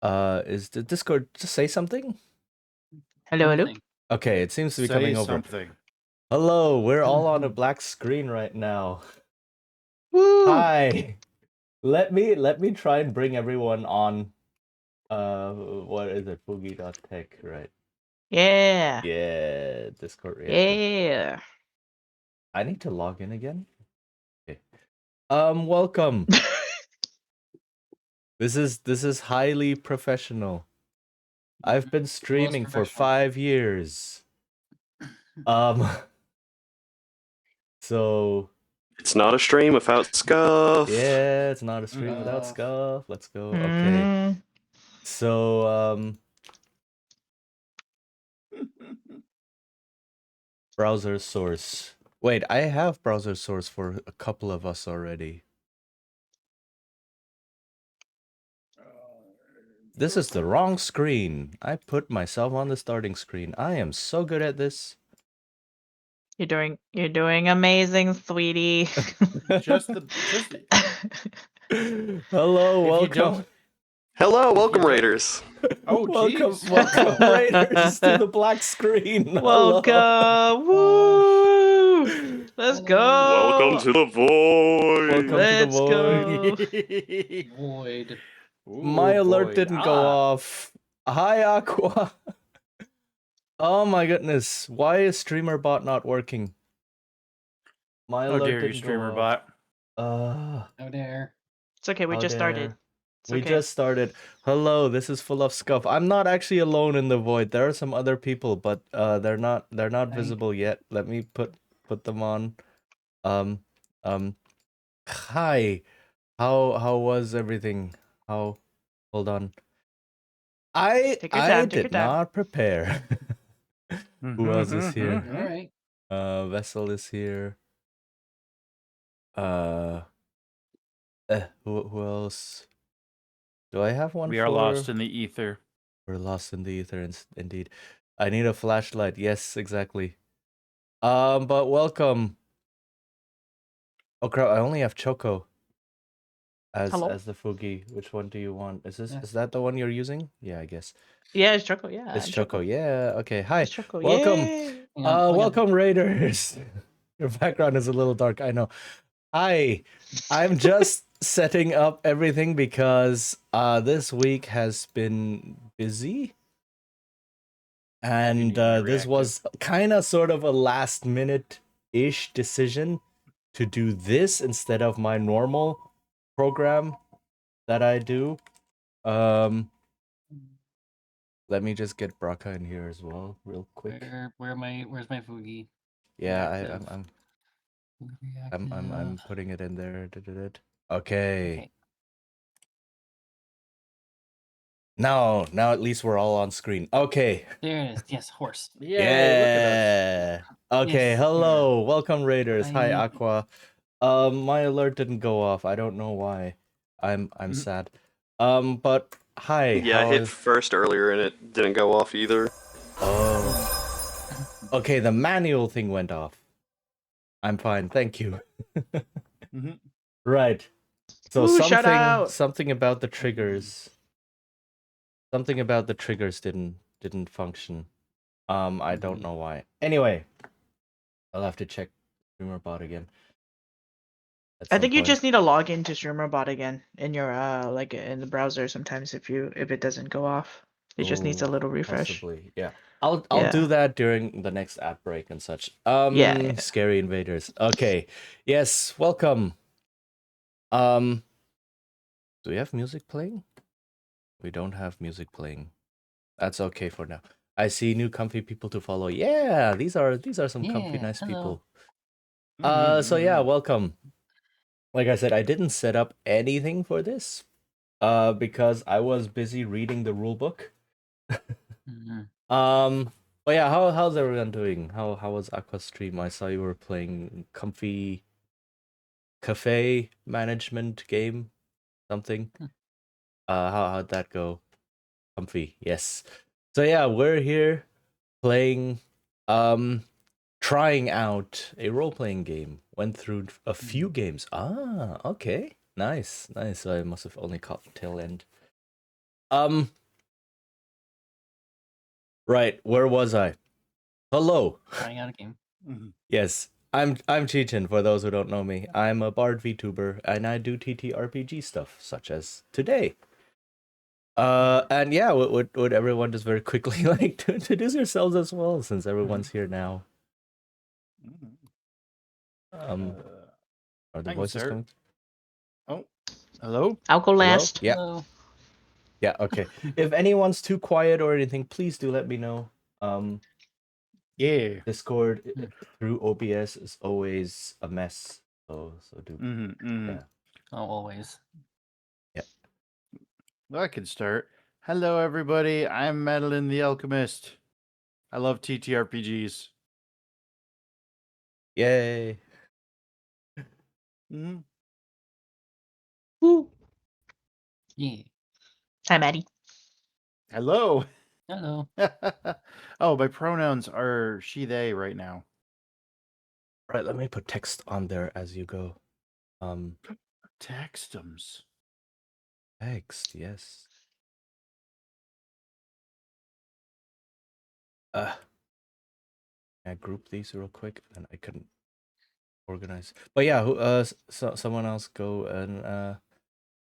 Is the Discord just say something? Hello, hello. Something. Okay, it seems to be Say coming over. something. Hello, we're all on a black screen right now. Woo! Hi. Let me try and bring everyone on. What is it? Fugi.tech, right? Yeah. Yeah, Discord reactor. Yeah. I need to log in again. Okay. Welcome. This is highly professional. I've been streaming for professional. 5 years. So It's not a stream without scuff. yeah, it's not a stream without scuff. Let's go. Okay. Mm, So browser source. Wait, I have browser source for a couple of us already. This is the wrong screen. I put myself on the starting screen. I am so good at this. you're doing amazing, sweetie. Just Hello, if you welcome. don't. Hello, welcome don't- Raiders. Oh, welcome, jeez. welcome Raiders to the black screen. Hello. Welcome. Woo! Let's go. Welcome to the void. Welcome Let's to the void. go. Void. My alert didn't go off. Hi, Aqua. Oh my goodness. Why is streamer bot not working? My How alert dare you, didn't streamer go off. bot? How dare. It's okay. We How just started. dare. It's We okay. just started. Hello, this is full of scuff. I'm not actually alone in the void. There are some other people, but they're not Hi. visible yet. Let me put them on. Um Hi. How was everything? Hold on. Take your time, take your did time. not prepare. Who else is here? All right. Vessel is here. Who else? Do I have one? We are lost in the ether. We're lost in the ether, indeed. I need a flashlight. Yes, exactly. But welcome. Oh crap! I only have Choco as Hello? the Fugi. Which one do you want? Is Yes. that the one you're using? Yeah, I guess. Yeah, it's Choco. Yeah, It's I'm Choco. Yeah. Okay. Hi. It's Choco. Welcome. Yay. Hang on, Welcome Raiders. Your background is a little dark. I know. Hi. I'm just setting up everything because this week has been busy. And this was kind of sort of a last minute-ish decision to do this instead of my normal program that I do. Let me just get Braca in here as well, real quick. Where's my Fugi? Yeah, I'm putting it in there. Okay. Now at least we're all on screen. Okay. There it is. Yes, horse. Yeah. Okay. Yes, Hello. Welcome Raiders. Hi Hi. Aqua. My alert didn't go off. I don't know why. I'm sad. But hi. Yeah, I hit first earlier and it didn't go off either. Oh. Okay, the manual thing went off. I'm fine, thank you. Right. So Ooh, shout out. something about the triggers. Something about the triggers didn't function. I don't know why. Anyway, I'll have to check StreamerBot again. I think you just need to log into StreamerBot again in your like in the browser sometimes if it doesn't go off. It just needs a little refresh. Possibly, yeah. I'll do that during the next ad break and such. Yeah. Scary invaders. Okay. Yes, welcome. Do we have music playing? We don't have music playing. That's okay for now. I see new comfy people to follow. Yeah, these are some comfy nice people. So yeah, welcome. Like I said, I didn't set up anything for this because I was busy reading the rule book. But yeah, how's everyone doing? How was Aqua stream? I saw you were playing comfy cafe management game, something. How'd that go? Comfy, yes. So yeah, we're here playing, trying out a role-playing game. Went through a few games. Ah, okay, nice. So I must have only caught the tail end. Um. Right. Where was I? Hello. Trying out a game. Mhm. Yes. I'm Cheechin, for those who don't know me. I'm a Bard VTuber and I do TTRPG stuff, such as today. And yeah, would everyone just very quickly like to introduce yourselves as well, since everyone's here now? Mhm. Are the I can voices start. coming? Oh, hello. I'll go Hello? last. Yeah. Hello. Yeah, okay. If anyone's too quiet or anything, please do let me know. Yeah. Discord Hmm. through OBS is always a mess. So do yeah. Oh, always. Well, I can start. Hello, everybody. I'm Madeline the Alchemist. I love TTRPGs. Yay. Mm-hmm. Woo. Yeah. Hi, Maddie. Hello. Hello. Oh, my pronouns are she, they right now. Right, let me put text on there as you go. Textums. Text, yes. I group these real quick and I couldn't organize. But yeah, someone else go and I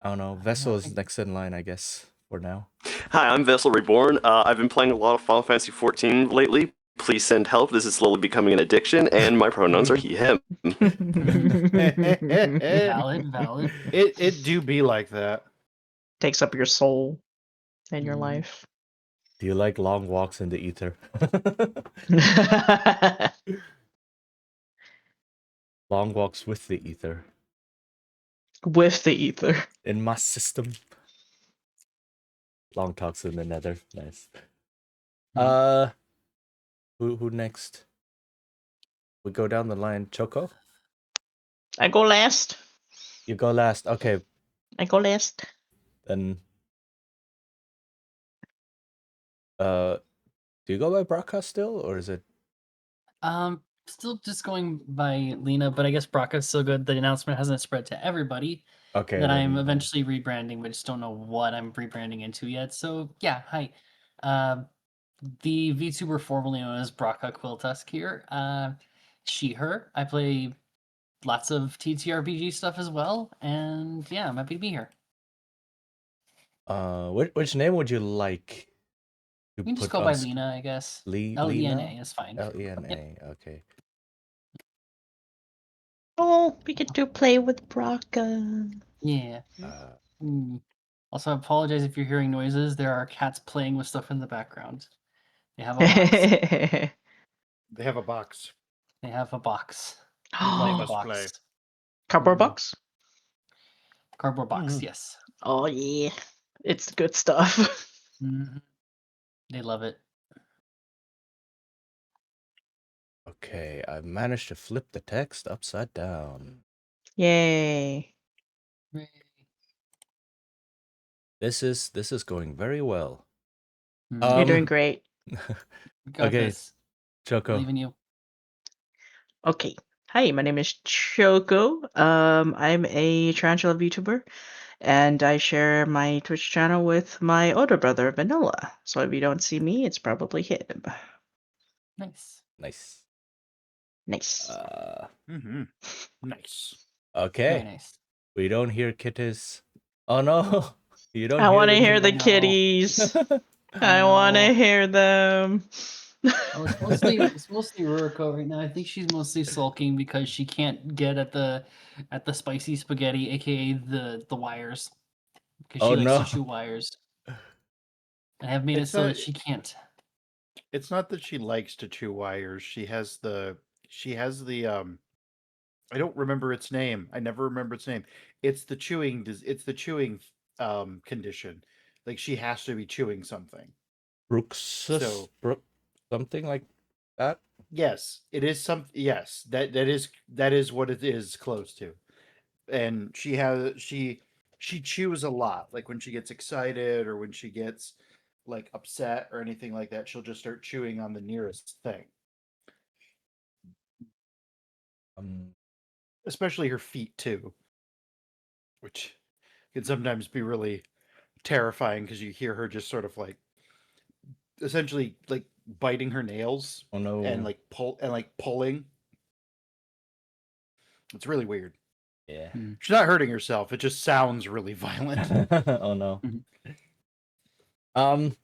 don't know. Vessel is next in line, I guess, for now. Hi, I'm Vessel Reborn. I've been playing a lot of Final Fantasy XIV lately. Please send help. This is slowly becoming an addiction, and my pronouns are he, him. Valid. It do be like that. Takes up your soul and your Mhm. life. Do you like long walks in the ether? Long walks with the ether With the ether. in my system. Long talks in the nether. Nice. Who next? We go down the line. Choco, I go last. you go last. Okay, I go last. then. Do you go by Braka still, or is it? Still just going by Lena, but I guess Brocco's so good the announcement hasn't spread to everybody Okay, that I'm then, eventually rebranding, but just don't know what I'm rebranding into yet. So yeah, hi. The VTuber formerly known as Brocca Quiltusk here. She, her. I play lots of TTRPG stuff as well, and yeah, I'm happy to be here. which name would you like to You can just put go on by Lena, I guess. Lena? Lena is fine. Lena. Okay. Oh, we get to play with Brocca. Yeah. Uh, Also, I apologize if you're hearing noises. There are cats playing with stuff in the background. They have a box. They have a box. They have a box. They They love a must box. play. Cardboard Mhm. box? Cardboard box, Mhm. yes. Oh, yeah. It's good stuff. Mhm. They love it. okay, I managed to flip the text upside down. Yay. Hooray. This is going very well. Mhm. You're doing great. We got okay, this. Choco. Believe in you. Okay. Hi, my name is Choco. I'm a tarantula VTuber, and I share my Twitch channel with my older brother, Vanilla. So if you don't see me, it's probably him. Nice. Nice. Nice. Nice. Very Okay. nice. We don't hear kitties. Oh no, you don't I hear want to the hear the No. kitties. I No. want to hear them. Oh, it's mostly Ruriko right now. I think she's mostly sulking because she can't get at the spicy spaghetti, aka the wires, because Oh she likes to no. chew wires. I have made it It's so not. that she can't. It's not that she likes to chew wires. She has the. I don't remember its name. I never remember its name. It's the chewing. It's the chewing condition. Like she has to be chewing something. Brooks, So something like that. yes, it is some. Yes, that is what it is close to. And she chews a lot. Like when she gets excited or when she gets like upset or anything like that, she'll just start chewing on the nearest thing. Um, Especially her feet too, which can sometimes be really terrifying because you hear her just sort of like essentially like biting her nails Oh no. and like pulling. It's really weird. Yeah. She's not hurting herself. It just sounds really violent. Oh no. Mhm.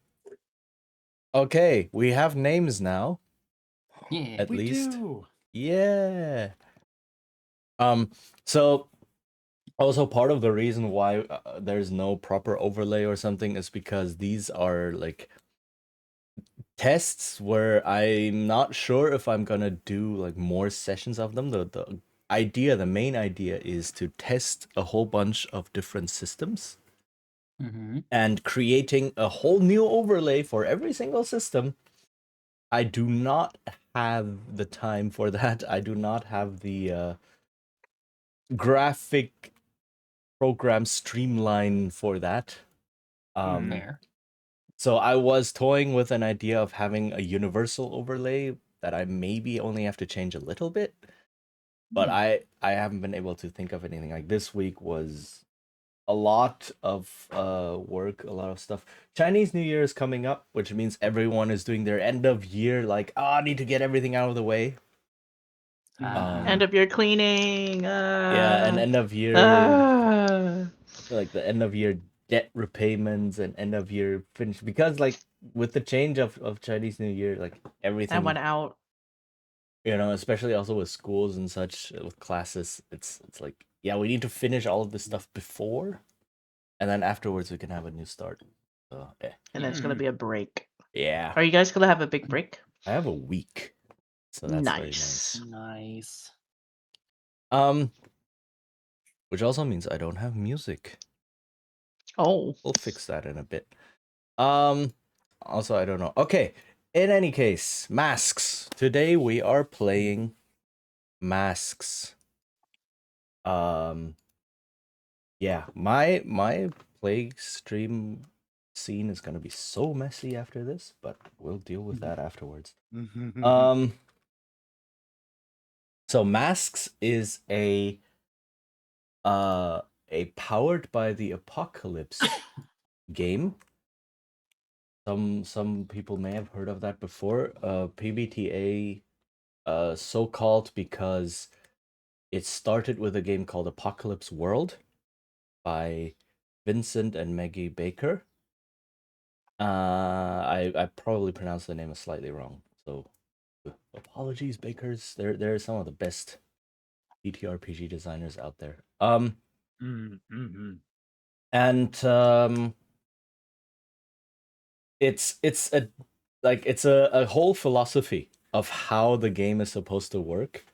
Okay, we have names now. Yeah. At we least. do. Yeah. So also part of the reason why there's no proper overlay or something is because these are like tests where I'm not sure if I'm gonna do like more sessions of them. The main idea is to test a whole bunch of different systems Mm-hmm. and creating a whole new overlay for every single system. I do not have the time for that. I do not have the graphic program streamline for that. Fair. So I was toying with an idea of having a universal overlay that I maybe only have to change a little bit, but I haven't been able to think of anything. Like this week was a lot of work, a lot of stuff. Chinese New Year is coming up, which means everyone is doing their end of year like, I need to get everything out of the way. End of year cleaning. Yeah, and end of year like the end of year debt repayments and end of year finish, because like with the change of Chinese New Year, like everything That went out. especially also with schools and such, with classes, it's like, yeah, we need to finish all of this stuff before, and then afterwards we can have a new start. So And then it's gonna be a break. yeah, Are you guys gonna have a big break? I have a week, so that's very nice. Nice. Nice. Which also means I don't have music. Oh. We'll fix that in a bit. Also, I don't know. Okay. In any case, Masks. Today we are playing Masks. Yeah, my play stream scene is gonna be so messy after this, but we'll deal with that afterwards. So Masks is a Powered by the Apocalypse game. Some people may have heard of that before. PBTA, so called because it started with a game called Apocalypse World by Vincent and Maggie Baker. I probably pronounced the name slightly wrong, so apologies, Bakers. They're some of the best TTRPG designers out there. And it's a whole philosophy of how the game is supposed to work.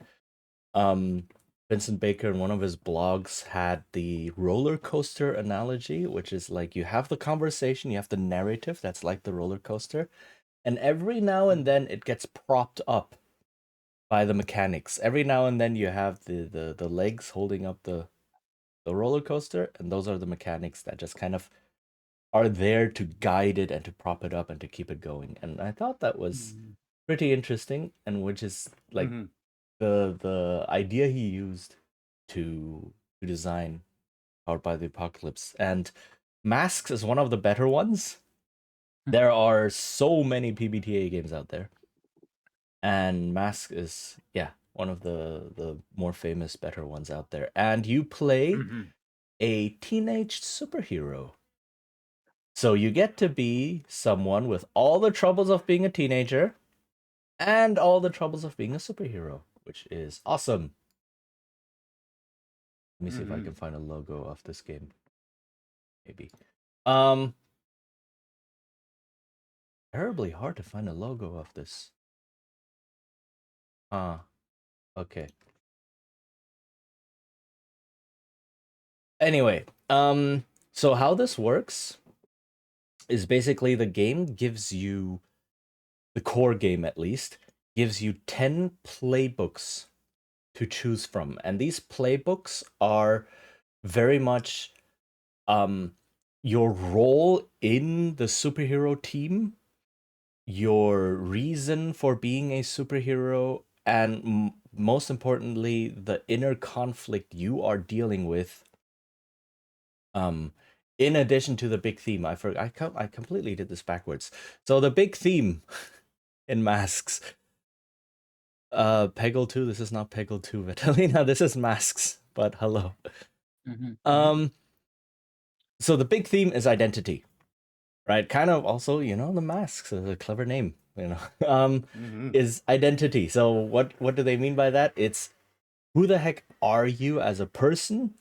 Vincent Baker in one of his blogs had the roller coaster analogy, which is like you have the conversation, you have the narrative that's like the roller coaster, and every now and then it gets propped up by the mechanics. Every now and then you have the legs holding up the roller coaster, and those are the mechanics that just kind of are there to guide it and to prop it up and to keep it going. And I thought that was pretty interesting, and which is like the idea he used to design Powered by the Apocalypse. And Masks is one of the better ones. There are so many PBTA games out there, and Mask is one of the more famous, better ones out there. And you play a teenage superhero. So you get to be someone with all the troubles of being a teenager and all the troubles of being a superhero, which is awesome. Let me see if I can find a logo of this game. Maybe. Terribly hard to find a logo of this. Okay. Anyway, so how this works is basically the game gives you, the core game at least, gives you 10 playbooks to choose from. And these playbooks are very much your role in the superhero team, your reason for being a superhero, and most importantly, the inner conflict you are dealing with in addition to the big theme, I completely did this backwards. So the big theme in Masks, Peggle 2, this is not Peggle 2, Vitalina, this is Masks, but hello. So the big theme is identity, right? Kind of also, the Masks is a clever name, is identity. So what do they mean by that? It's who the heck are you as a person?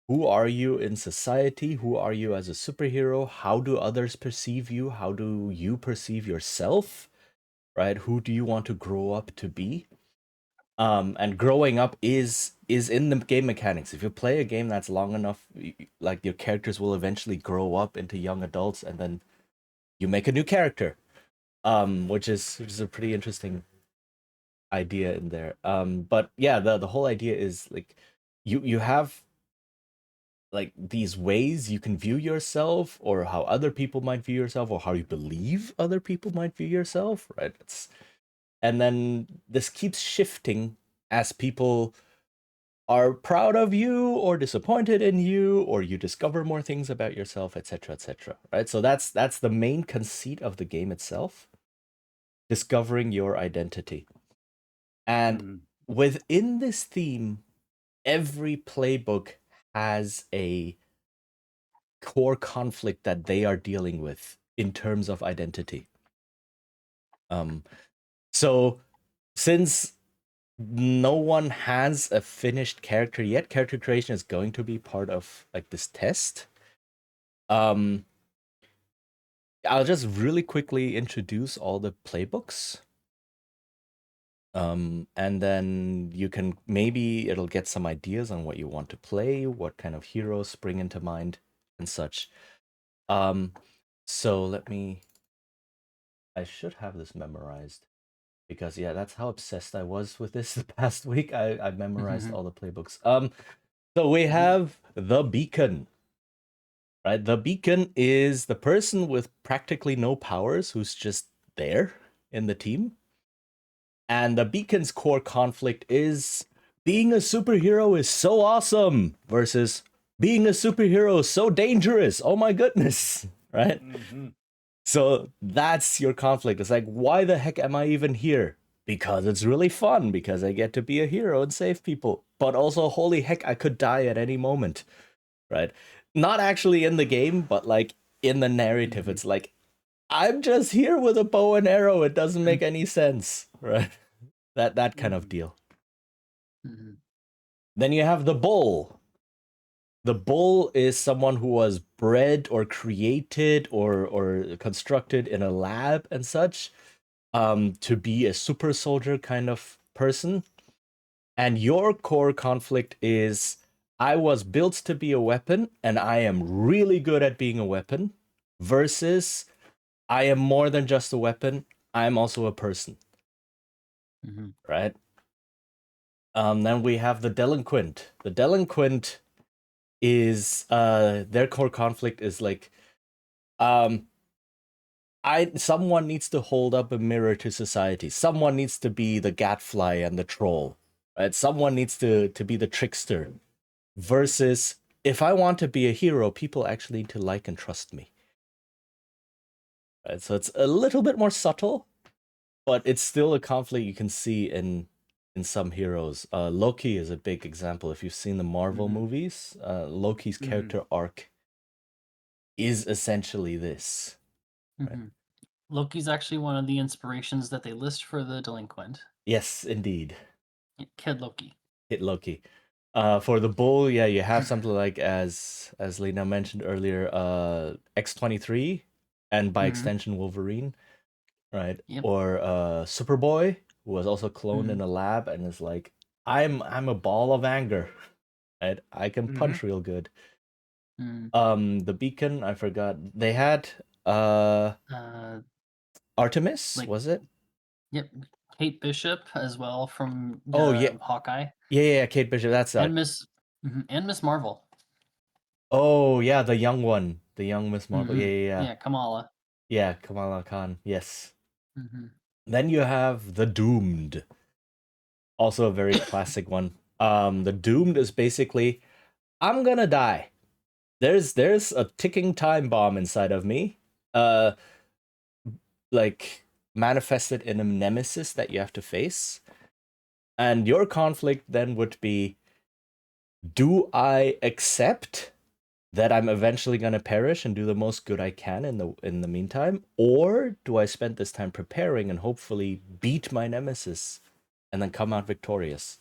Who are you in society? Who are you as a superhero? How do others perceive you? How do you perceive yourself? Right? Who do you want to grow up to be? And growing up is in the game mechanics. If you play a game that's long enough, like your characters will eventually grow up into young adults, and then you make a new character, which is a pretty interesting idea in there. But yeah, the whole idea is like you have like these ways you can view yourself, or how other people might view yourself, or how you believe other people might view yourself, right? And then this keeps shifting as people are proud of you or disappointed in you, or you discover more things about yourself, etc., right? So that's the main conceit of the game itself, discovering your identity. And within this theme, every playbook has a core conflict that they are dealing with in terms of identity. So since no one has a finished character yet, character creation is going to be part of like this test. I'll just really quickly introduce all the playbooks. And then you can, maybe it'll get some ideas on what you want to play, what kind of heroes spring into mind and such. So I should have this memorized, because yeah, that's how obsessed I was with this the past week. I memorized all the playbooks. So we have the Beacon, right? The Beacon is the person with practically no powers who's just there in the team. And the Beacon's core conflict is being a superhero is so awesome versus being a superhero is so dangerous. Oh my goodness, right? So that's your conflict. It's like, why the heck am I even here? Because it's really fun, because I get to be a hero and save people. But also, holy heck, I could die at any moment, right? Not actually in the game, but like in the narrative. It's like, I'm just here with a bow and arrow. It doesn't make any sense, right? That kind of deal. Then you have the Bull. The Bull is someone who was bred or created or constructed in a lab and such, to be a super soldier kind of person. And your core conflict is, I was built to be a weapon, and I am really good at being a weapon, versus I am more than just a weapon, I'm also a person. Right? Then we have the Delinquent. The Delinquent is their core conflict is like, someone needs to hold up a mirror to society. Someone needs to be the gadfly and the troll, right? Someone needs to be the trickster. Versus, if I want to be a hero, people actually need to like and trust me. Right? So it's a little bit more subtle, but it's still a conflict you can see in some heroes. Loki is a big example. If you've seen the Marvel movies, Loki's character arc is essentially this. Right? Loki's actually one of the inspirations that they list for the Delinquent. Yes, indeed. Kid Loki. Hit Loki. For the Bull, yeah, you have something like, as Lena mentioned earlier, X-23, and by extension Wolverine, right? Yep. Or Superboy, who was also cloned in a lab and is like, I'm a ball of anger, right? I can punch real good. The Beacon, I forgot. They had Artemis, was it? Yep. Kate Bishop as well from Hawkeye. Yeah, Kate Bishop. That's and Miss Marvel. Oh yeah, the young one, the young Miss Marvel. Yeah, Kamala. Yeah, Kamala Khan. Yes. Then you have the Doomed, also a very classic one. The Doomed is basically, I'm gonna die. there's a ticking time bomb inside of me. Like manifested in a nemesis that you have to face. And your conflict then would be, do I accept that I'm eventually going to perish and do the most good I can in the meantime, or do I spend this time preparing and hopefully beat my nemesis and then come out victorious?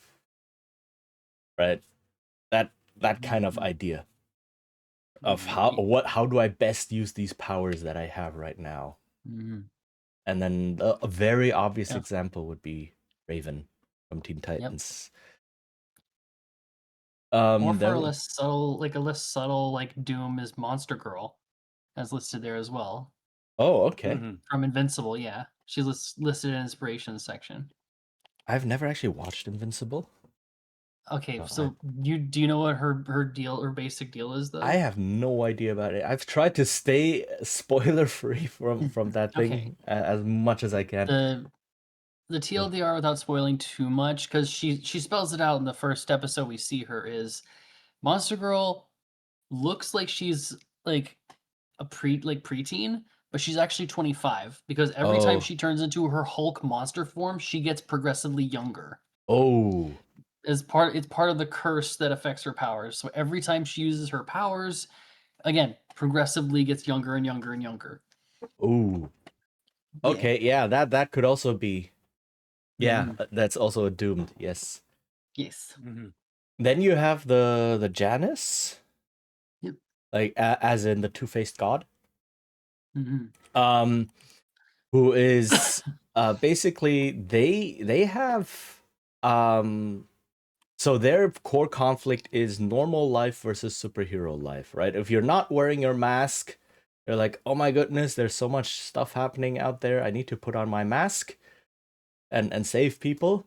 Right? That kind of idea of how do I best use these powers that I have right now? Mhm. And then a very obvious Yeah. example would be Raven from Teen Titans. Or for a Then- less subtle, like Doom is Monster Girl, as listed there as well oh, okay. Mhm. from Invincible. Yeah, she's listed in inspirations section. I've never actually watched Invincible. Okay, Oh, so do you know what her deal or basic deal is though? I have no idea about it. I've tried to stay spoiler free from that thing Okay. as much as I can. The TLDR without spoiling too much, because she spells it out in the first episode we see her, is Monster Girl looks like she's like a preteen, but she's actually 25 because every time Oh. she turns into her Hulk monster form, she gets progressively younger. Oh, It's part of the curse that affects her powers. So every time she uses her powers, again, progressively gets younger and younger and younger. ooh. Yeah. Okay, yeah, that could also be. Yeah, Mhm. that's also a doomed. Yes. Yes. Mhm. Then you have the Janus. Yep. Like as in the two-faced god. Mhm. Who is basically they have so their core conflict is normal life versus superhero life, right? If you're not wearing your mask, you're like, oh my goodness, there's so much stuff happening out there, I need to put on my mask and save people.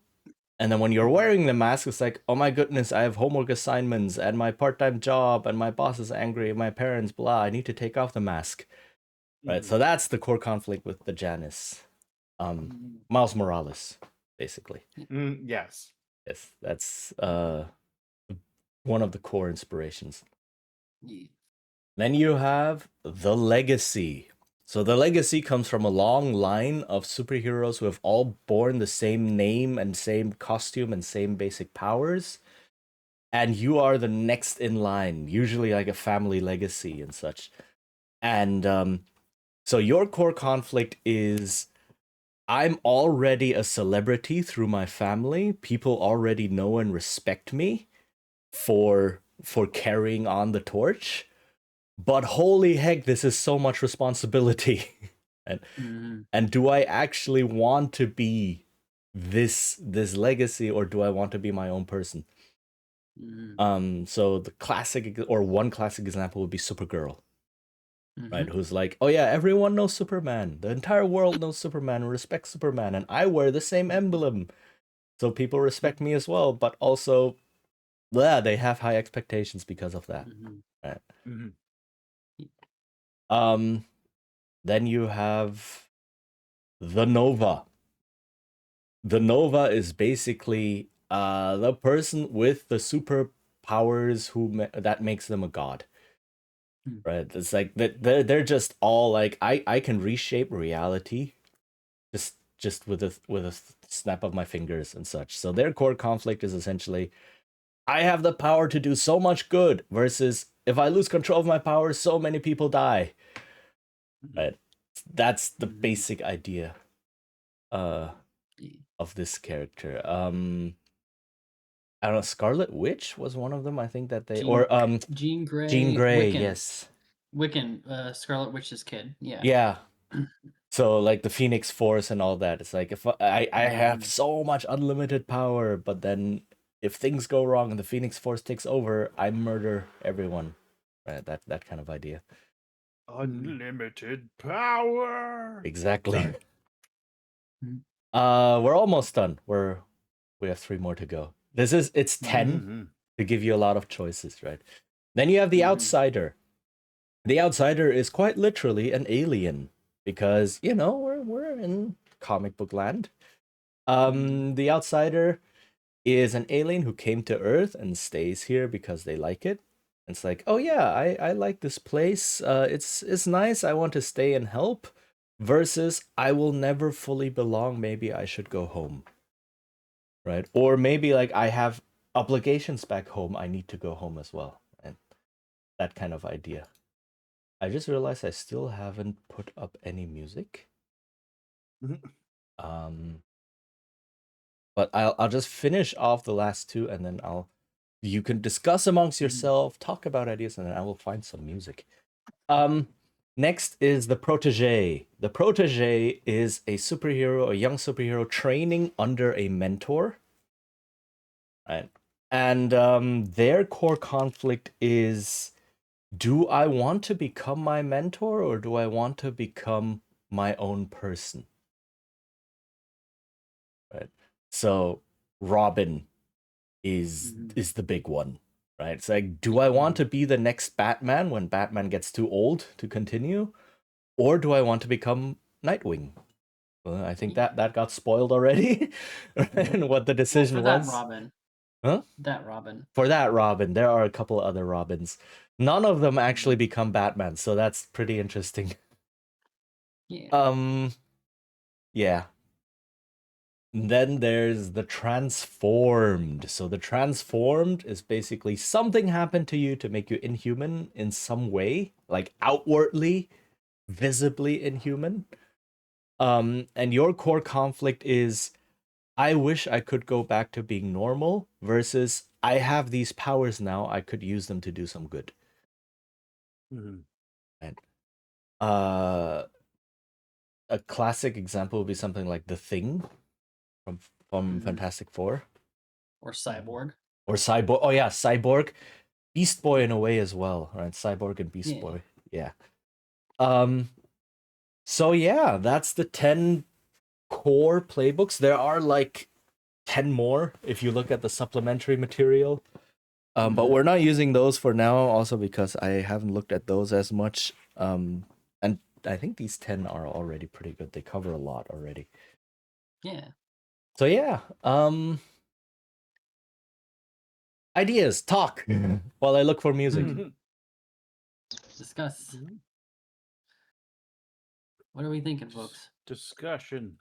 And then when you're wearing the mask, it's like, oh my goodness, I have homework assignments and my part-time job and my boss is angry and my parents, blah, I need to take off the mask. Right, so that's the core conflict with the Janus. Mhm. Miles Morales, basically. Yes. Yes, that's one of the core inspirations. Yeah. Then you have the Legacy. So the Legacy comes from a long line of superheroes who have all borne the same name and same costume and same basic powers. And you are the next in line, usually like a family legacy and such. And so your core conflict is, I'm already a celebrity through my family. People already know and respect me for carrying on the torch. But holy heck, this is so much responsibility. Mhm. And do I actually want to be this legacy, or do I want to be my own person? Mhm. So the classic, or one classic example would be Supergirl. Right, Mhm. who's like, oh yeah, everyone knows Superman. The entire world knows Superman and respects Superman, and I wear the same emblem, so people respect me as well. But also, yeah, they have high expectations because of that. Mhm. Right. Mhm. Then you have the Nova. The Nova is basically the person with the superpowers that makes them a god. Right, it's like that they're just all like, I can reshape reality just with a snap of my fingers and such. So their core conflict is essentially, I have the power to do so much good versus, if I lose control of my power, so many people die. Right, that's the basic idea of this character. I don't know, Scarlet Witch was one of them, I think, that they Jean Grey. Jean Grey, Wiccan. yes. Wiccan, Scarlet Witch's kid. Yeah. Yeah. So like the Phoenix Force and all that. It's like, if I have so much unlimited power, but then if things go wrong and the Phoenix Force takes over, I murder everyone. Right, that kind of idea. Unlimited power. Exactly. Sorry. We're almost done. We have 3 more to go. It's 10 Mhm. to give you a lot of choices, right? Then you have the Outsider. The Outsider is quite literally an alien, because we're in comic book land. The Outsider is an alien who came to Earth and stays here because they like it. It's like, oh yeah, I like this place. It's nice. I want to stay and help. Versus, I will never fully belong. Maybe I should go home, right? Or maybe like I have obligations back home. I need to go home as well, and that kind of idea. I just realized I still haven't put up any music. Mhm. But I'll just finish off the last two, and then you can discuss amongst yourself, talk about ideas, and then I will find some music. Next is the protege. The protege is a superhero, a young superhero training under a mentor, right? And their core conflict is: do I want to become my mentor, or do I want to become my own person? Right. So Robin is the big one, right? It's like, do I want to be the next Batman when Batman gets too old to continue, or do I want to become Nightwing? Well, I think that got spoiled already, and what the decision for that was. Robin. Huh? That Robin. For that Robin, there are a couple other Robins. None of them actually become Batman, so that's pretty interesting. Yeah. Yeah. Then there's the transformed. So the transformed is basically something happened to you to make you inhuman in some way, like outwardly, visibly inhuman. And your core conflict is, I wish I could go back to being normal, versus I have these powers now, I could use them to do some good. Mhm. And a classic example would be something like The Thing from Fantastic Four. Or Cyborg. Or Cyborg. Oh yeah, Cyborg. Beast Boy in a way as well, right? Cyborg and Beast Yeah. Boy. Yeah. So yeah, that's the 10 core playbooks. There are like 10 more if you look at the supplementary material. But we're not using those for now, also because I haven't looked at those as much. And I think these 10 are already pretty good. They cover a lot already. Yeah. So yeah, ideas, talk while I look for music. Discuss. What are we thinking, folks? Discussion.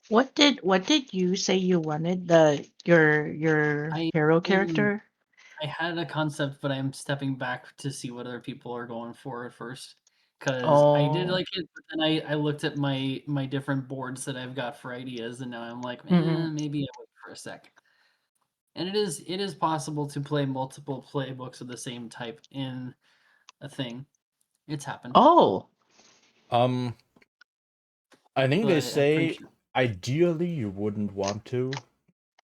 What did you say you wanted? Your I hero didn't- character? I had a concept, but I'm stepping back to see what other people are going for at first. Because I did Oh. like it, but then I looked at my different boards that I've got for ideas, and now I'm like, maybe I wait for a sec. And it is possible to play multiple playbooks of the same type in a thing. It's happened. Oh. I think they But I'm say pretty sure, ideally you wouldn't want to.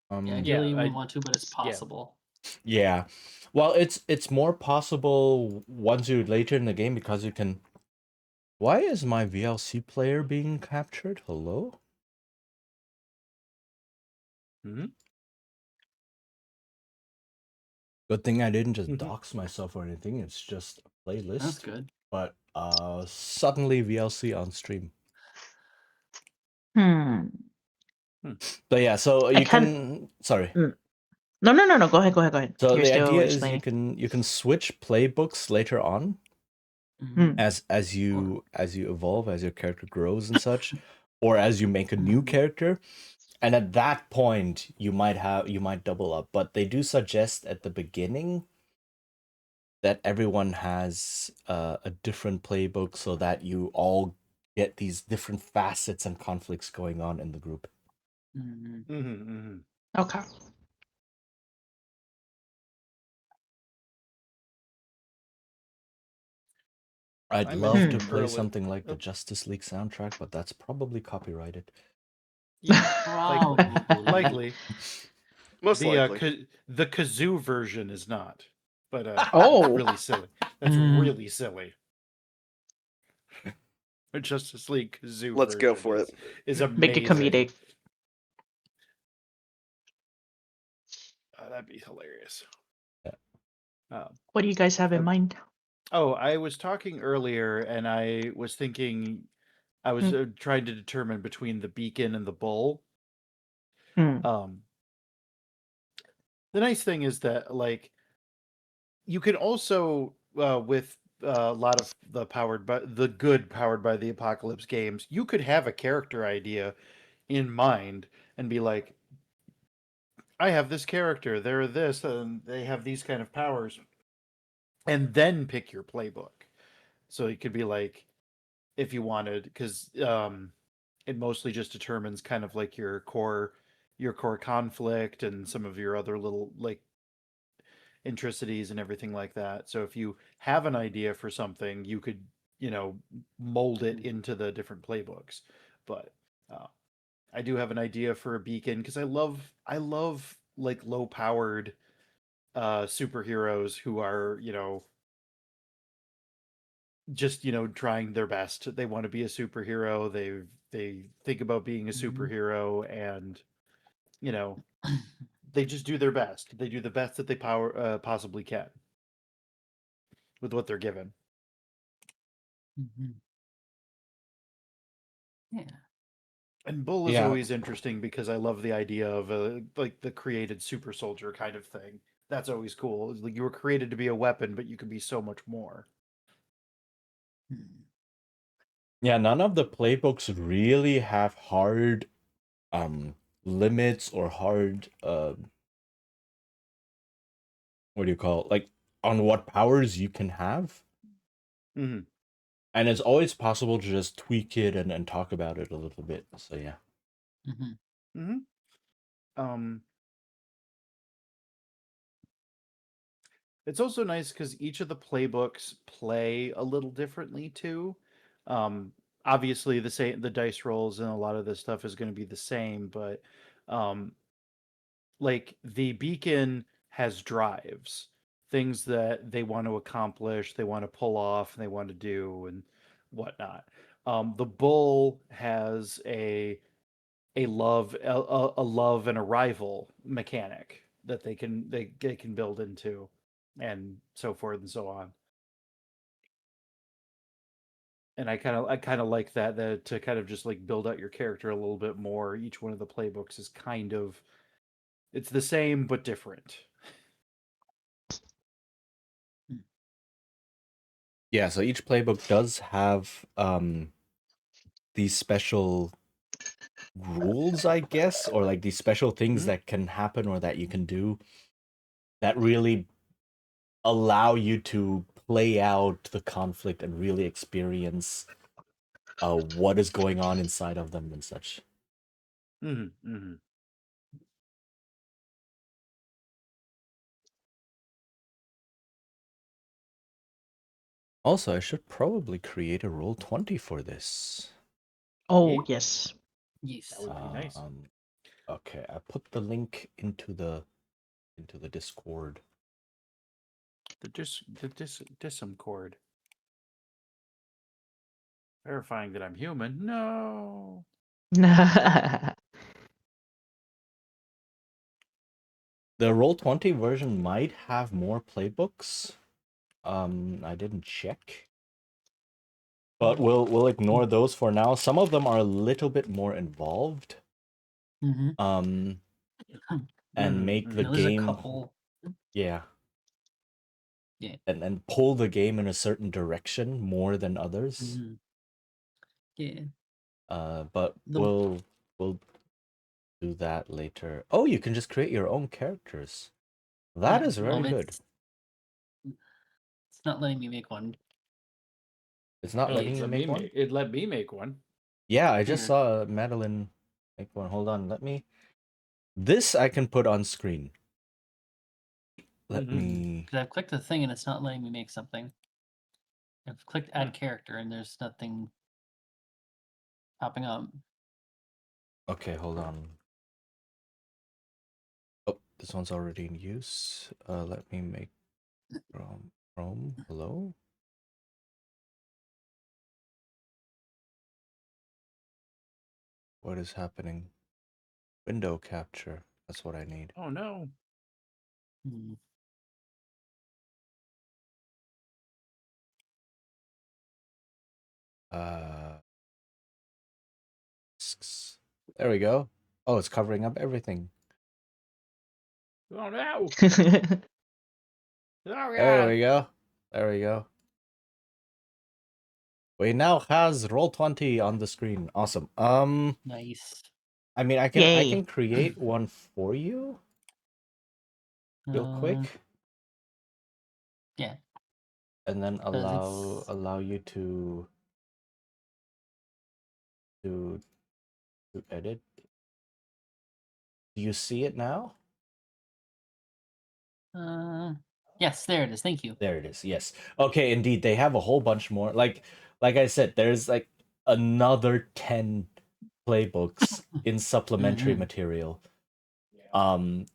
yeah, ideally you I- wouldn't want to, but it's possible. Yeah. Well, it's more possible once you're later in the game because you can. Why is my VLC player being captured? Hello? Good thing I didn't just dox myself or anything. It's just a playlist. That's good. But suddenly VLC on stream. But yeah, so you can. Sorry. No. Go ahead. So You're the still idea is explaining. you can switch playbooks later on Mhm. as you evolve, as your character grows and such, or as you make a new character. And at that point you might double up. But they do suggest at the beginning that everyone has a different playbook so that you all get these different facets and conflicts going on in the group. Okay. I'd I'm love to in play early- something like the Justice League soundtrack, but that's probably copyrighted. Probably. Likely. Most The likely. the kazoo version is not, but Oh. that's really silly. That's really silly. The Justice League kazoo. Let's go version for it. Is amazing. Make it comedic. That'd be hilarious. What do you guys have in mind? Oh, I was talking earlier, and I was thinking, I was trying to determine between the beacon and the bull. The nice thing is that, like, you can also with a lot of the powered by the apocalypse games, you could have a character idea in mind and be like, I have this character, they're this, and they have these kind of powers, and then pick your playbook. So it could be like, if you wanted, because it mostly just determines kind of like your core conflict and some of your other little like intricities and everything like that. So if you have an idea for something, you could, mold it into the different playbooks. But uh, I do have an idea for a beacon because I love like low powered superheroes who are, just, trying their best. They want to be a superhero. They think about being a Mhm. superhero, and you know, they just do their best. They do the best that they possibly can with what they're given. Mhm. Yeah. And Bull is Yeah. always interesting because I love the idea of a like the created super soldier kind of thing. That's always cool. It's like you were created to be a weapon, but you can be so much more. Mm. Yeah, none of the playbooks really have hard limits or hard what do you call it? Like on what powers you can have. Hmm. And it's always possible to just tweak it and talk about it a little bit. So yeah. Mhm. Hmm. Um, it's also nice because each of the playbooks play a little differently too. Um, Obviously, the dice rolls and a lot of this stuff is going to be the same, but um, like the beacon has drives, things that they want to accomplish, they want to pull off, they want to do, and whatnot. The bull has a love and a rival mechanic that they can build into, and so forth and so on. And I kind of like that to kind of just like build out your character a little bit more. Each one of the playbooks is kind of, it's the same but different. Mm. Yeah, so each playbook does have these special rules, I guess, or like these special things Mhm. that can happen or that you can do that really allow you to play out the conflict and really experience what is going on inside of them and such. Hmm. Hmm. Also, I should probably create a Roll20 for this. Oh, Yeah, yes. Yes. that would be nice. Okay, I put the link into the Discord. Dism cord. Verifying that I'm human. No. The Roll20 version might have more playbooks. I didn't check. But we'll ignore those for now. Some of them are a little bit more involved. Mhm. And Mhm, make the Now, there's a game, couple. yeah, Yeah. and pull the game in a certain direction more than others. Mhm. Yeah. But The we'll do that later. Oh, you can just create your own characters. That yeah. is very good. It's not letting me make one. It's not Oh, letting you make one? it let me make one. Yeah, I just Yeah. saw Madeline make one. Hold on, let me. This I can put on screen. Let Mhm. me. Because I've clicked the thing and it's not letting me make something. I've clicked add Huh. character and there's nothing popping up. Okay, hold on. Oh, this one's already in use. Let me make Chrome. Hello. What is happening? Window capture. That's what I need. Oh no. Hmm. Uh, there we go. Oh, it's covering up everything. Oh no. Oh There god. we go. There we go. We now has Roll20 on the screen. Awesome. Nice. I mean, I Yay. can create one for you real Um, quick, Yeah. and then 'cause it's- allow you to to edit. Do you see it now? Yes, there it is. Thank you. There it is. Yes. Okay, indeed. They have a whole bunch more. Like I said, there's like another 10 playbooks in supplementary Mhm. material.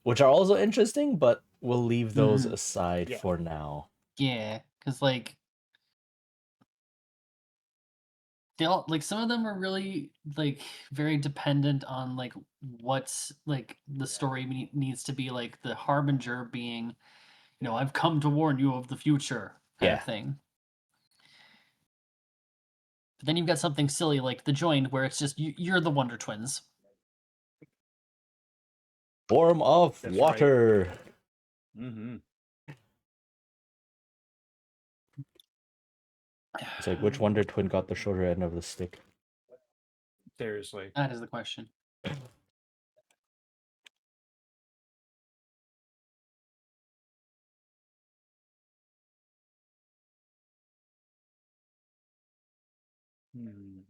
Which are also interesting, but we'll leave those Mhm. aside Yeah. for now. Yeah, because like they all like some of them are really like very dependent on like what's like the story needs to be, like the harbinger being, I've come to warn you of the future kind Yeah. of thing. But then you've got something silly like The Joined, where it's just you're the Wonder Twins. Form of That's right. water. Mm-hmm. It's like which Wonder Twin got the shorter end of the stick? Seriously. That is the question. Hmm.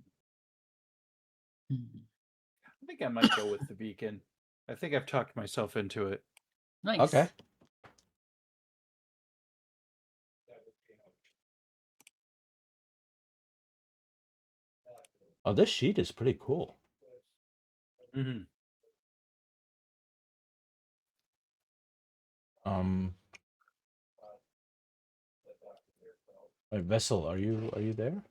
Hmm. I think I might go with the beacon. I think I've talked myself into it. Nice. Okay. Oh, this sheet is pretty cool. Mm-hmm. Wait, Vessel, are you there?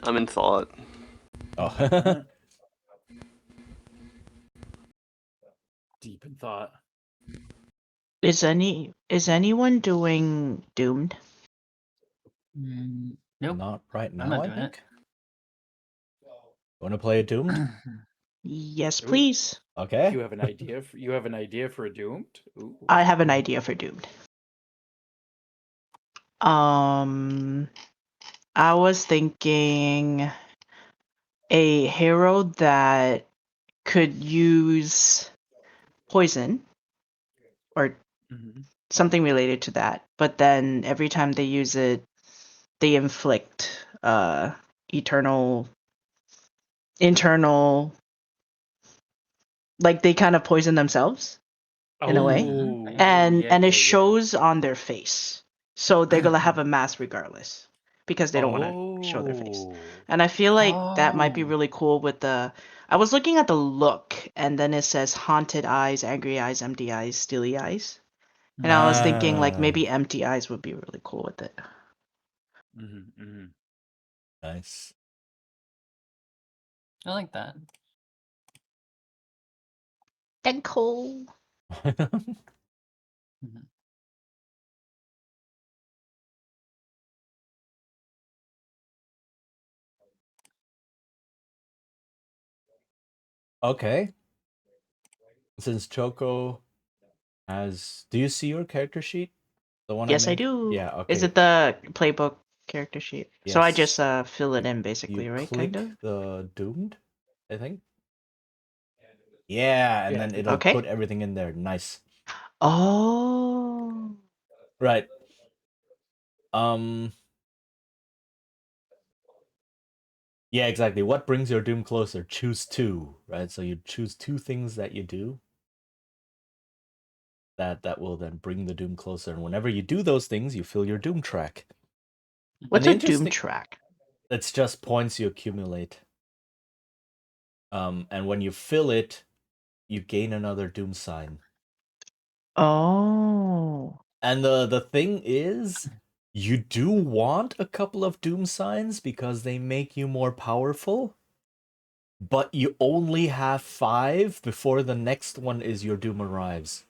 I'm in thought. Oh. Deep in thought. Is anyone doing Doomed? Nope. Not right I'm now, not I doing think. Want to play a Doomed? it. Yes, Ooh. please. Okay. You have an idea. You have an idea for a doomed? Ooh. I have an idea for Doomed. I was thinking a hero that could use poison or Mm-hmm. something related to that, but then every time they use it, they inflict internal, like they kind of poison themselves in a way, Oh, and yeah, it yeah. shows on their face, so they're gonna have a mask regardless because they don't want to show their face. Oh. And I feel like that might be Oh. really cool with the. I was looking at the look, and then it says haunted eyes, angry eyes, empty eyes, steely eyes. And I was thinking like Ah, maybe empty eyes would be really cool with it. Mm-hmm, mm-hmm. nice. I like that. Then cool. Mhm. Okay. Since Choco has, do you see your character sheet? The one Yes, I made? do. Yeah. Is Okay. it the playbook character sheet? So I just Yes. fill it in basically, You right? click Kind of. the Doomed, I think. Yeah, and Yeah, then it'll Okay. put everything in there. Nice. Oh. Right. Um. Yeah, exactly. What brings your doom closer? Choose two, right? So you choose two things that you do that will then bring the doom closer. And whenever you do those things, you fill your doom track. What's the a Doom interesting- track? It's just points you accumulate. And when you fill it, you gain another doom sign. Oh. And the thing is, you do want a couple of doom signs because they make you more powerful. But you only have 5 before the next one is your doom arrives.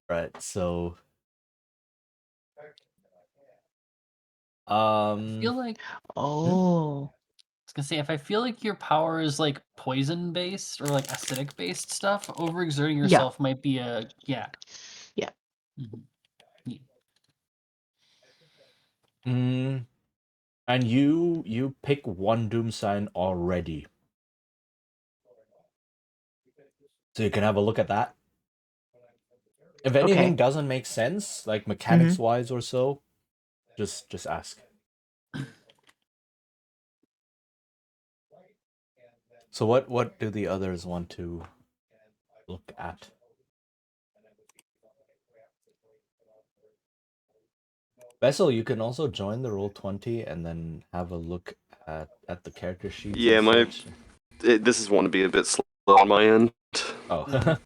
Right, so I feel like Oh. gonna say if I feel like your power is like poison based or like acidic based stuff, overexerting Yeah. yourself might be a yeah. Yeah. Mhm. Yeah. Mm, and you pick one doom sign already. So you can have a look at that. If anything Okay. doesn't make sense, like Mm-hmm. mechanics wise or so, just ask. So what do the others want to look at? Vessel, you can also join the Roll20 and then have a look at the character sheets. Yeah, and my such. this is one to be a bit slow on my end. Oh.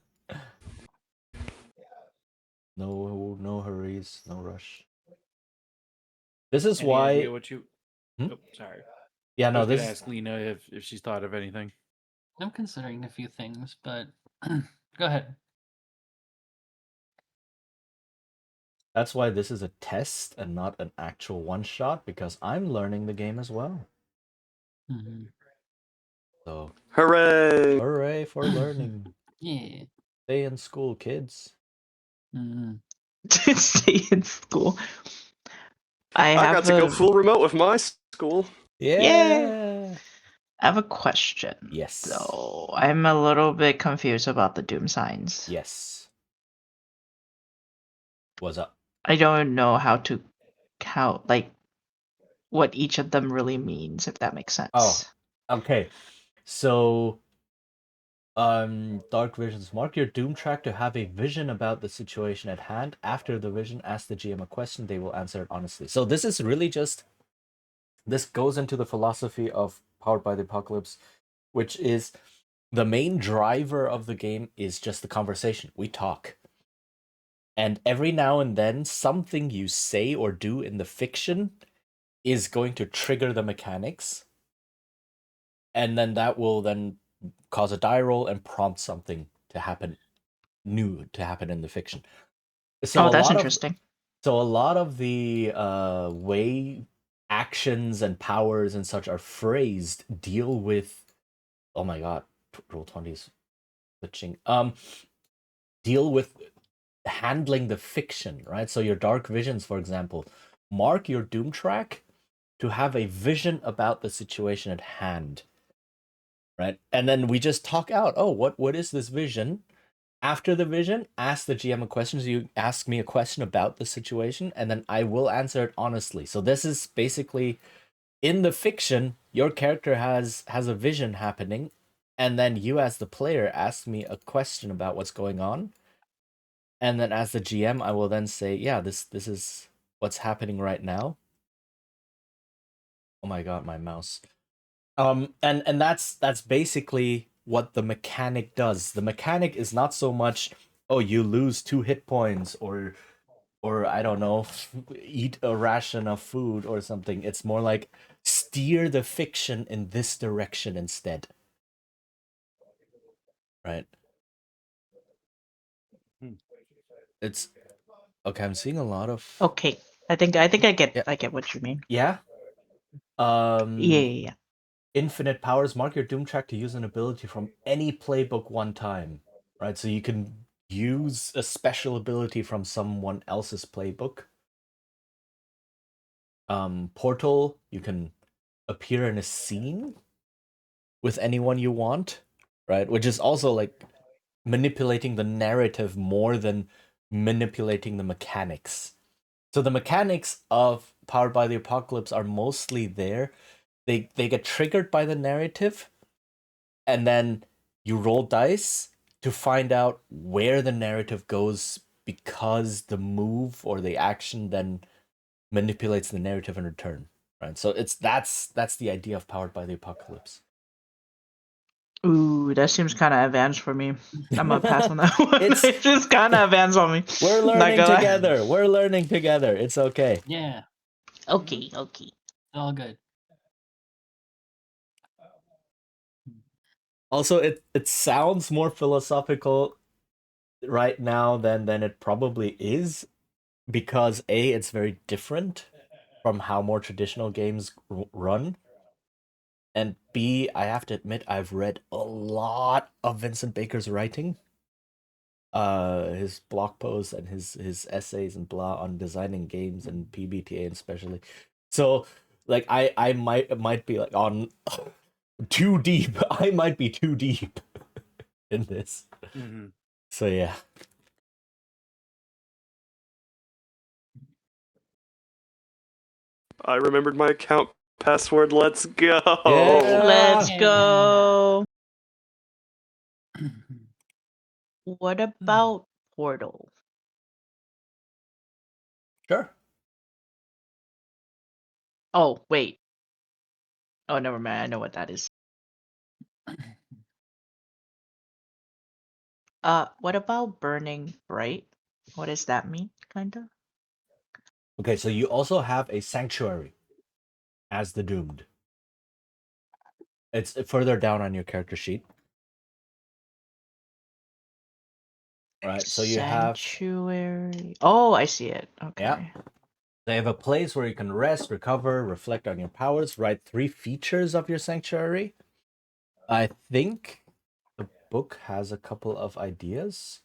No hurries, no rush. This is Any why. idea what you? Hmm? Oh, sorry. Yeah, I no, was gonna this. ask Lena if she's thought of anything. I'm considering a few things, but go ahead. That's why this is a test and not an actual one shot, because I'm learning the game as well. Mhm. So Hooray! hooray for learning. Yeah. Stay in school, kids. Mhm. Stay in school. I I got have to go a full remote with my school. Yeah. I have a question. Yes. So I'm a little bit confused about the doom signs. Yes. What's up? I don't know how to count, like, what each of them really means, if that makes sense. Oh, okay. So, Dark Visions. Mark your Doom track to have a vision about the situation at hand. After the vision, ask the GM a question. They will answer it honestly. So this is really just. This goes into the philosophy of Powered by the Apocalypse, which is the main driver of the game is just the conversation. We talk. And every now and then, something you say or do in the fiction is going to trigger the mechanics. And then that will then cause a die roll and prompt something to happen new to happen in the fiction. So Oh, that's a interesting. lot of the way actions and powers and such are phrased deal with, oh my god, Roll20 is switching. Deal with handling the fiction, right? So your Dark Visions, for example, mark your Doom track to have a vision about the situation at hand, right? And then we just talk out, oh, what is this vision? After the vision, ask the GM a question. So you ask me a question about the situation, and then I will answer it honestly. So this is basically in the fiction, your character has a vision happening, and then you as the player ask me a question about what's going on. And then as the GM, I will then say, yeah, this is what's happening right now. Oh my god, my mouse. And that's basically what the mechanic does. The mechanic is not so much, oh, you lose 2 hit points or I don't know, eat a ration of food or something. It's more like steer the fiction in this direction instead. Right? It's okay, I'm seeing a lot of Okay. I think I get Yeah. I get what you mean. Yeah. Yeah. Infinite powers. Mark your Doom track to use an ability from any playbook one time. Right? So you can use a special ability from someone else's playbook. Portal, you can appear in a scene with anyone you want, right? Which is also like manipulating the narrative more than manipulating the mechanics. So the mechanics of Powered by the Apocalypse are mostly there. They get triggered by the narrative, and then you roll dice to find out where the narrative goes because the move or the action then manipulates the narrative in return. Right. So that's the idea of Powered by the Apocalypse. Ooh, that seems kind of advanced for me. I'm gonna pass on that one. It's- It's just kind of advanced on me. We're Not learning gonna lie. together. We're learning together. It's okay. Yeah. Okay. All good. Also, it sounds more philosophical right now than it probably is, because A, it's very different from how more traditional games run, and B, I have to admit I've read a lot of Vincent Baker's writing. His blog posts and his essays and blah on designing games and PBTA especially. So like I might be like on too deep. I might be too deep in this. Mhm. So yeah. I remembered my account password. Let's go. Yeah. Let's Yeah. go. What about Portal? Sure. Oh, wait. Oh, never mind. I know what that is. What about Burning Bright? What does that mean, kinda? Okay, so you also have a sanctuary as the doomed. It's further down on your character sheet. Right, so you have Sanctuary. Oh, I see it. Okay. Yeah. They have a place where you can rest, recover, reflect on your powers, write 3 features of your sanctuary. I think the book has a couple of ideas.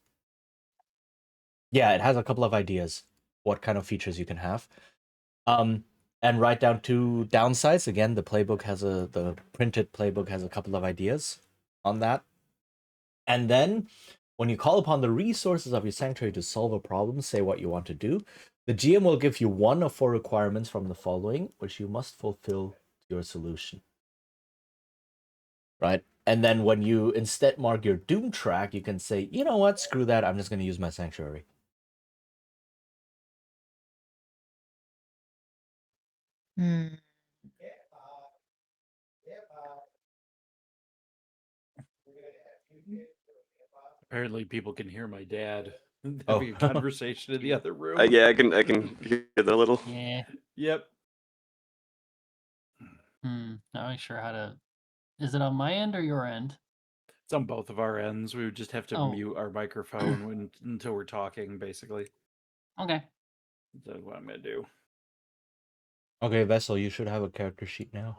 Yeah, it has a couple of ideas what kind of features you can have. And write down 2 downsides. Again, the printed playbook has a couple of ideas on that. And then when you call upon the resources of your sanctuary to solve a problem, say what you want to do, the GM will give you 1 of 4 requirements from the following, which you must fulfill your solution. Right? And then when you instead mark your doom track, you can say, you know what, screw that, I'm just going to use my sanctuary. Hmm. Apparently, people can hear my dad Oh. having a conversation in the other room. Yeah, I can hear that a little. Yeah. Yep. Not really sure how to. Is it on my end or your end? It's on both of our ends. We would just have to Oh. mute our microphone until we're talking, basically. Okay. That's what I'm going to do. Okay, Vessel, you should have a character sheet now.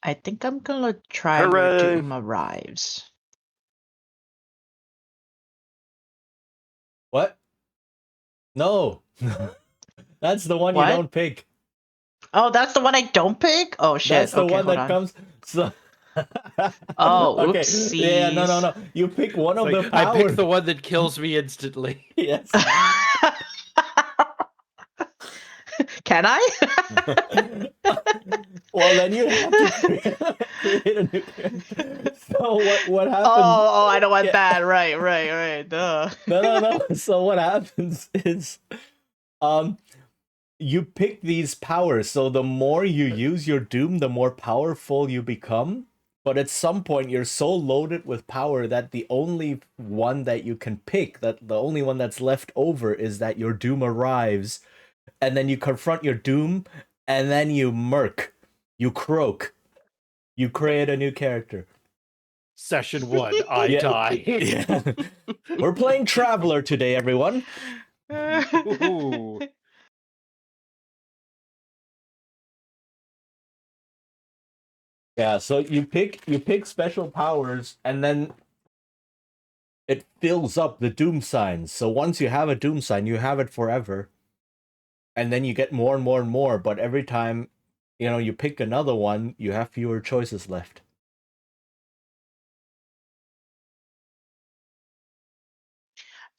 I think I'm gonna try your Hooray. Doom Arrives. What? No. That's the one What? you don't pick. Oh, that's the one I don't pick? Oh shit. That's the Okay, one hold that on. comes. So. Oh, okay. oopsies. Yeah, no. You pick one It's of like, the powers. I picked the one that kills me instantly. Yes. Can I? Well, then you have to create a new character. So what happens? Oh, I don't want Yeah. that. Right. Duh. No. So what happens is, you pick these powers. So the more you use your doom, the more powerful you become. But at some point, you're so loaded with power that the only one that you can pick, that the only one that's left over, is that your doom arrives, and then you confront your doom, and then you murk, you croak, you create a new character. Session 1, I die. Yeah. We're playing Traveler today, everyone. Ooh. Yeah, so you pick special powers, and then it fills up the doom signs. So once you have a doom sign, you have it forever. And then you get more and more and more, but every time you pick another one, you have fewer choices left.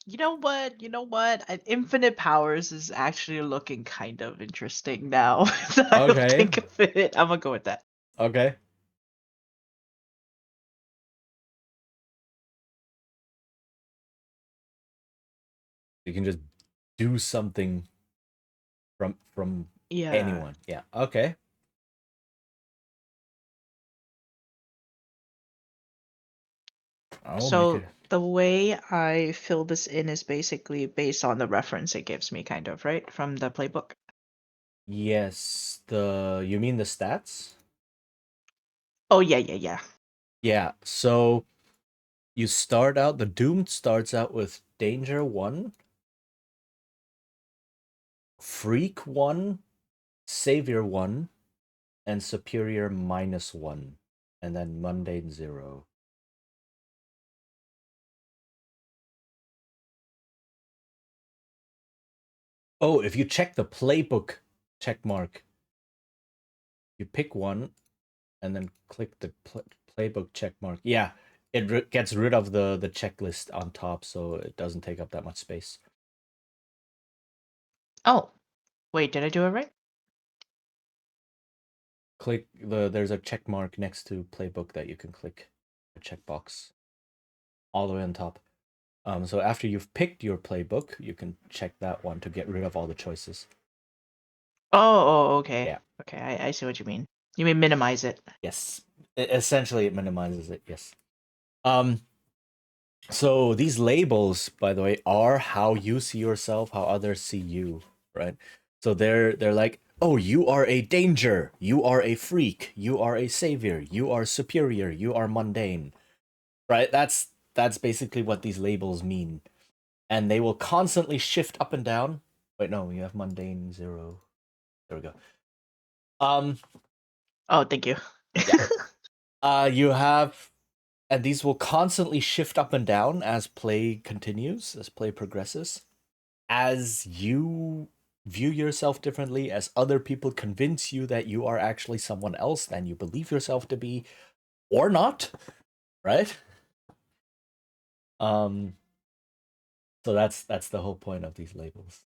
You know what? Infinite Powers is actually looking kind of interesting now. That I Okay. think of it. I'm gonna go with that. Okay. You can just do something from Yeah. anyone. Yeah. Okay. I'll So make it. the way I fill this in is basically based on the reference it gives me, kind of, right? From the playbook. Yes. You mean the stats? Oh yeah. Yeah. So you start out. The Doom starts out with Danger 1. Freak 1, Savior 1, and Superior -1, and then Mundane 0. Oh, if you check the playbook check mark, you pick one and then click the playbook check mark. Yeah, it gets rid of the checklist on top, so it doesn't take up that much space. Oh, wait, did I do it right? Click there's a check mark next to playbook that you can click, a checkbox, all the way on top. So after you've picked your playbook, you can check that one to get rid of all the choices. Oh, okay. Yeah. Okay, I see what you mean. You mean minimize it. Yes, essentially it minimizes it. Yes. So these labels, by the way, are how you see yourself, how others see you, right? So they're like, oh, you are a danger, you are a freak, you are a savior, you are superior, you are mundane, right? That's basically what these labels mean, and they will constantly shift up and down. Wait, no, you have mundane 0. There we go. Oh, thank you. You have, and these will constantly shift up and down as play continues, as play progresses, as you view yourself differently, as other people convince you that you are actually someone else than you believe yourself to be, or not, right? So that's the whole point of these labels.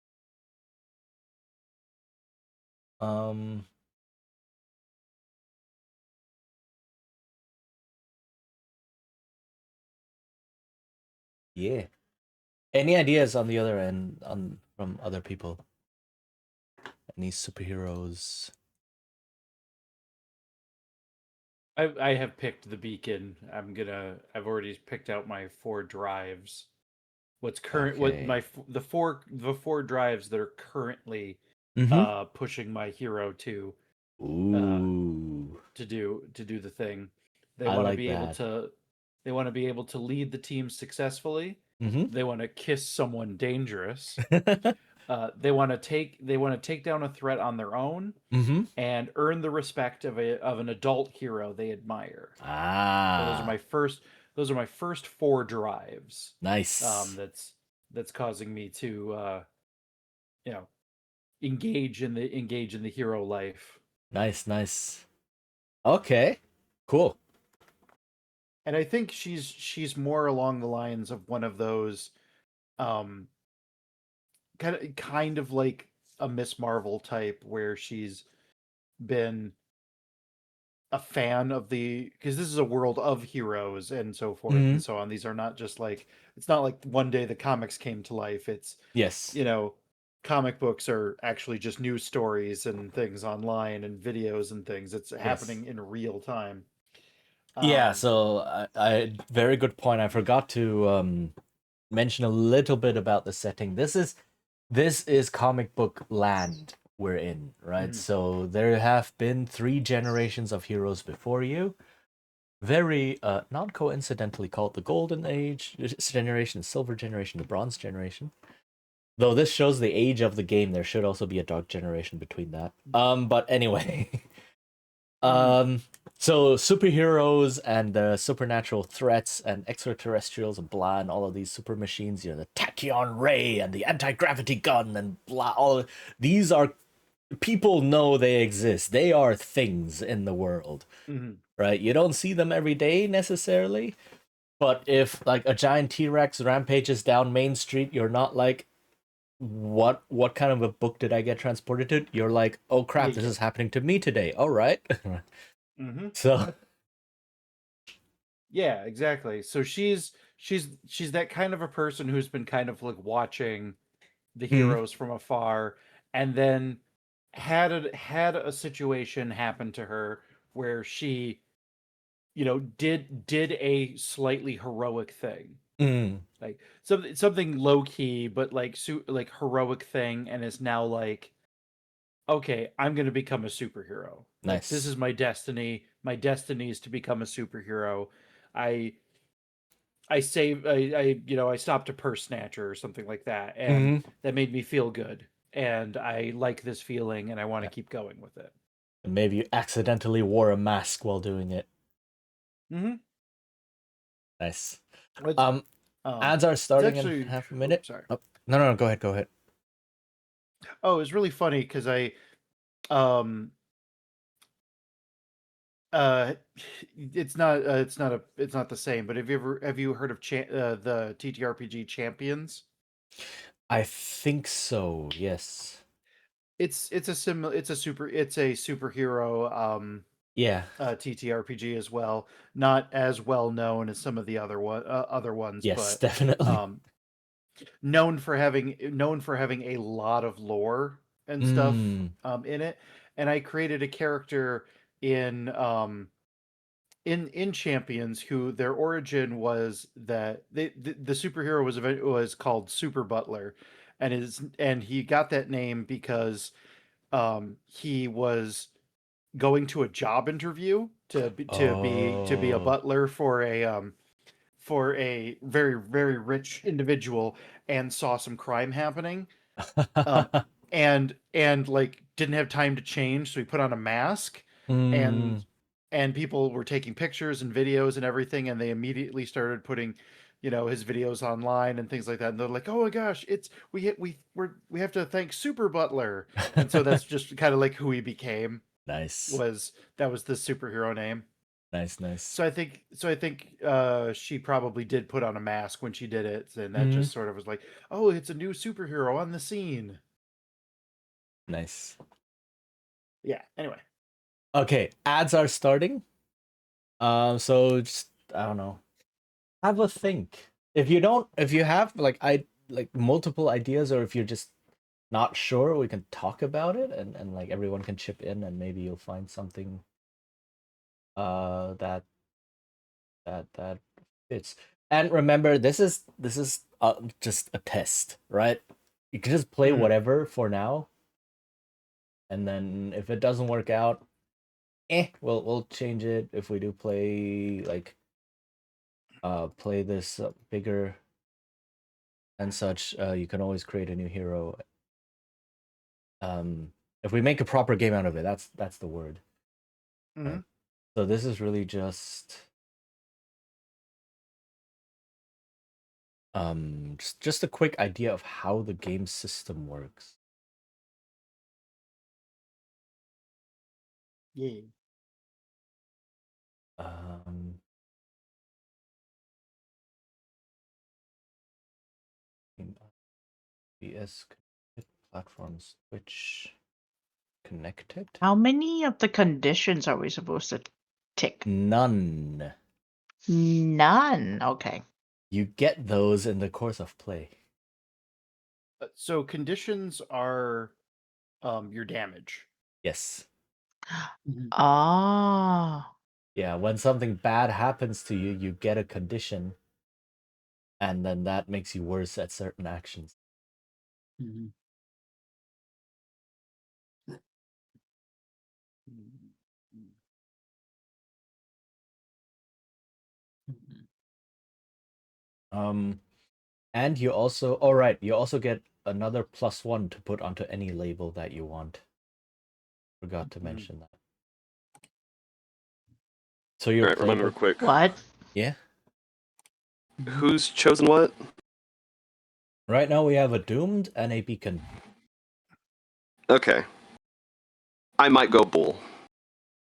Yeah. Any ideas on the other end from other people? Any superheroes? I have picked the beacon. I've already picked out my 4 drives. What's current? What Okay. my the four drives that are currently Mm-hmm. pushing my hero to Ooh. do the thing. They I want to like be able that. to lead the team successfully. Mm-hmm. They want to kiss someone dangerous. They want to take down a threat on their own Mm-hmm. and earn the respect of an adult hero they admire. So those are Ah. my first. Those are my first 4 drives. Nice. That's causing me to you know engage in the hero life. Nice. Okay. Cool. And I think she's more along the lines of one of those um kind of like a Miss Marvel type, where she's been a fan of because this is a world of heroes and so forth Mm-hmm. and so on. These are not just like, it's not like one day the comics came to life. It's, Yes. comic books are actually just news stories and things online and videos and things. It's happening in real time. Yeah, Um, so I very good point. I forgot to mention a little bit about the setting. This is comic book land we're in, right? Mhm. So there have been 3 generations of heroes before you. Very not coincidentally called the Golden Age generation, the Silver generation, the Bronze generation. Though this shows the age of the game, there should also be a Dark generation between that. But anyway. So superheroes and the supernatural threats and extraterrestrials and blah and all of these super machines, the tachyon ray and the anti-gravity gun and blah, these are, people know they exist. They are things in the world, Mhm. right? You don't see them every day necessarily, but if like a giant T-Rex rampages down Main Street, you're not like, what kind of a book did I get transported to? You're like, oh crap, this Yeah. is happening to me today. All right. Mhm. So Yeah, exactly. So she's that kind of a person who's been kind of like watching the heroes from afar, and then had a situation happen to her where she, did a slightly heroic thing, like something low key but like like heroic thing, and is now like, okay, I'm going to become a superhero. Like, this nice. is my destiny. My destiny is to become a superhero. I I stopped a purse snatcher or something like that, and Mm-hmm. that made me feel good. and I like this feeling, and I want to keep going with it. And maybe you accidentally wore a mask while doing it. Mm-hmm. Nice. It's, Ads are starting actually- in half a minute. sorry. Oh, no, go ahead. Oh, it was really funny because it's not the same. But have you heard of the TTRPG Champions? I think so. Yes. It's a superhero Yeah. TTRPG as well. Not as well known as some of the other ones, Yes, but definitely. known for having a lot of lore and stuff Mm. in it. And I created a character in Champions who their origin was that the superhero was called Super Butler, and he got that name because he was going to a job interview to be a Oh. butler for a very, very rich individual, and saw some crime happening, and like didn't have time to change, so he put on a mask, Mm. and people were taking pictures and videos and everything, and they immediately started putting his videos online and things like that, and they're like, oh my gosh, we have to thank Super Butler. And so that's just kind of like who he became. Nice. That was the superhero name. Nice. So I think she probably did put on a mask when she did it, and that Mhm. just sort of was like, oh, it's a new superhero on the scene. Nice. Yeah. Anyway. Okay, ads are starting. So just I don't know. Have a think. If you have like multiple ideas, or if you're just not sure, we can talk about it, and like everyone can chip in, and maybe you'll find something that fits. And remember, this is just a test, right? You can just play Mhm. whatever for now, and then if it doesn't work out, we'll change it. If we do play play this bigger and such, you can always create a new hero. If we make a proper game out of it, that's the word. Mhm. So this is really just just a quick idea of how the game system works. Yeah. VS platforms, Twitch connected. How many of the conditions are we supposed to tick? None. None. Okay. You get those in the course of play. So conditions are your damage. Yes. Ah. Yeah, when something bad happens to you, you get a condition, and then that makes you worse at certain actions. Mhm. Mhm. And you also you also get another +1 to put onto any label that you want. Forgot to mention that. So All your right, remember playable. quick. What? Yeah. Who's chosen what? Right now we have a doomed and a beacon. Okay. I might go bull.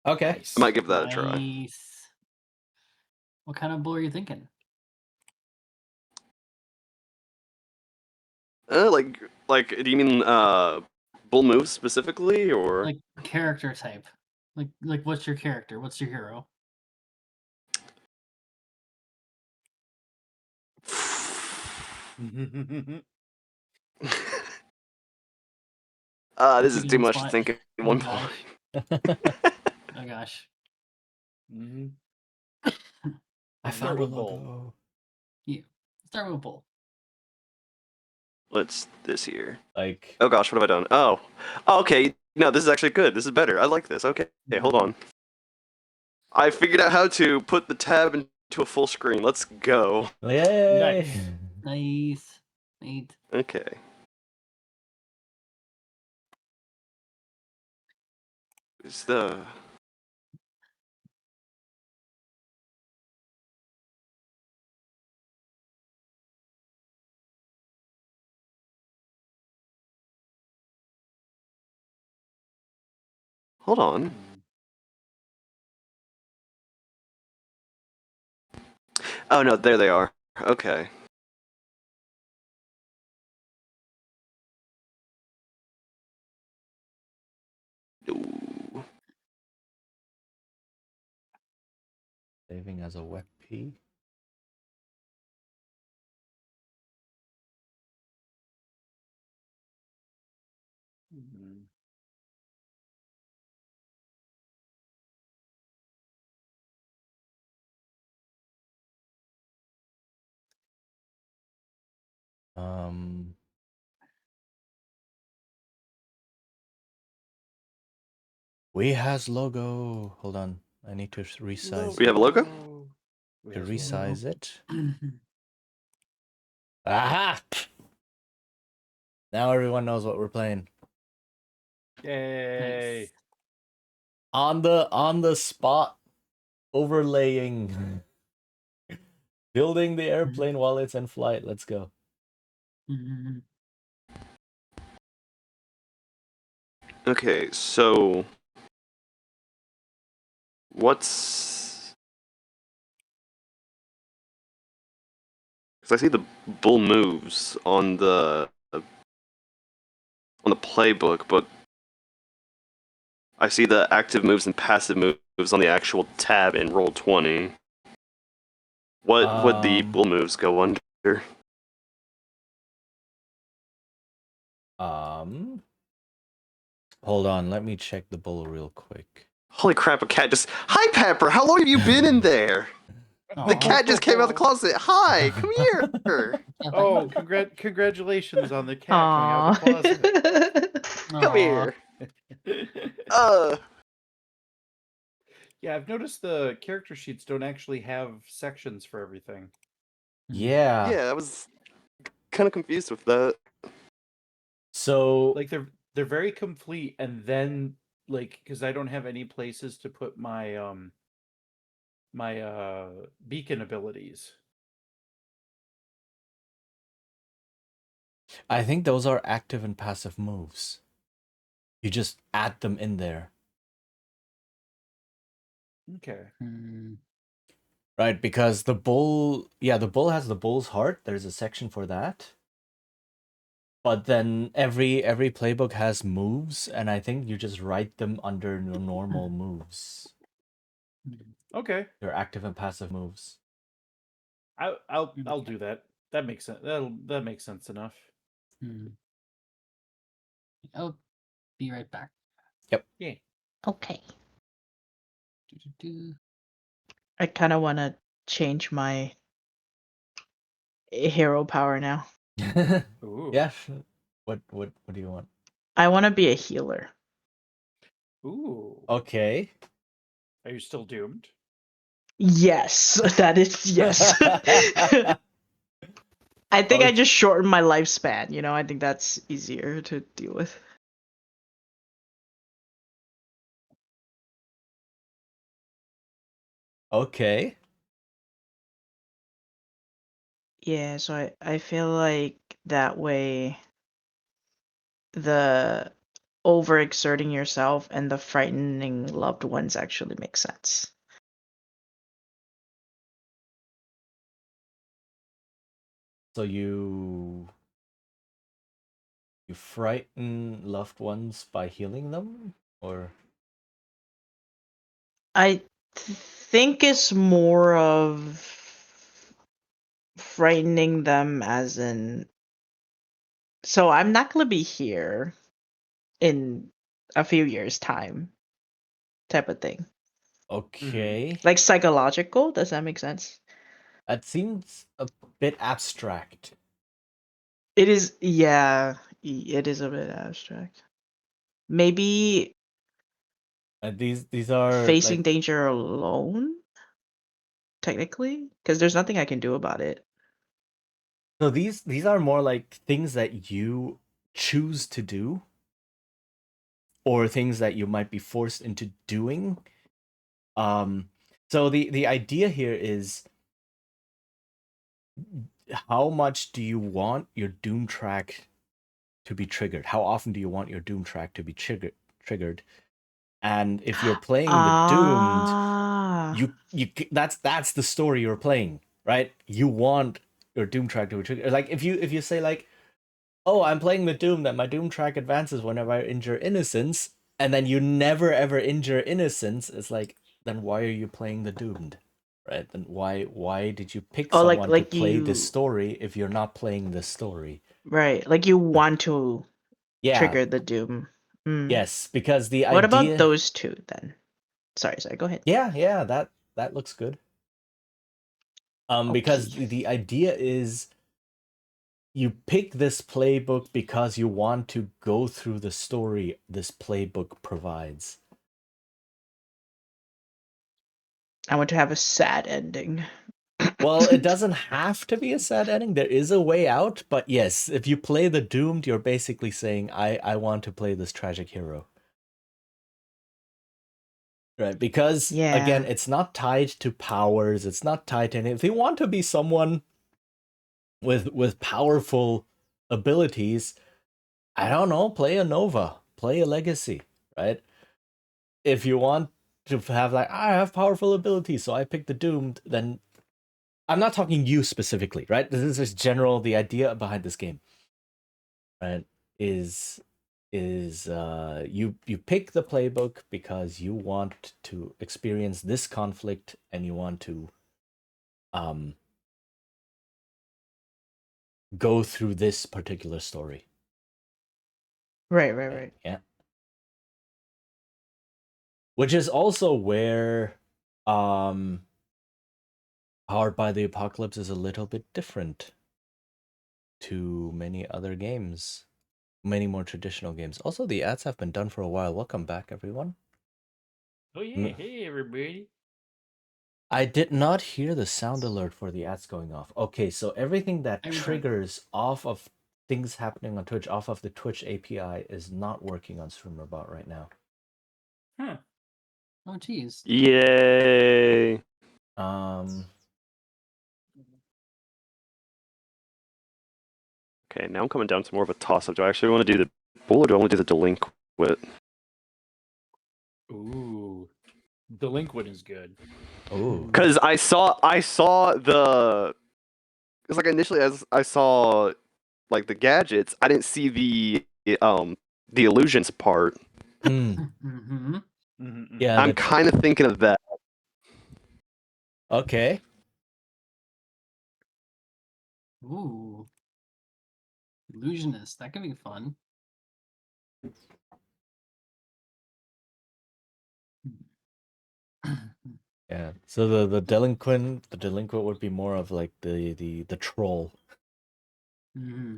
Okay. I might give that a try. Nice. What kind of bull are you thinking? Like, do you mean bull moves specifically, or Like character type. Like what's your character? What's your hero? this is Putting too you on much the to spot. think at Oh one gosh. point. Oh gosh. Mm-hmm. I Start found a with bull. logo. Start with bull. What's this here? Like, Oh gosh, what have I done? Oh, okay. No, this is actually good. This is better. I like this. Okay, hold on. I figured out how to put the tab into a full screen. Let's go. yay! Nice. Nice. Neat. Okay. is the hold on. Oh no, there they are. Okay. Ooh. Saving as a web P. Mhm. We has logo. Hold on. I need to resize We have a logo? We to has logo. resize it. Aha! Now everyone knows what we're playing. Yay! Nice. On the spot overlaying. Building the airplane while it's in flight. Let's go. Okay, so what's because I see the bull moves on the playbook, but I see the active moves and passive moves on the actual tab in Roll20. What would the Um, bull moves go under? Hold on, let me check the bull real quick. Holy crap, a cat just. Hi, Pepper, how long have you been in there? The Aw. cat just came out of the closet. Hi, come here. Oh, congratulations on the cat coming out of the closet. Come Aw. here. Yeah, I've noticed the character sheets don't actually have sections for everything. Yeah. Yeah, I was kind of confused with that. So Like they're very complete, and then like because I don't have any places to put my my beacon abilities. I think those are active and passive moves. You just add them in there. Okay. Right, because the bull has the bull's heart. There's a section for that. But then every playbook has moves, and I think you just write them under the normal moves. Okay. Your active and passive moves. I'll do that. That makes sense. That makes sense enough. I'll be right back. Yeah. Okay. Do-do-do. I kind of want to change my hero power now. Ooh. Yeah. What do you want? I want to be a healer. Ooh. Okay. Are you still doomed? Yes, that is yes. I think I just shortened my lifespan, you know, I think that's easier to deal with. Okay. Yeah, so I feel like that way the overexerting yourself and the frightening loved ones actually make sense. So you frighten loved ones by healing them, or I think it's more of frightening them as in, so I'm not going to be here in a few years time type of thing. okay. Like psychological, does that make sense? That seems a bit abstract. It is, yeah, it is a bit abstract. Maybe These are facing like, danger alone, technically, because there's nothing I can do about it. so these are more like things that you choose to do. or things that you might be forced into doing. So the idea here is, how much do you want your Doom track to be triggered? How often do you want your Doom track to be triggered? And if you're playing the Doomed, Ah. that's the story you're playing, right? You want your Doom track to be triggered. Like if you say like, oh, I'm playing the Doom, that my Doom track advances whenever I injure Innocence, and then you never ever injure Innocence, it's like, then why are you playing the Doomed? Right? Then why did you pick Oh, someone to like play you this story if you're not playing this story? right, like you want to Yeah. trigger the doom. Mm. Yes, because the What idea. about those two then? Sorry, go ahead. Yeah, that looks good. Because Okay. the idea is, you pick this playbook because you want to go through the story this playbook provides. I want to have a sad ending. Well, it doesn't have to be a sad ending. There is a way out, but yes, if you play the Doomed, you're basically saying, I want to play this tragic hero. Right, because again, Yeah. it's not tied to powers, it's not tied to anything. If you want to be someone with powerful abilities, I don't know, play a Nova, play a Legacy, right? If you want to have like, I have powerful abilities, so I picked the Doomed, then I'm not talking you specifically, right? This is just general, the idea behind this game, right? Is you pick the playbook because you want to experience this conflict and you want to go through this particular story. Right. Yeah. Which is also where Powered by the Apocalypse is a little bit different to many other games, many more traditional games. Also, the ads have been done for a while. Welcome back, everyone. Oh yeah, hey everybody. I did not hear the sound alert for the ads going off. Okay, so everything that Every time. triggers off of things happening on Twitch, off of the Twitch API, is not working on StreamerBot right now. Huh. Oh, geez. Yay! Okay, now I'm coming down to more of a toss-up. Do I actually want to do the bull, or do I want to do the delinquent? Ooh. Delinquent is good. Oh, Because I saw the. It's like initially, as I saw like the gadgets, I didn't see the illusions part. Mm-hmm. yeah. I'm kind of thinking of that. Okay. Ooh. Illusionist. That could be fun. Yeah. So the delinquent would be more of like the troll. Mm-hmm.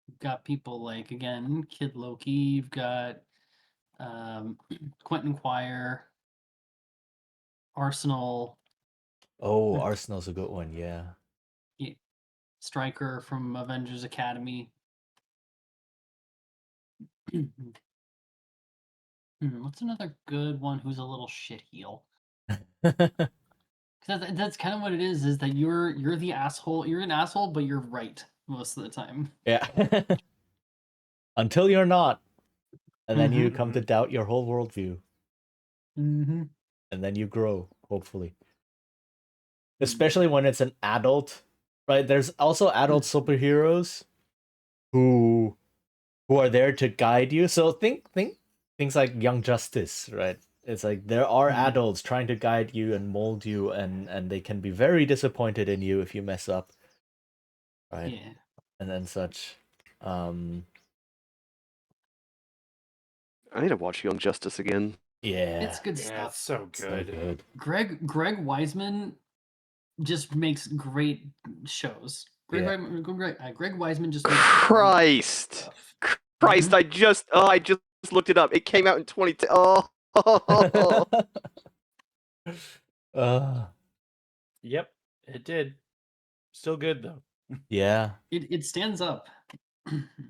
You've got people like, again, Kid Loki. You've got Quentin Quire, Arsenal, Oh, Arsenal's a good one. Yeah. Stryker from Avengers Academy. What's another good one who's a little shit heel? That's kind of what it is that you're the asshole. You're an asshole, but you're right most of the time. Yeah. Until you're not. And then you Mhm, come to mhm. doubt your whole worldview. Mm-hmm. And then you grow, hopefully. Especially when it's an adult, right? There's also adult superheroes who are there to guide you. So think things like Young Justice, right? It's like there are adults trying to guide you and mold you, and they can be very disappointed in you if you mess up, right? Yeah. And then such. I need to watch Young Justice again. Yeah, It's good Yeah, stuff. it's so so good. good. Greg Wiseman just makes great shows. Greg Wiseman just makes great Christ! stuff. Christ! I just looked it up. It came out in 2010. Oh. Yep, it did. Still good though. Yeah. It stands up.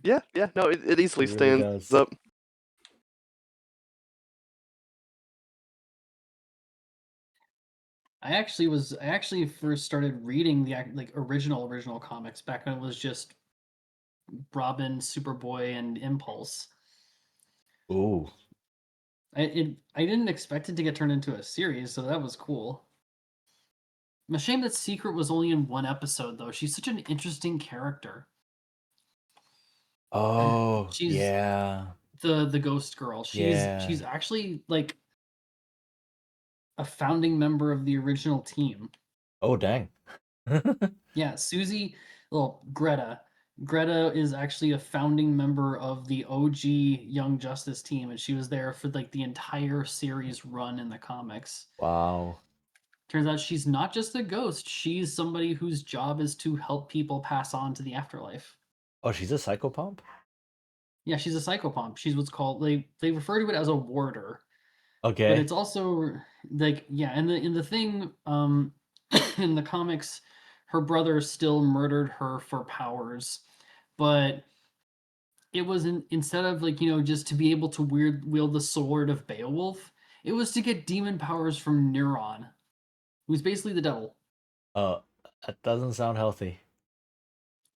Yeah, no, it easily It really stands does. up. I actually first started reading the original comics back when it was just Robin, Superboy, and Impulse. Ooh. I didn't expect it to get turned into a series, so that was cool. I'm ashamed that Secret was only in one episode though. She's such an interesting character. Oh, She's yeah. the ghost girl. She's Yeah. actually like a founding member of the original team. Oh, dang. Yeah, Susie, well, Greta. Greta is actually a founding member of the OG Young Justice team, and she was there for like the entire series run in the comics. Wow. Turns out she's not just a ghost, she's somebody whose job is to help people pass on to the afterlife. Oh, she's a psychopomp? Yeah, she's a psychopomp. She's what's called they refer to it as a warder. But Okay. it's also like yeah, in the thing in the comics, her brother still murdered her for powers, but it was instead of like just to be able to wield the sword of Beowulf, it was to get demon powers from Neuron, who's basically the devil. That doesn't sound healthy.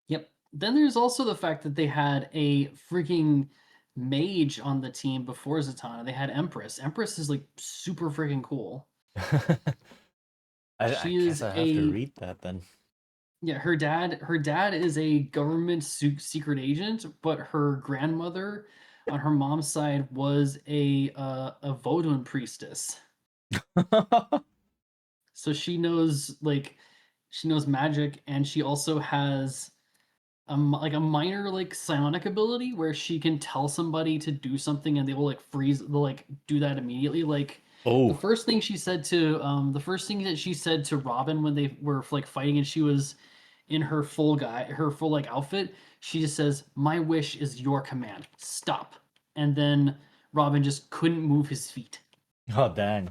Yep. Then there's also the fact that they had a freaking mage on the team before Zatanna. They had Empress. Empress is like super freaking cool. I She guess is I have to a read that then. yeah, her dad is a government secret agent, but her grandmother on her mom's side was a Vodun priestess. So she knows magic, and she also has like a minor like psionic ability where she can tell somebody to do something and they will like freeze, they'll like do that immediately. Like the Oh, first thing that she said to Robin when they were like fighting and she was in her full like outfit, she just says, "My wish is your command. Stop." And then Robin just couldn't move his feet. oh, dang.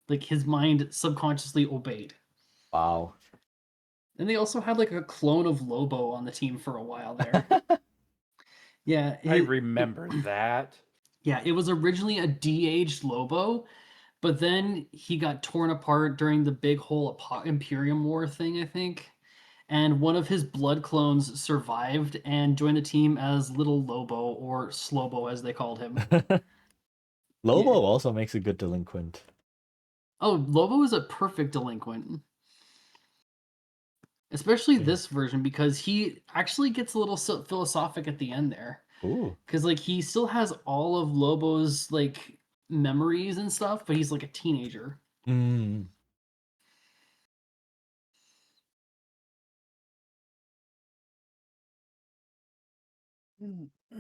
Like his mind subconsciously obeyed. Wow. And they also had like a clone of Lobo on the team for a while there. Yeah, I remember that. yeah, it was originally a de-aged Lobo, but then he got torn apart during the big whole Imperium War thing, I think. And one of his blood clones survived and joined the team as Little Lobo, or Slobo as they called him. Lobo Yeah. also makes a good delinquent. Oh, Lobo is a perfect delinquent. Especially Yeah. this version because he actually gets a little philosophic at the end there. Ooh. Because like he still has all of Lobo's like memories and stuff, but he's like a teenager. Mm.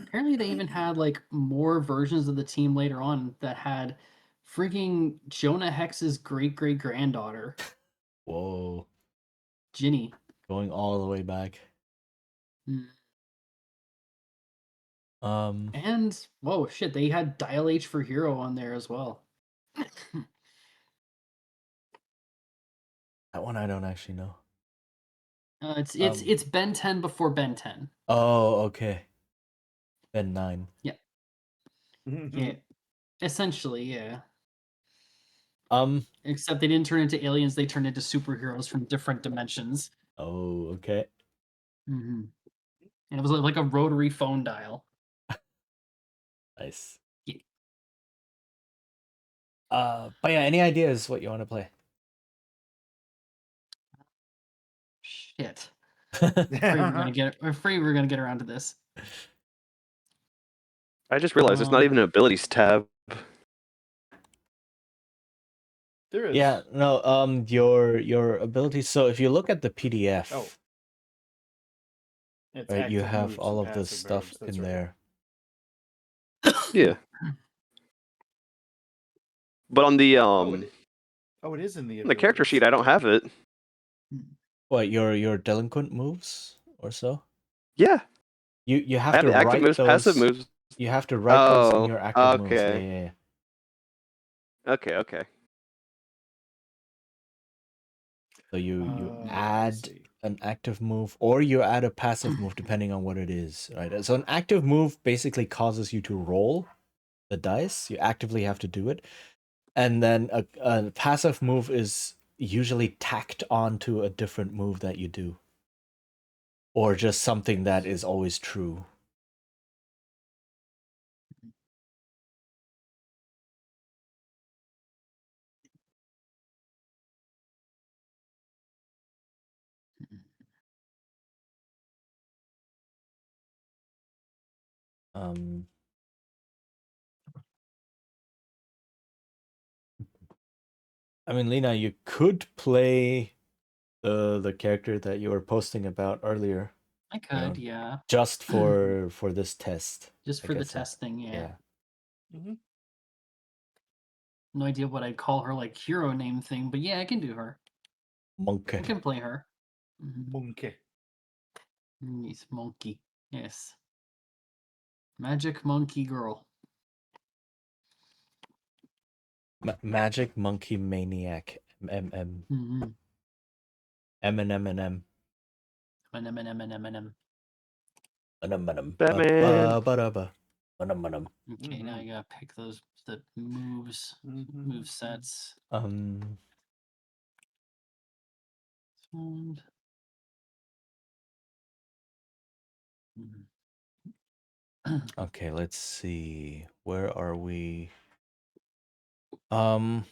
Apparently, they even had like more versions of the team later on that had freaking Jonah Hex's great great granddaughter, Whoa. Ginny. Going all the way back. And whoa, shit, they had Dial H for Hero on there as well. That one I don't actually know. It's Ben 10 before Ben 10. Oh, okay. Ben 9. Yeah, essentially, yeah. Um. Except they didn't turn into aliens; they turned into superheroes from different dimensions. Oh, okay. And it was like a rotary phone dial. Nice. Yeah. But yeah, any ideas what you want to play? Shit. I'm afraid we're gonna get around to this. I just realized there's not even an abilities tab. There is. Yeah, no, your abilities. So if you look at the PDF, Oh. It's right, you active have moves all and of the passive stuff moves, that's in right. there. Yeah. But on the it is in the on the character abilities. sheet, I don't have it. What, your delinquent moves or so? Yeah. You I have have to the active write moves, those. passive moves. You have to write those in Oh, your active moves. Yeah, okay. yeah, yeah. Okay. So you Let me add see. an active move, or you add a passive move depending on what it is, right? So an active move basically causes you to roll the dice. You actively have to do it. And then a passive move is usually tacked onto a different move that you do. Or just something that is always true. I mean, Lena, you could play the character that you were posting about earlier. I could, yeah. Just for this test. Just I for the guess testing, yeah. Mhm. No idea what I'd call her like hero name thing, but yeah, I can do her. Monkey. I can play her. Monkey. Yes, monkey. Yes. Magic monkey girl. Magic Monkey Maniac. MM. M&M. M. Batman. Okay, now I gotta pick the moves, move sets. And... Okay, let's see. Where are we? Doom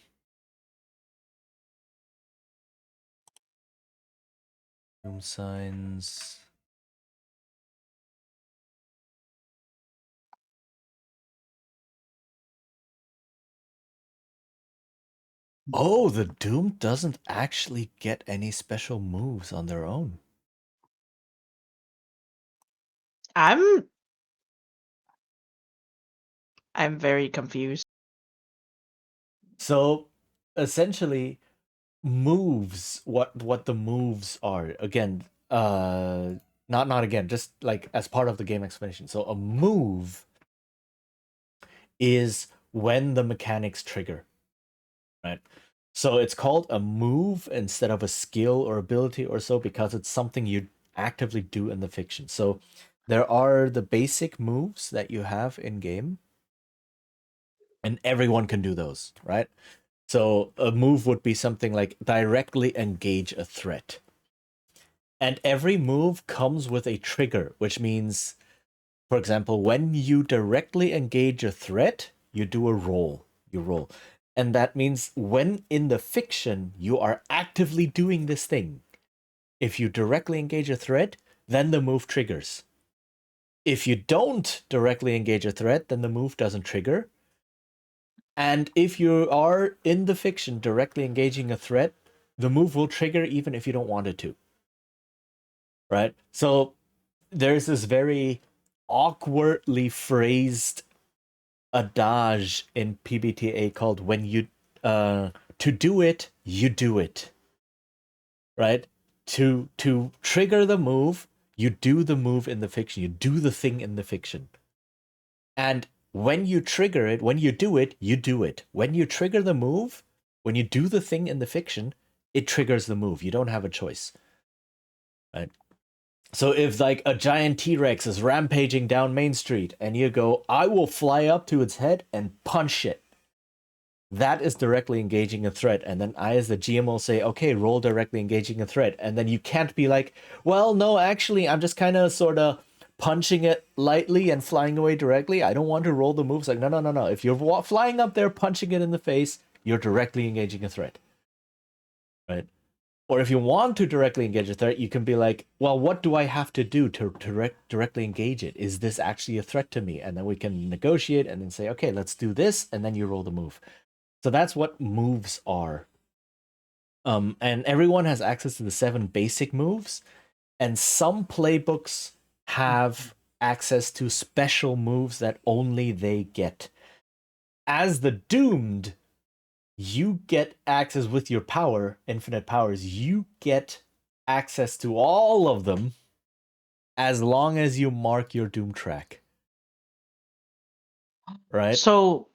signs. Oh, the Doom doesn't actually get any special moves on their own. I'm very confused. So essentially, moves, what the moves are, again, not again, just like as part of the game explanation. So a move is when the mechanics trigger, right? So it's called a move instead of a skill or ability or so, because it's something you actively do in the fiction. So there are the basic moves that you have in game, and everyone can do those, right? So a move would be something like directly engage a threat. And every move comes with a trigger, which means, for example, when you directly engage a threat, you do a roll. You roll. And that means when in the fiction, you are actively doing this thing. If you directly engage a threat, then the move triggers. If you don't directly engage a threat, then the move doesn't trigger. And if you are in the fiction directly engaging a threat, the move will trigger even if you don't want it to. Right? So there's this very awkwardly phrased adage in PBTA called when you to do it, you do it. Right? To trigger the move, you do the move in the fiction. You do the thing in the fiction. And when you trigger it, when you do it, you do it. When you trigger the move, when you do the thing in the fiction, it triggers the move. You don't have a choice. Right? So if like a giant T-Rex is rampaging down Main Street and you go, I will fly up to its head and punch it. That is directly engaging a threat. And then I, as the GM, will say, okay, roll directly engaging a threat. And then you can't be like, well, no, actually, I'm just kind of sort of punching it lightly and flying away directly. I don't want to roll the moves. Like, no. If you're flying up there, punching it in the face, you're directly engaging a threat. Right? Or if you want to directly engage a threat, you can be like, well, what do I have to do to directly engage it? Is this actually a threat to me? And then we can negotiate and then say, okay, let's do this. And then you roll the move. So that's what moves are. And everyone has access to the 7 basic moves. And some playbooks have access to special moves that only they get. As the Doomed, you get access with your power, infinite powers. You get access to all of them as long as you mark your Doom track. Right? So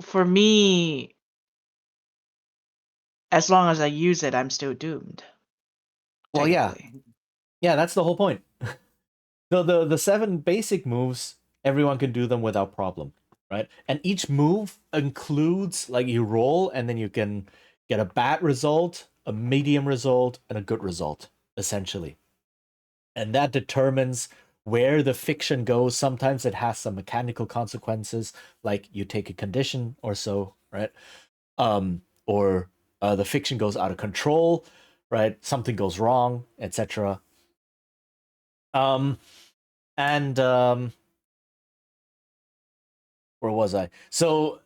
for me, as long as I use it, I'm still doomed. Well, yeah. technically. Yeah, that's the whole point. So the 7 basic moves, everyone can do them without problem, right? And each move includes, like, you roll and then you can get a bad result, a medium result, and a good result, essentially. And that determines where the fiction goes. Sometimes it has some mechanical consequences, like you take a condition or so, right? Or the fiction goes out of control, right? Something goes wrong, etc. And where was I? So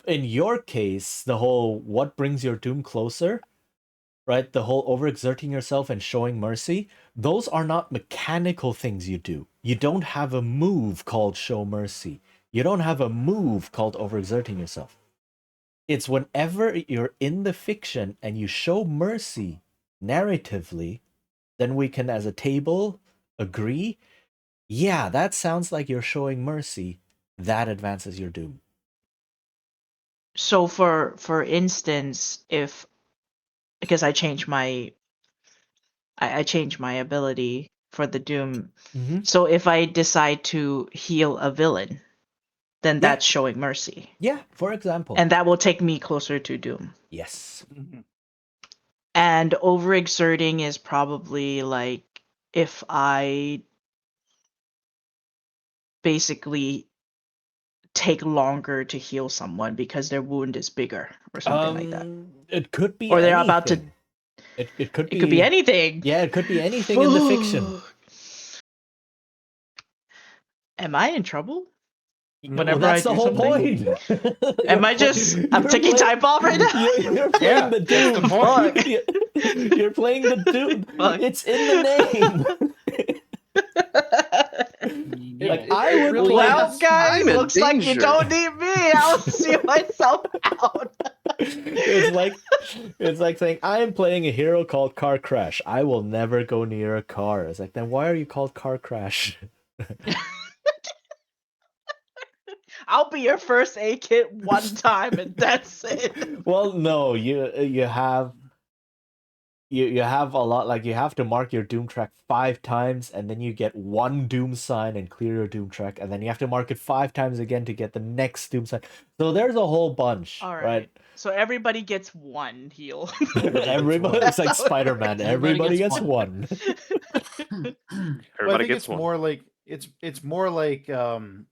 in your case, the whole what brings your doom closer, right? The whole overexerting yourself and showing mercy, those are not mechanical things you do. You don't have a move called show mercy. You don't have a move called overexerting yourself. It's whenever you're in the fiction and you show mercy narratively, then we can, as a table, agree, yeah, that sounds like you're showing mercy. That advances your doom. So for instance, if because I changed my I changed my ability for the doom. Mm-hmm. So if I decide to heal a villain, then Yeah. that's showing mercy. Yeah, for example. And that will take me closer to doom. Yes. Mhm. And overexerting is probably like if I basically take longer to heal someone because their wound is bigger or something like that. It could be Or they're anything. about to- It could be. It could be anything. Yeah, it could be anything in the fiction. Am I in trouble? Well, Whenever that's I the do whole something? point. Am I just? I'm taking time bomb right now. You're playing Yeah, the that's doom. the point. You're playing the doom. Fuck. It's in the name. Yeah, Like, it- I it would really play- Well, is. guys, I'm in looks like you danger. don't need me. I'll see myself out. It's like saying, I am playing a hero called Car Crash. I will never go near a car. It's like, then why are you called Car Crash? I'll be your first aid kit one time, and that's it. Well, no, you have you have a lot, like you have to mark your doom track 5 times and then you get 1 doom sign and clear your doom track, and then you have to mark it 5 times again to get the next doom sign. So there's a whole bunch, All right? right. So everybody gets 1 heal. Everybody, it's like Spider-Man. Everybody Everybody gets gets one. Well, I Everybody think gets it's one. more like it's more like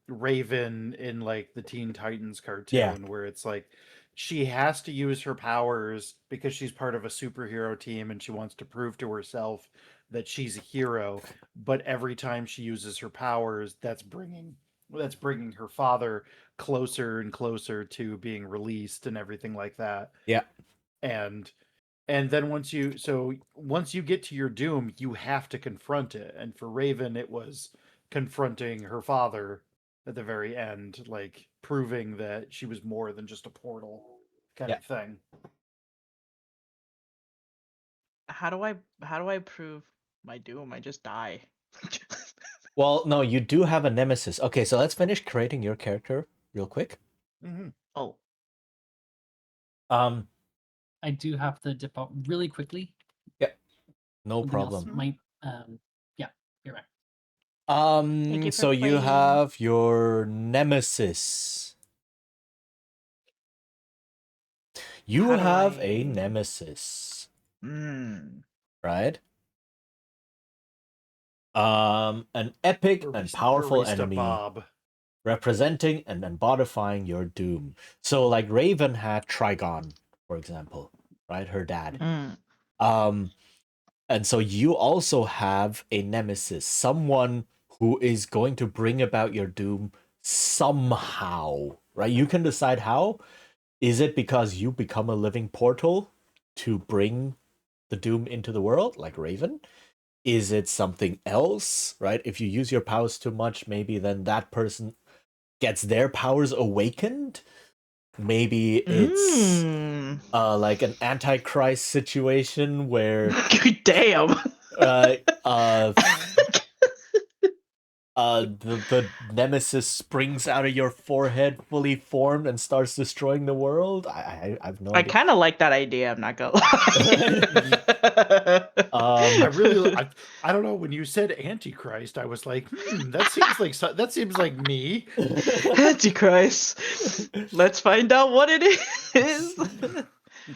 Raven in like the Teen Titans cartoon, where it's like she has to use her powers because she's part of a superhero team and she wants to prove to herself that she's a hero. But every time she uses her powers, that's bringing her father closer and closer to being released and everything like that. Yeah. And then once you get to your doom, you have to confront it. And for Raven, it was confronting her father at the very end, like proving that she was more than just a portal kind of thing. How do I prove my doom? I just die. Well, no, you do have a nemesis. Okay, so let's finish creating your character real quick. Mm-hmm. Oh, Um, I do have to dip out really quickly. no Something else problem. Might yeah, you're right. Thank you for So you playing. have your nemesis. You How do have a I- nemesis, mm. right? An epic and powerful enemy Bob. representing and embodifying your doom. So, like Raven had Trigon, for example, right? Her dad. Mm. And so you also have a nemesis, someone who is going to bring about your doom somehow, right? You can decide how. Is it because you become a living portal to bring the doom into the world, like Raven? Is it something else, right? If you use your powers too much, maybe then that person gets their powers awakened. Maybe it's like an Antichrist situation where Damn. the nemesis springs out of your forehead, fully formed, and starts destroying the world. I've no I idea. kind of like that idea. I'm not gonna lie. I really, I don't know. When you said Antichrist, I was like, that seems like that seems like me. Antichrist. Let's find out what it is.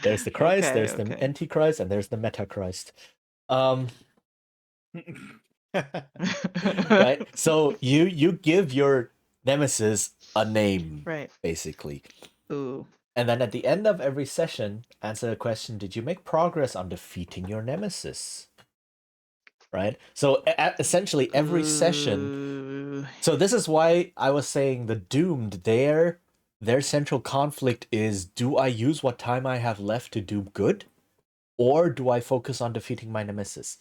There's the Christ, Okay, there's the okay. Antichrist, and there's the Metachrist. Right? So you give your nemesis a name, Right. basically. Ooh. And then at the end of every session, answer the question, did you make progress on defeating your nemesis? Right? So essentially every session. Ooh. So this is why I was saying the doomed, their central conflict is, do I use what time I have left to do good? Or do I focus on defeating my nemesis?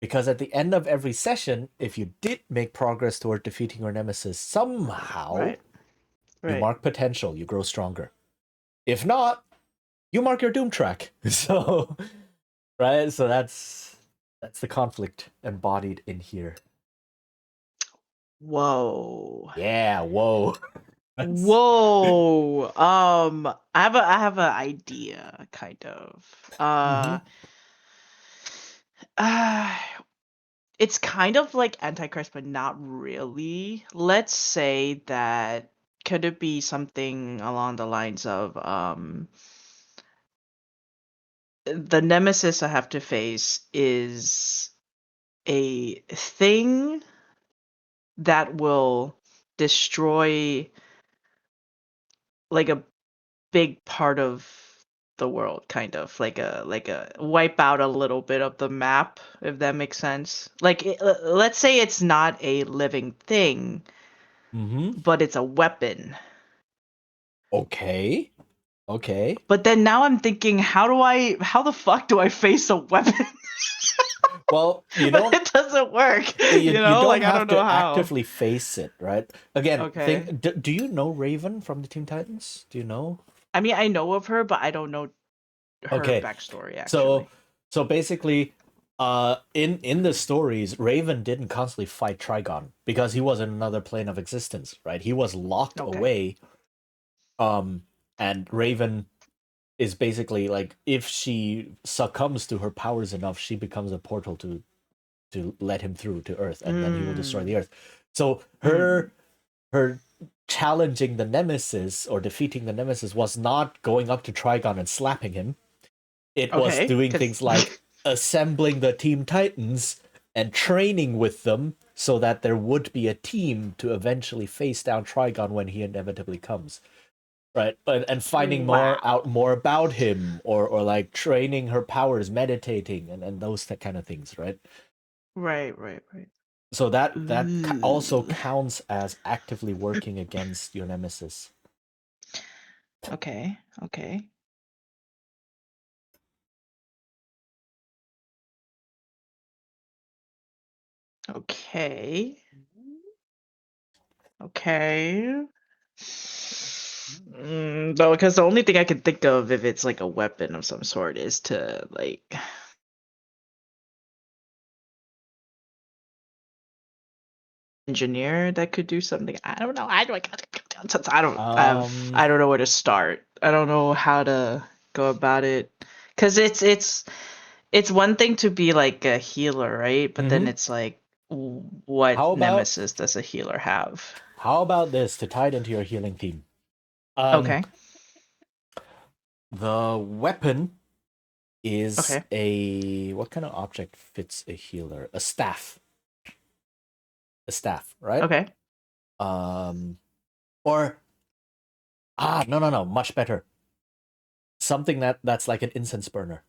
Because at the end of every session, if you did make progress toward defeating your nemesis somehow, Right. you Right. mark potential, you grow stronger. If not, you mark your doom track. So, right? So that's the conflict embodied in here. Whoa. Yeah, whoa. That's- Whoa. I have an idea, kind of. Uh, it's kind of like Antichrist, but not really. Let's say that could it be something along the lines of the nemesis I have to face is a thing that will destroy like a big part of the world, kind of like a wipe out a little bit of the map, if that makes sense. Like let's say it's not a living thing, Mhm. but it's a weapon. Okay. Okay. But then now I'm thinking, how the fuck do I face a weapon? Well, you But don't it doesn't work. you don't Like I have don't to know how. actively face it, right? Again, Okay. do you know Raven from the Teen Titans? Do you know? I mean, I know of her, but I don't know her Okay. backstory So actually. basically, in the stories, Raven didn't constantly fight Trigon because he was in another plane of existence, right? He was locked Okay. away. And Raven is basically like, if she succumbs to her powers enough, she becomes a portal to let him through to Earth, and then he will destroy the Earth. So her challenging the nemesis or defeating the nemesis was not going up to Trigon and slapping him. It was Okay, doing 'cause- things like assembling the Team Titans and training with them so that there would be a team to eventually face down Trigon when he inevitably comes. Right? And finding Wow. more about him, or like training her powers, meditating, and those kind of things, right? Right. So that also Ooh. counts as actively working against your nemesis. Okay. Okay. But because the only thing I can think of if it's like a weapon of some sort is to like engineer that could do something. I don't know. I don't know where to start. I don't know how to go about it. Because it's one thing to be like a healer, right? But then Mhm. it's like, How what about- nemesis does a healer have? How about this to tie it into your healing theme? Okay. The weapon is Okay. a, what kind of object fits a healer? A staff. A staff, right? Okay. Or no, much better. Something that's like an incense burner.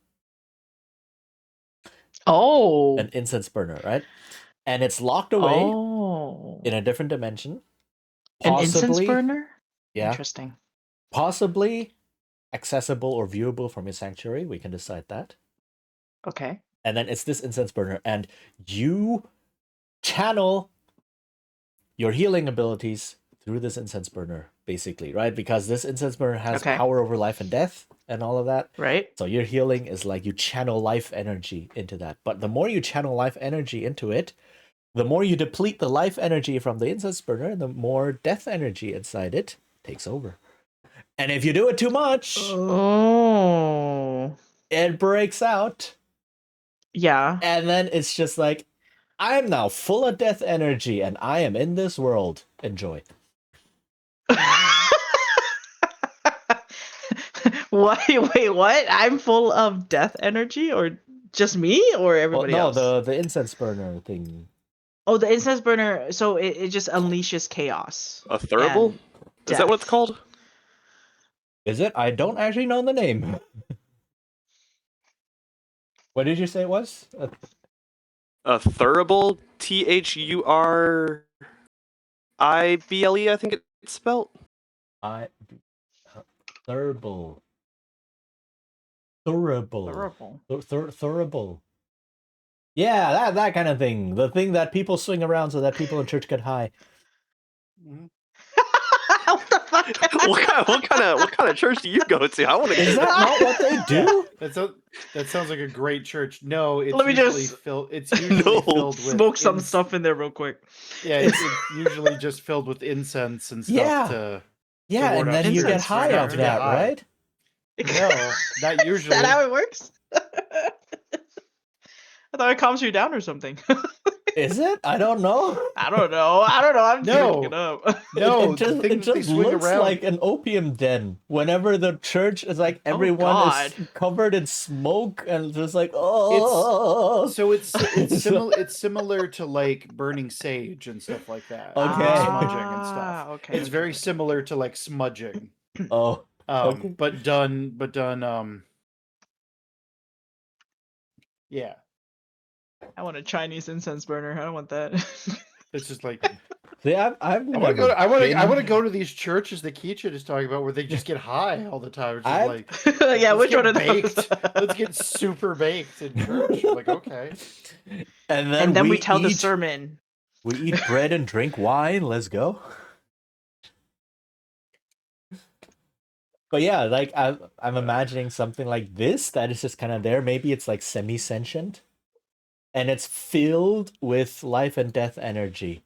Oh. An incense burner, right? And it's locked away Oh. in a different dimension. An incense Possibly, burner? yeah. Interesting. Possibly accessible or viewable from your sanctuary. We can decide that. Okay. And then it's this incense burner, and you channel your healing abilities through this incense burner, basically, right? Because this incense burner has Okay. power over life and death and all of that. Right. So your healing is like you channel life energy into that. But the more you channel life energy into it, the more you deplete the life energy from the incense burner, the more death energy inside it takes over. And if you do it too much, Oh. it breaks out. Yeah. And then it's just like, I'm now full of death energy and I am in this world. Enjoy. What? Wait, what? I'm full of death energy, or just me, or Well, everybody no, else? the incense burner thing. Oh, the incense burner. So it just unleashes chaos. A thurible? and Is that what it's death. called? Is it? I don't actually know the name. What did you say it was? A thurible? THURIBLE, I think it's spelled. Thurible. Thurible. Horrible. Thurible. Yeah, that kind of thing. The thing that people swing around so that people in church get high. What the fuck? What kind of church do you go to? I want to Is get that not what they do? That sounds like a great church. No, it's Let me usually just- filled. It's usually No. filled with Smoke some stuff in there real quick. Yeah, it's usually just filled with incense and stuff. Yeah. Yeah, ward and off then you get incense, high right? off To get that, high. right? No, not Is usually. that how it works? I thought it calms you down or something. Is it? I don't know. I don't know. I'm just No. looking it up. No, it the just, thing it that they just swing looks around. like an opium den. Whenever the church is like everyone God. is covered in smoke and just like oh. So it's similar to like burning sage and stuff like that. Okay. Smudging and stuff. Ah, okay. It's very similar to like smudging. Oh. Okay. But done yeah. I want a Chinese incense burner. I don't want that. It's just like See, I've I want to never go. I want to been- go to these churches that Keisha is talking about, where they just get high all the time. It's just I've- like, yeah, let's which get one of those? baked. Let's get super baked in church. I'm like, okay. And and then we tell the eat- sermon. We eat bread and drink wine. Let's go. But yeah, like I'm imagining something like this that is just kind of there. Maybe it's like semi-sentient, and it's filled with life and death energy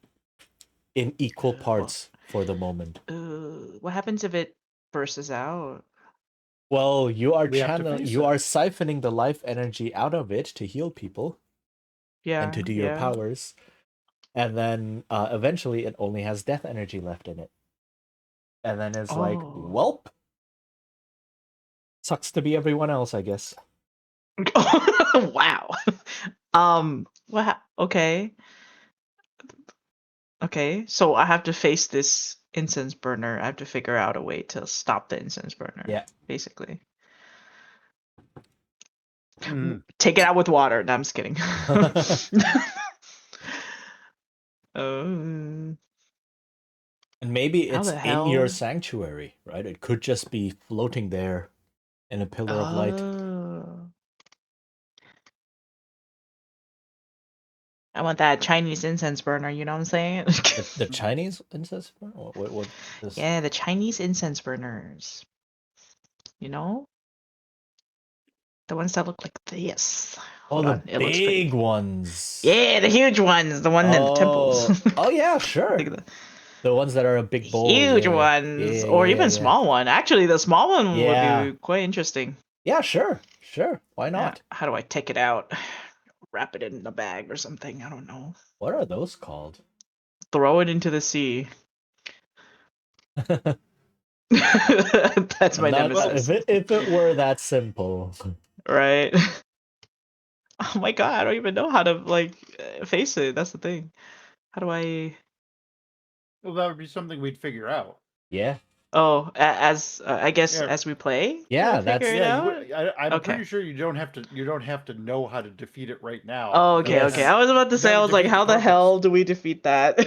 in equal parts for the moment. What happens if it bursts out? Well, you are We have to face you it. are siphoning the life energy out of it to heal people Yeah. and to do your powers, and then eventually it only has death energy left in it, and then it's like, Oh. welp. Sucks to be everyone else, I guess. Wow. Okay. Okay. So I have to face this incense burner. I have to figure out a way to stop the incense burner. Yeah. Basically. Mm. Take it out with water. No, I'm just kidding. And maybe How it's the in your hell? sanctuary, right? It could just be floating there in a pillar of light. Oh. I want that Chinese incense burner, you know what I'm saying? The Chinese incense? What is... Yeah, the Chinese incense burners. You know? The ones that look like this. Oh, Hold the on, it looks pretty. big ones. Yeah, the huge ones, the one in the temples. Oh yeah, sure. Like the The ones that are a big bowl. huge yeah, ones, yeah, or yeah, even yeah. small one. Actually, the small one Yeah. would be quite interesting. Yeah, sure. Why Yeah, not? how do I take it out? Wrap it in a bag or something. I don't know. What are those called? Throw it into the sea. That's That's my nemesis. If it were that simple. Right? Oh my god, I don't even know how to like face it. That's the thing. How do I? Well, that would be something we'd figure out. Yeah. Oh, as I guess Yeah. as we play. Yeah, we'll that's- figure it Yeah, out? I'm Okay. pretty sure you don't have to know how to defeat it right now. Oh, okay, Yes. okay. I was about to say, I Gotta was like, defeat the how the purpose. hell do we defeat that?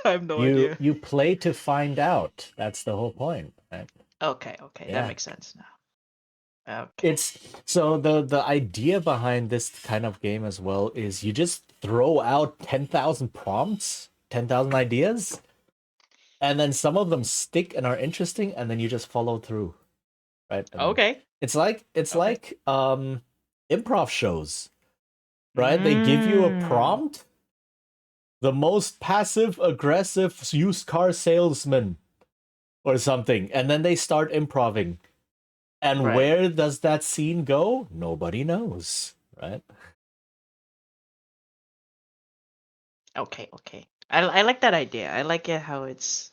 I have no idea. You play to find out. That's the whole point. Right? Okay, Yeah. that makes sense now. Okay. It's so the idea behind this kind of game as well is you just throw out 10,000 prompts, 10,000 ideas, and then some of them stick and are interesting, and then you just follow through, right? And Okay. it's like Okay. improv shows, right? They give you a Mm. prompt, the most passive aggressive used car salesman or something, and then they start improving. And Right. where does that scene go? Nobody knows, right? Okay, okay. I like that idea. I like it how it's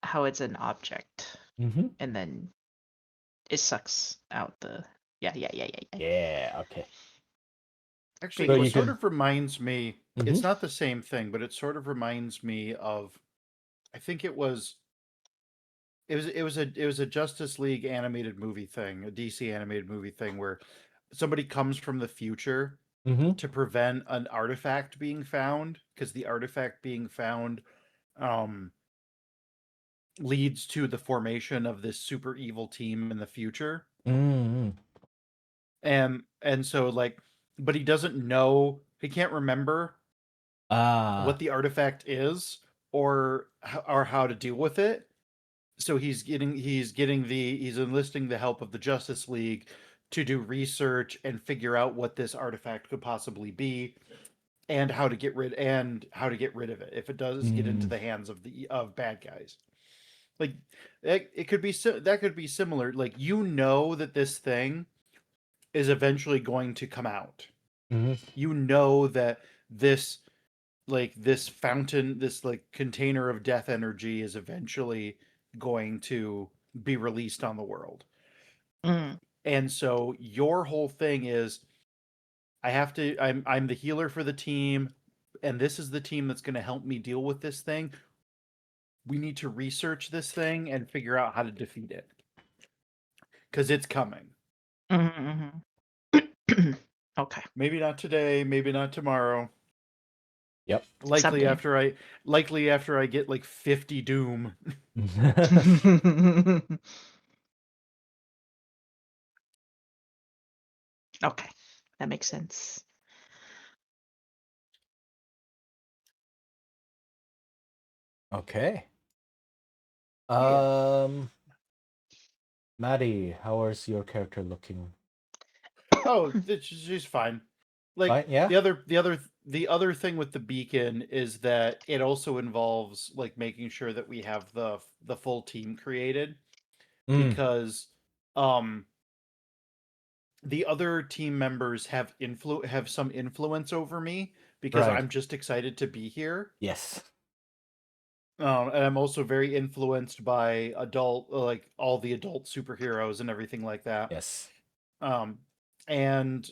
an object, Mm-hmm. and then it sucks out the. Yeah. Yeah. Okay. Actually, So it you sort can- of reminds me. Mhm. It's not the same thing, but it sort of reminds me of. I think it was. It was a Justice League animated movie thing, a DC animated movie thing, where somebody comes from the future Mm-hmm. to prevent an artifact being found, because the artifact being found um, leads to the formation of this super evil team in the future. Mm-hmm. And so like, but he doesn't know, he can't remember Ah. what the artifact is or how to deal with it. So he's enlisting the help of the Justice League to do research and figure out what this artifact could possibly be, and how to get rid of it if it does get into the hands of bad guys. Like it could be that could be similar. Like, you know that this thing is eventually going to come out. Mm-hmm. You know that this this fountain, this like container of death energy is eventually going to be released on the world. Mm. And so your whole thing is, I'm the healer for the team, and this is the team that's going to help me deal with this thing. We need to research this thing and figure out how to defeat it, because it's coming. Mm-hmm. Okay. Maybe not today, maybe not tomorrow. Yep. Likely Someday. after I get like 50 Doom. Okay, that makes sense. Okay. Yeah. Maddie, how is your character looking? Oh, she's fine. Like, Fine, yeah? the other thing with the beacon is that it also involves like making sure that we have the full team created, Mm, because the other team members have some influence over me, because right. I'm just excited to be here. Yes. And I'm also very influenced by like all the adult superheroes and everything like that. Yes. And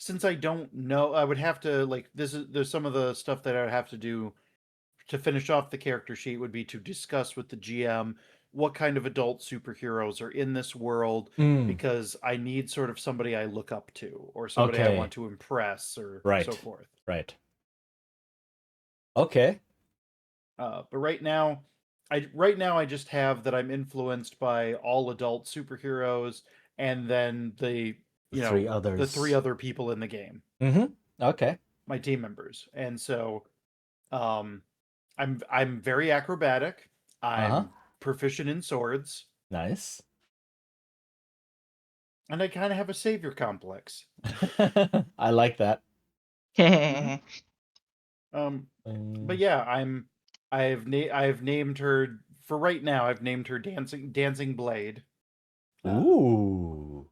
since I don't know, I would have to like there's some of the stuff that I would have to do to finish off the character sheet would be to discuss with the GM what kind of adult superheroes are in this world, Mm, because I need sort of somebody I look up to, or somebody I Okay. want to impress, or so Right. forth. right. Okay. But right now I just have that I'm influenced by all adult superheroes, and then the Three the others. 3 other people in the game, Mm-hmm. Okay. my team members. And so um I'm very acrobatic. I'm Uh-huh. proficient in swords, Nice. and I kind of have a savior complex. I like that. But yeah, I've named her, for right now, I've named her Dancing Blade. Ooh.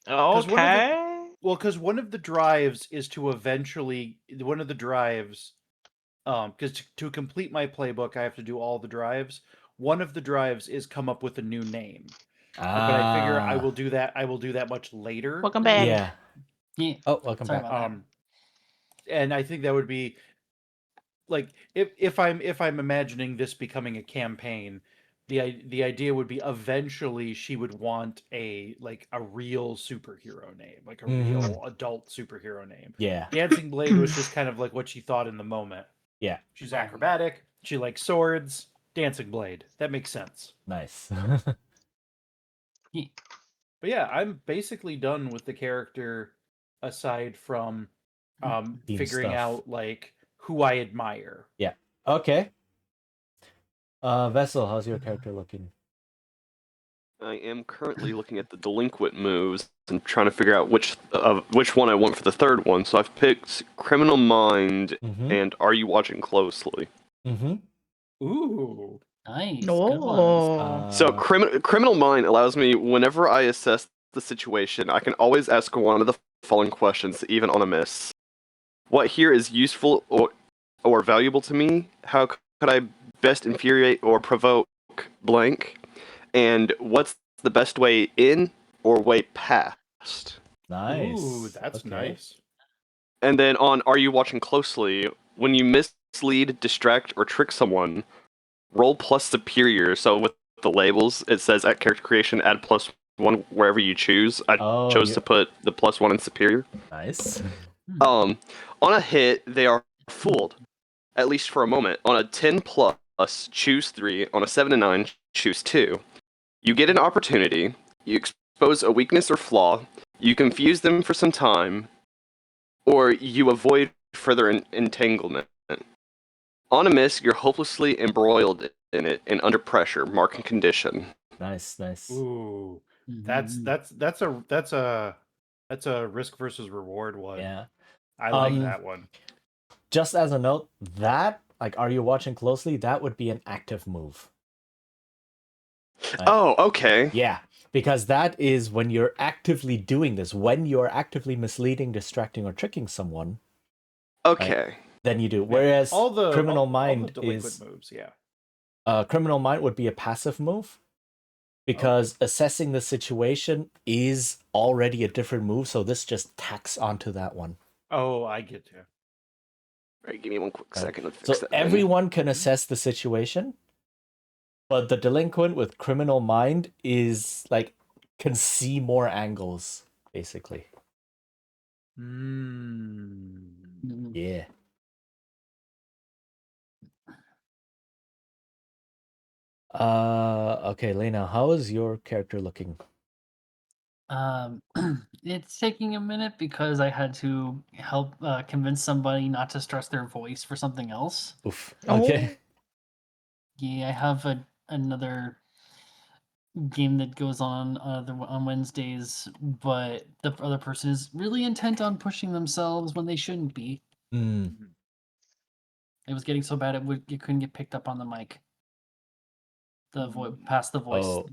Okay. Because one of the drives is to eventually because to complete my playbook, I have to do all the drives. One of the drives is come up with a new name, but I figure I will do that much later. Welcome in the back. game. Yeah. Yeah. Oh, welcome Sorry back. about that. And I think that would be like, if I'm imagining this becoming a campaign, the idea would be eventually she would want a real superhero name, like a real adult superhero name. Yeah. Dancing Blade was just kind of like what she thought in the moment. Yeah. She's acrobatic, she likes swords, Dancing Blade. That makes sense. Nice. Yeah. But yeah, I'm basically done with the character, aside from Team figuring stuff. out like who I admire. Okay. Vessel, how's your character looking? I am currently looking at the delinquent moves and trying to figure out which one I want for the third one. So I've picked Criminal Mind Mm-hmm. and Are You Watching Closely? Mm-hmm. Ooh. Nice. Good ones. So Criminal Mind allows me, whenever I assess the situation, I can always ask one of the following questions, even on a miss. What here is useful or valuable to me? How could I best infuriate or provoke blank? And what's the best way in or way past? Nice. Ooh, that's Okay. nice. And then on Are You Watching Closely? When you mislead, distract, or trick someone, roll plus superior. So with the labels, it says at character creation, add +1 wherever you choose. I chose to put the +1 in superior. Nice. On a hit, they are fooled, at least for a moment. On a 10 plus, choose 3. On a 7 to 9, choose 2. You get an opportunity. You expose a weakness or flaw. You confuse them for some time, or you avoid further entanglement. On a miss, you're hopelessly embroiled in it and under pressure, mark and condition. Nice. Ooh. Mhm. That's a risk versus reward one. Yeah. I like Um, that one. Just as a note, that, like, Are You Watching Closely? That would be an active move. Right? Oh, okay. Yeah, because that is when you're actively doing this. When you're actively misleading, distracting, or tricking someone, Okay. then you do. Whereas all the Criminal all the Mind delinquent is moves, yeah. Criminal Mind would be a passive move because assessing the situation is already a different move, so this just tacks onto that one. Oh, I get you. Right, give me one quick Right. second to fix So that. thing. everyone can assess the situation, but the delinquent with Criminal Mind is like can see more angles, basically. Mhm. Yeah. Okay, Lena, how is your character looking? It's taking a minute because I had to help convince somebody not to stress their voice for something else. Oof. Oh. Okay. Yeah, I have another game that goes on on Wednesdays, but the other person is really intent on pushing themselves when they shouldn't be. Mm. It was getting so bad it couldn't get picked up on the mic. The past the voice Oh.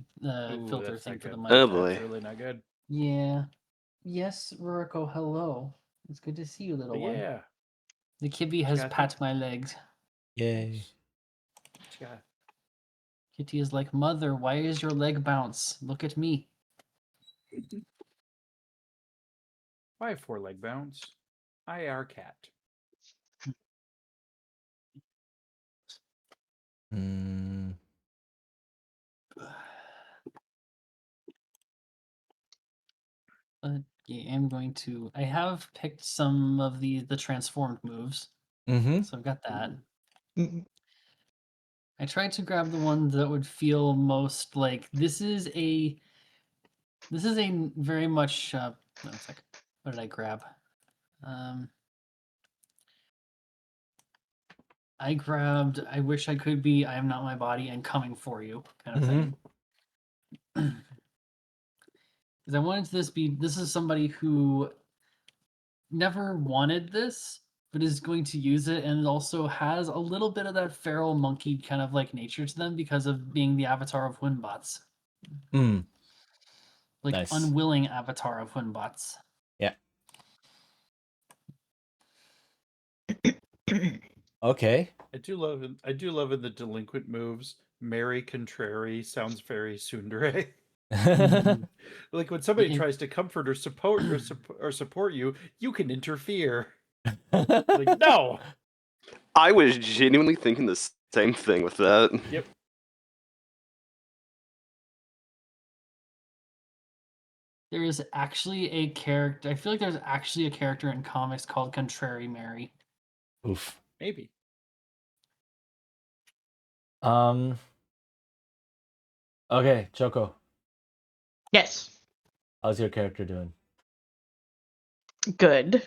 filter That's thing not for the good. mic. Oh That's boy. really not good. Yeah. Yes, Ruriko, hello. It's good to see you, little But one. yeah. The Kibby has got pat my legs. Yay. Yeah. Kitty is like, Mother, why is your leg bounce? Look at me. Why 4-leg bounce? IR cat. Mm. Yeah, I'm going to. I have picked some of the transformed moves, Mm-hmm. so I've got that. Mm. I tried to grab the one that would feel most like this is a very much. One second. What did I grab? I grabbed I wish I could be, I am not my body and coming for you kind of thing. Because I wanted this is somebody who never wanted this, but is going to use it and also has a little bit of that feral monkey kind of like nature to them because of being the avatar of Winbots. Mm. Like Nice. unwilling avatar of Winbots. Yeah. Okay. I do love in the delinquent moves. Mary Contrary sounds very tsundere. Like when somebody tries to comfort or support you, you can interfere. Like no. I was genuinely thinking the same thing with that. Yep. There is actually a character. I feel like there's actually a character in comics called Contrary Mary. Oof. Maybe. Okay, Choco, Yes. how's your character doing? Good.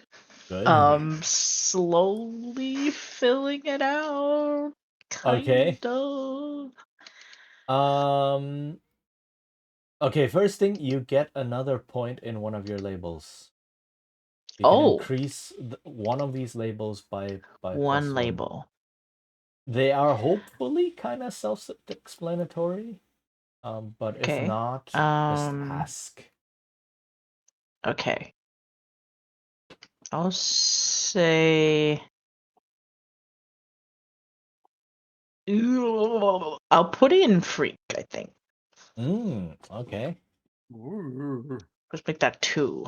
Good. Slowly filling it out. Kind Okay. of. Okay, first thing, you get another point in one of your labels. You can Oh, increase one of these labels by one +1. label. They are hopefully kind of self-explanatory. But if Okay. not, just ask. Okay. I'll say. I'll put it in freak, I think. Okay. Ooh, Let's make that 2.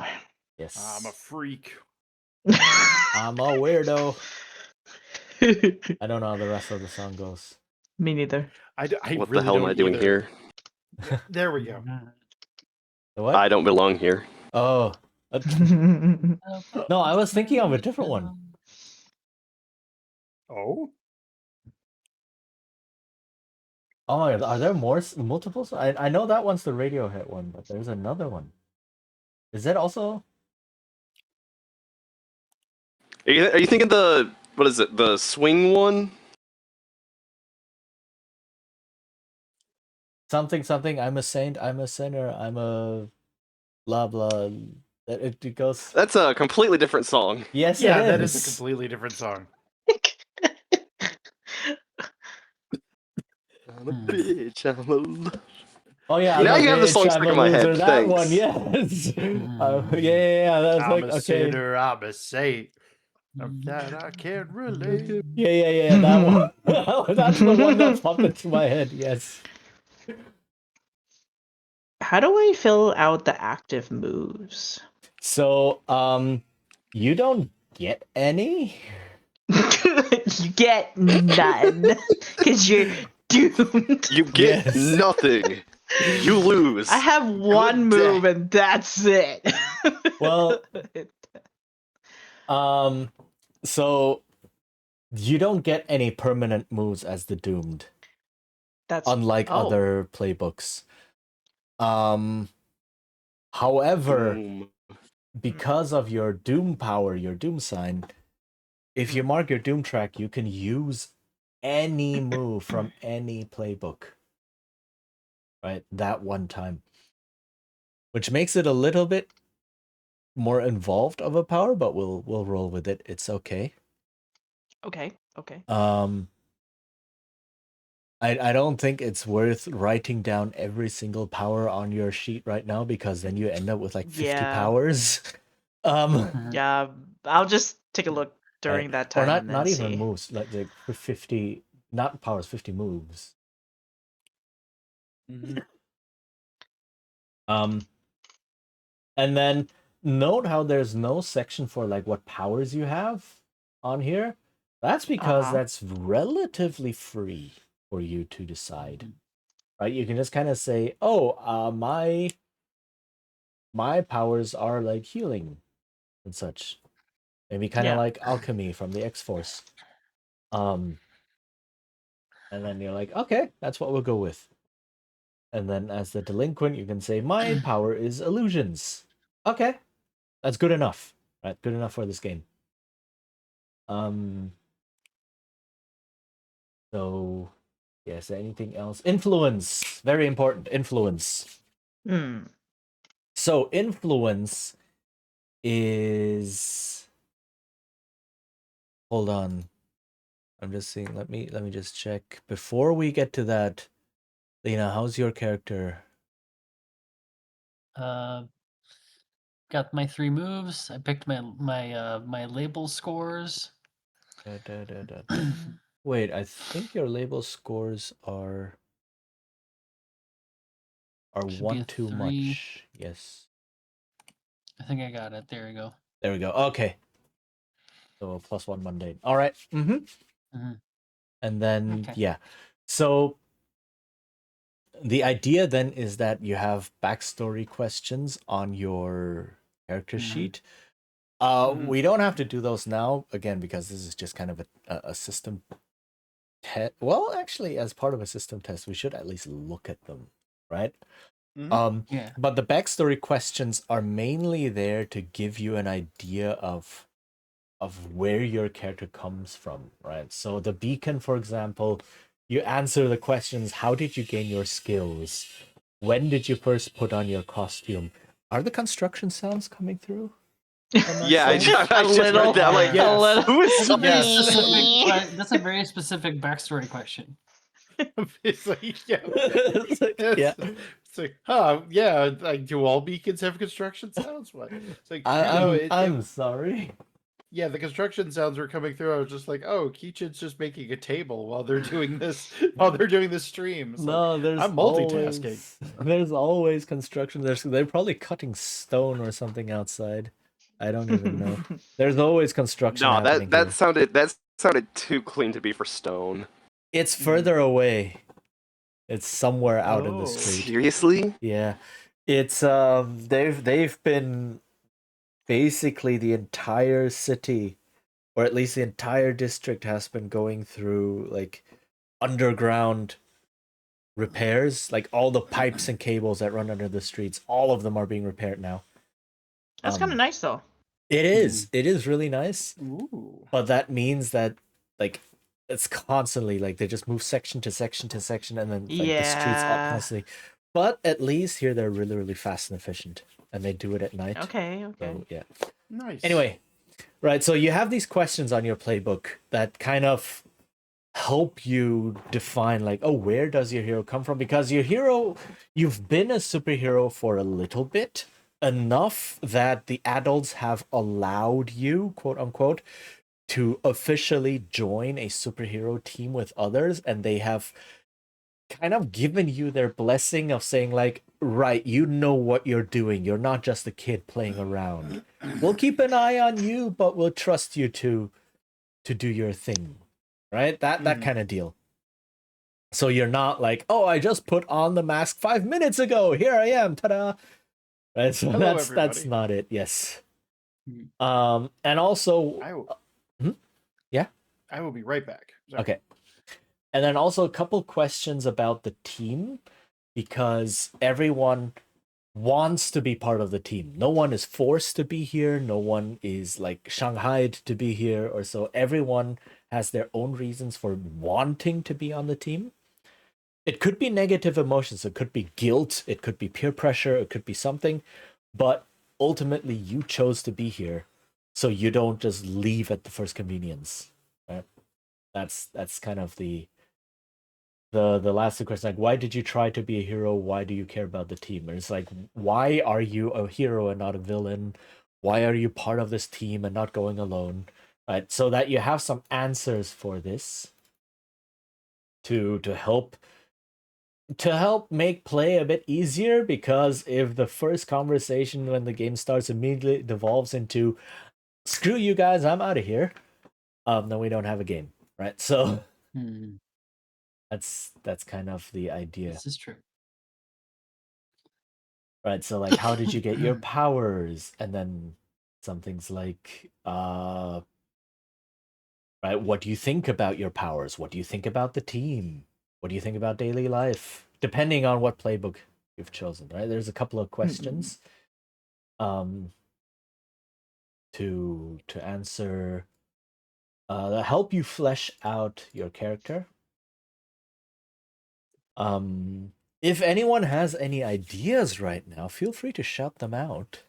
Yes. I'm a freak. I'm a weirdo. I don't know how the rest of the song goes. Me neither. I What really the hell am don't I doing either. here? There we go. The what? I don't belong here. Oh. No, I was thinking of a different one. Oh, Oh, are there multiples? I know that one's the Radiohead one, but there's another one. Is that also? Are you thinking what is it? The swing one? Something. I'm a saint. I'm a sinner. I'm a blah blah. It goes. That's a completely different song. Yes, yeah, it that is. is a completely different song. I'm a bitch. I'm a. Oh yeah, Now I'm a you have the bitch, song I'm stuck a in my loser. head. That one, Thanks. yes. Yeah. That's I'm like a okay. sinner. I'm a saint. Of that I can't relate. Yeah. That one. That's the one that popped into my head. Yes. How do I fill out the active moves? So, you don't get any. You get none because you're doomed. You get Yes. nothing. You lose. I have one Good day. move and that's it. Well, so you don't get any permanent moves as the doomed, that's unlike other playbooks. However, Boom. because of your doom power, your doom sign, if you mark your doom track, you can use any move from any playbook. Right? That one time. Which makes it a little bit more involved of a power, but we'll roll with it. It's okay. Okay. I don't think it's worth writing down every single power on your sheet right now, because then you end up with like 50 Yeah. powers. Yeah, I'll just take a look during that time. Or and then not even see. moves, like 50, not powers, 50 moves. And then note how there's no section for like what powers you have on here. That's because that's relatively free for you to decide. Right? You can just kind of say, "Oh, my powers are like healing and such." Maybe kind of Yeah. like alchemy from the X-Force. And then you're like, "Okay, that's what we'll go with." And then as the delinquent, you can say, "My power is illusions." Okay. That's good enough. Right? Good enough for this game. So yes, anything else? Influence. Very important. Influence. So influence is, hold on. I'm just seeing, let me just check. Before we get to that, Lena, how's your character? Got my 3 moves. I picked my label scores. Wait, I think your label scores are Should be one a too 3. much. Yes. I think I got it. There we go. There we go. Okay. So +1 mundane. All right. And then yeah. So the idea then is that you have backstory questions on your character sheet. We don't have to do those now, again, because this is just kind of a system test. Well, actually, as part of a system test, we should at least look at them, right? But the backstory questions are mainly there to give you an idea of where your character comes from, right? So the beacon, for example, you answer the questions: how did you gain your skills? when did you first put on your costume? Are the construction sounds coming through? on that Yeah, I side? just little, heard that. I'm like, a little. who is That's a very yes. specific. That's a very specific backstory question. It's like, yeah. It's like, yeah. It's like, yeah, like, do all beacons have construction sounds? What? It's like, I'm sorry. yeah, the construction sounds were coming through. I was just like, oh, Keichin's just making a table while they're doing this, while they're doing this stream. It's like, No, there's I'm multitasking. always, there's always construction. They're probably cutting stone or something outside. I don't even know. There's always construction. No, happening that here. sounded too clean to be for stone. It's further away. It's somewhere out in Oh. the street. Seriously? Yeah, it's they've been basically the entire city, or at least the entire district, has been going through like underground repairs. Like all the pipes and cables that run under the streets, all of them are being repaired now. That's kind of nice, though. It is. It is really nice. Ooh. But that means that like it's constantly like they just move section to section to section, and then like, the streets up Yeah. constantly. But at least here they're really, really fast and efficient, and they do it at night. Okay. So yeah. Nice. Anyway, right. So you have these questions on your playbook that kind of help you define like, oh, where does your hero come from? Because your hero, you've been a superhero for a little bit, enough that the adults have allowed you, quote unquote, to officially join a superhero team with others, and they have kind of given you their blessing of saying like, right, you know what you're doing, you're not just a kid playing around, we'll keep an eye on you, but we'll trust you to do your thing, right? That kind of deal. So you're not like, oh, I just put on the mask 5 minutes ago, here I am, ta-da, right? So Hello, that's everybody. not it. Yes. Hmm. And also I will, yeah, I will be right back. Sorry. okay. And then also a couple questions about the team, because everyone wants to be part of the team. No one is forced to be here. No one is like shanghaied to be here or so. Everyone has their own reasons for wanting to be on the team. It could be negative emotions. It could be guilt. It could be peer pressure. It could be something. But ultimately, you chose to be here, so you don't just leave at the first convenience. Right? That's kind of the last question. Like, why did you try to be a hero? Why do you care about the team? And it's like, why are you a hero and not a villain? Why are you part of this team and not going alone? Right, so that you have some answers for this to help make play a bit easier, because if the first conversation when the game starts immediately devolves into screw you guys, I'm out of here, then we don't have a game, right? So Hmm. that's kind of the idea, This is true. right? So like, how did you get your powers? And then some things like right, what do you think about your powers? What do you think about the team? What do you think about daily life? Depending on what playbook you've chosen, right? There's a couple of questions to answer that help you flesh out your character. If anyone has any ideas right now, feel free to shout them out.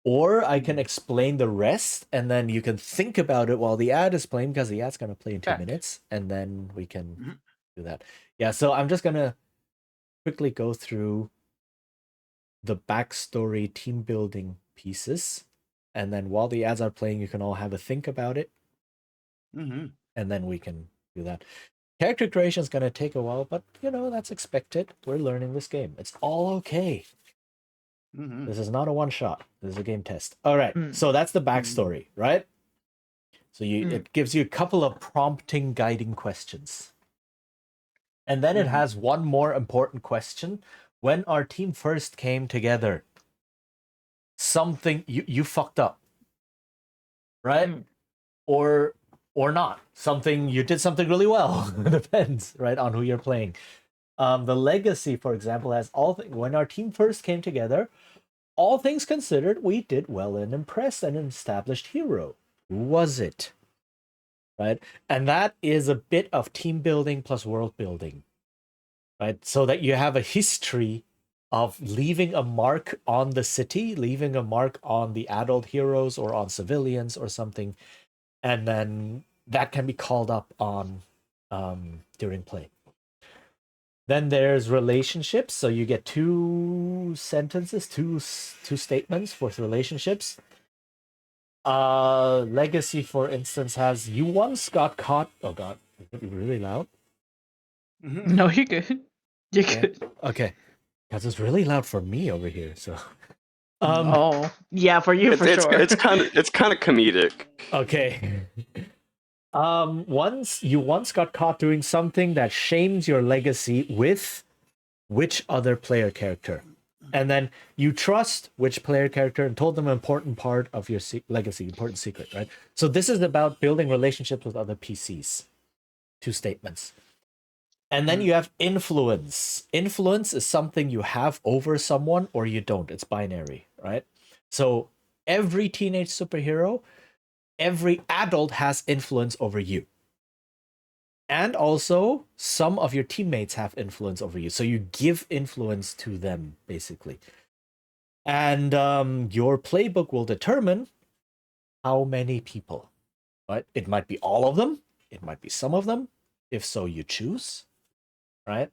Or I can explain the rest, and then you can think about it while the ad is playing, because the ad's going to play in 2 Okay. minutes, and then we can Mhm. do that. Yeah, so I'm just going to quickly go through the backstory team building pieces, and then while the ads are playing, you can all have a think about it, Mm-hmm. and then we can do that. Character creation is going to take a while, but that's expected. We're learning this game. It's all okay. Mm-hmm. This is not a one shot. This is a game test. All right. Mm. So that's the backstory, right? So it gives you a couple of prompting, guiding questions. And then it has one more important question. When our team first came together, something you fucked up, right? Or not. You did something really well. Depends, right, on who you're playing. The legacy, for example, has when our team first came together, all things considered, we did well and impressed an established hero. Who was it? Right? And that is a bit of team building plus world building. right? So that you have a history of leaving a mark on the city, leaving a mark on the adult heroes or on civilians or something, and then that can be called up on during play. Then there's relationships, so you get two sentences, two statements for relationships. Legacy, for instance, has you once got caught. Oh God, is it really loud? No, you're good. You're Yeah. good. Okay, because it's really loud for me over here. So, Oh, yeah, for you for It's sure. it's kind of comedic. okay. Once you got caught doing something that shames your legacy with which other player character, and then you trust which player character and told them an important part of your legacy, important secret, right? So this is about building relationships with other PCs. Two statements. And then you have influence. Influence is something you have over someone or you don't. It's binary, right? So every teenage superhero, every adult has influence over you. And also, some of your teammates have influence over you. So you give influence to them, basically. And your playbook will determine how many people. Right? It might be all of them. It might be some of them. If so, you choose. Right?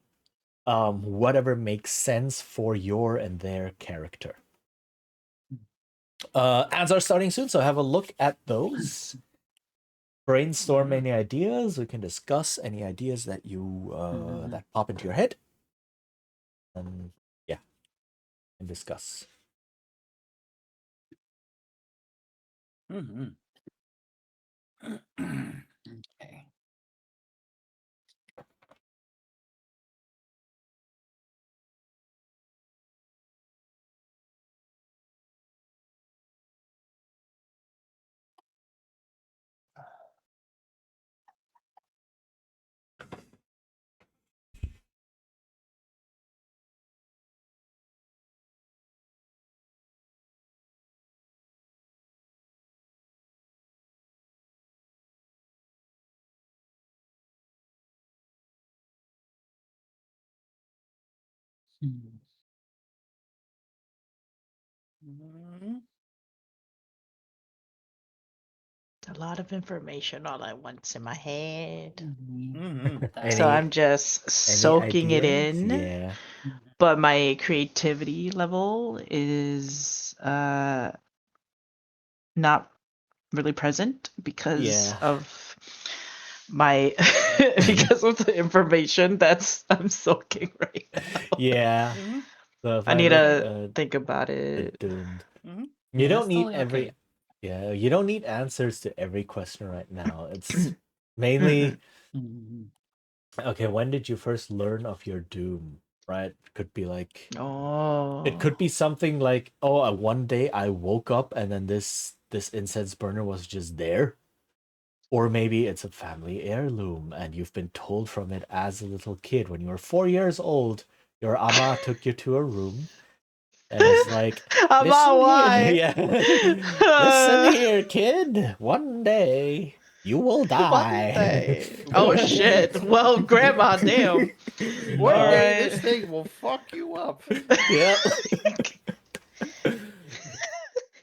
Whatever makes sense for your and their character. Ads are starting soon, so have a look at those. Brainstorm any ideas. We can discuss any ideas that you that pop into your head, and yeah, and discuss. Mhm. Okay. Hmm. Mhm. A lot of information all at once in my head. Mhm. So Any- I'm just soaking it ideas? in. Yeah. But my creativity level is not really present because Yeah. of my because of the information that's I'm soaking right now. Yeah. Mhm. So if I I need look to think about the it. doomed. Mhm. You Yeah, don't that's need totally every. okay. Yeah, you don't need answers to every question right now. It's mainly Mhm. okay. When did you first learn of your doom? Right? Could be like Oh. it could be something like, oh, one day I woke up and then this incense burner was just there. Or maybe it's a family heirloom and you've been told from it as a little kid. When you were 4 years old, your ama took you to a room and it's like, About listen why? here, yeah. Listen here, kid. One day you will die. One day. Oh shit. Well, grandma, damn. One All day this right. thing will fuck you up. Yeah.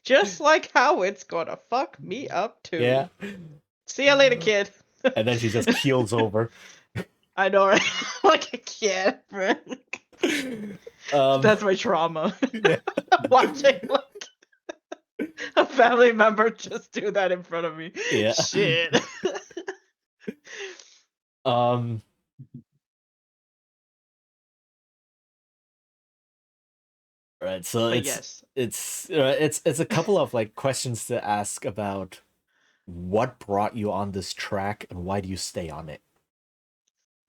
Just like how it's gonna fuck me up too. Yeah. See you later, kid. And then she just keels over. I know, right? Like a kid. That's my trauma. Yeah. Watching like a family member just do that in front of me. Yeah. Shit. Um right, so But it's yes. it's a couple of like questions to ask about what brought you on this track and why do you stay on it.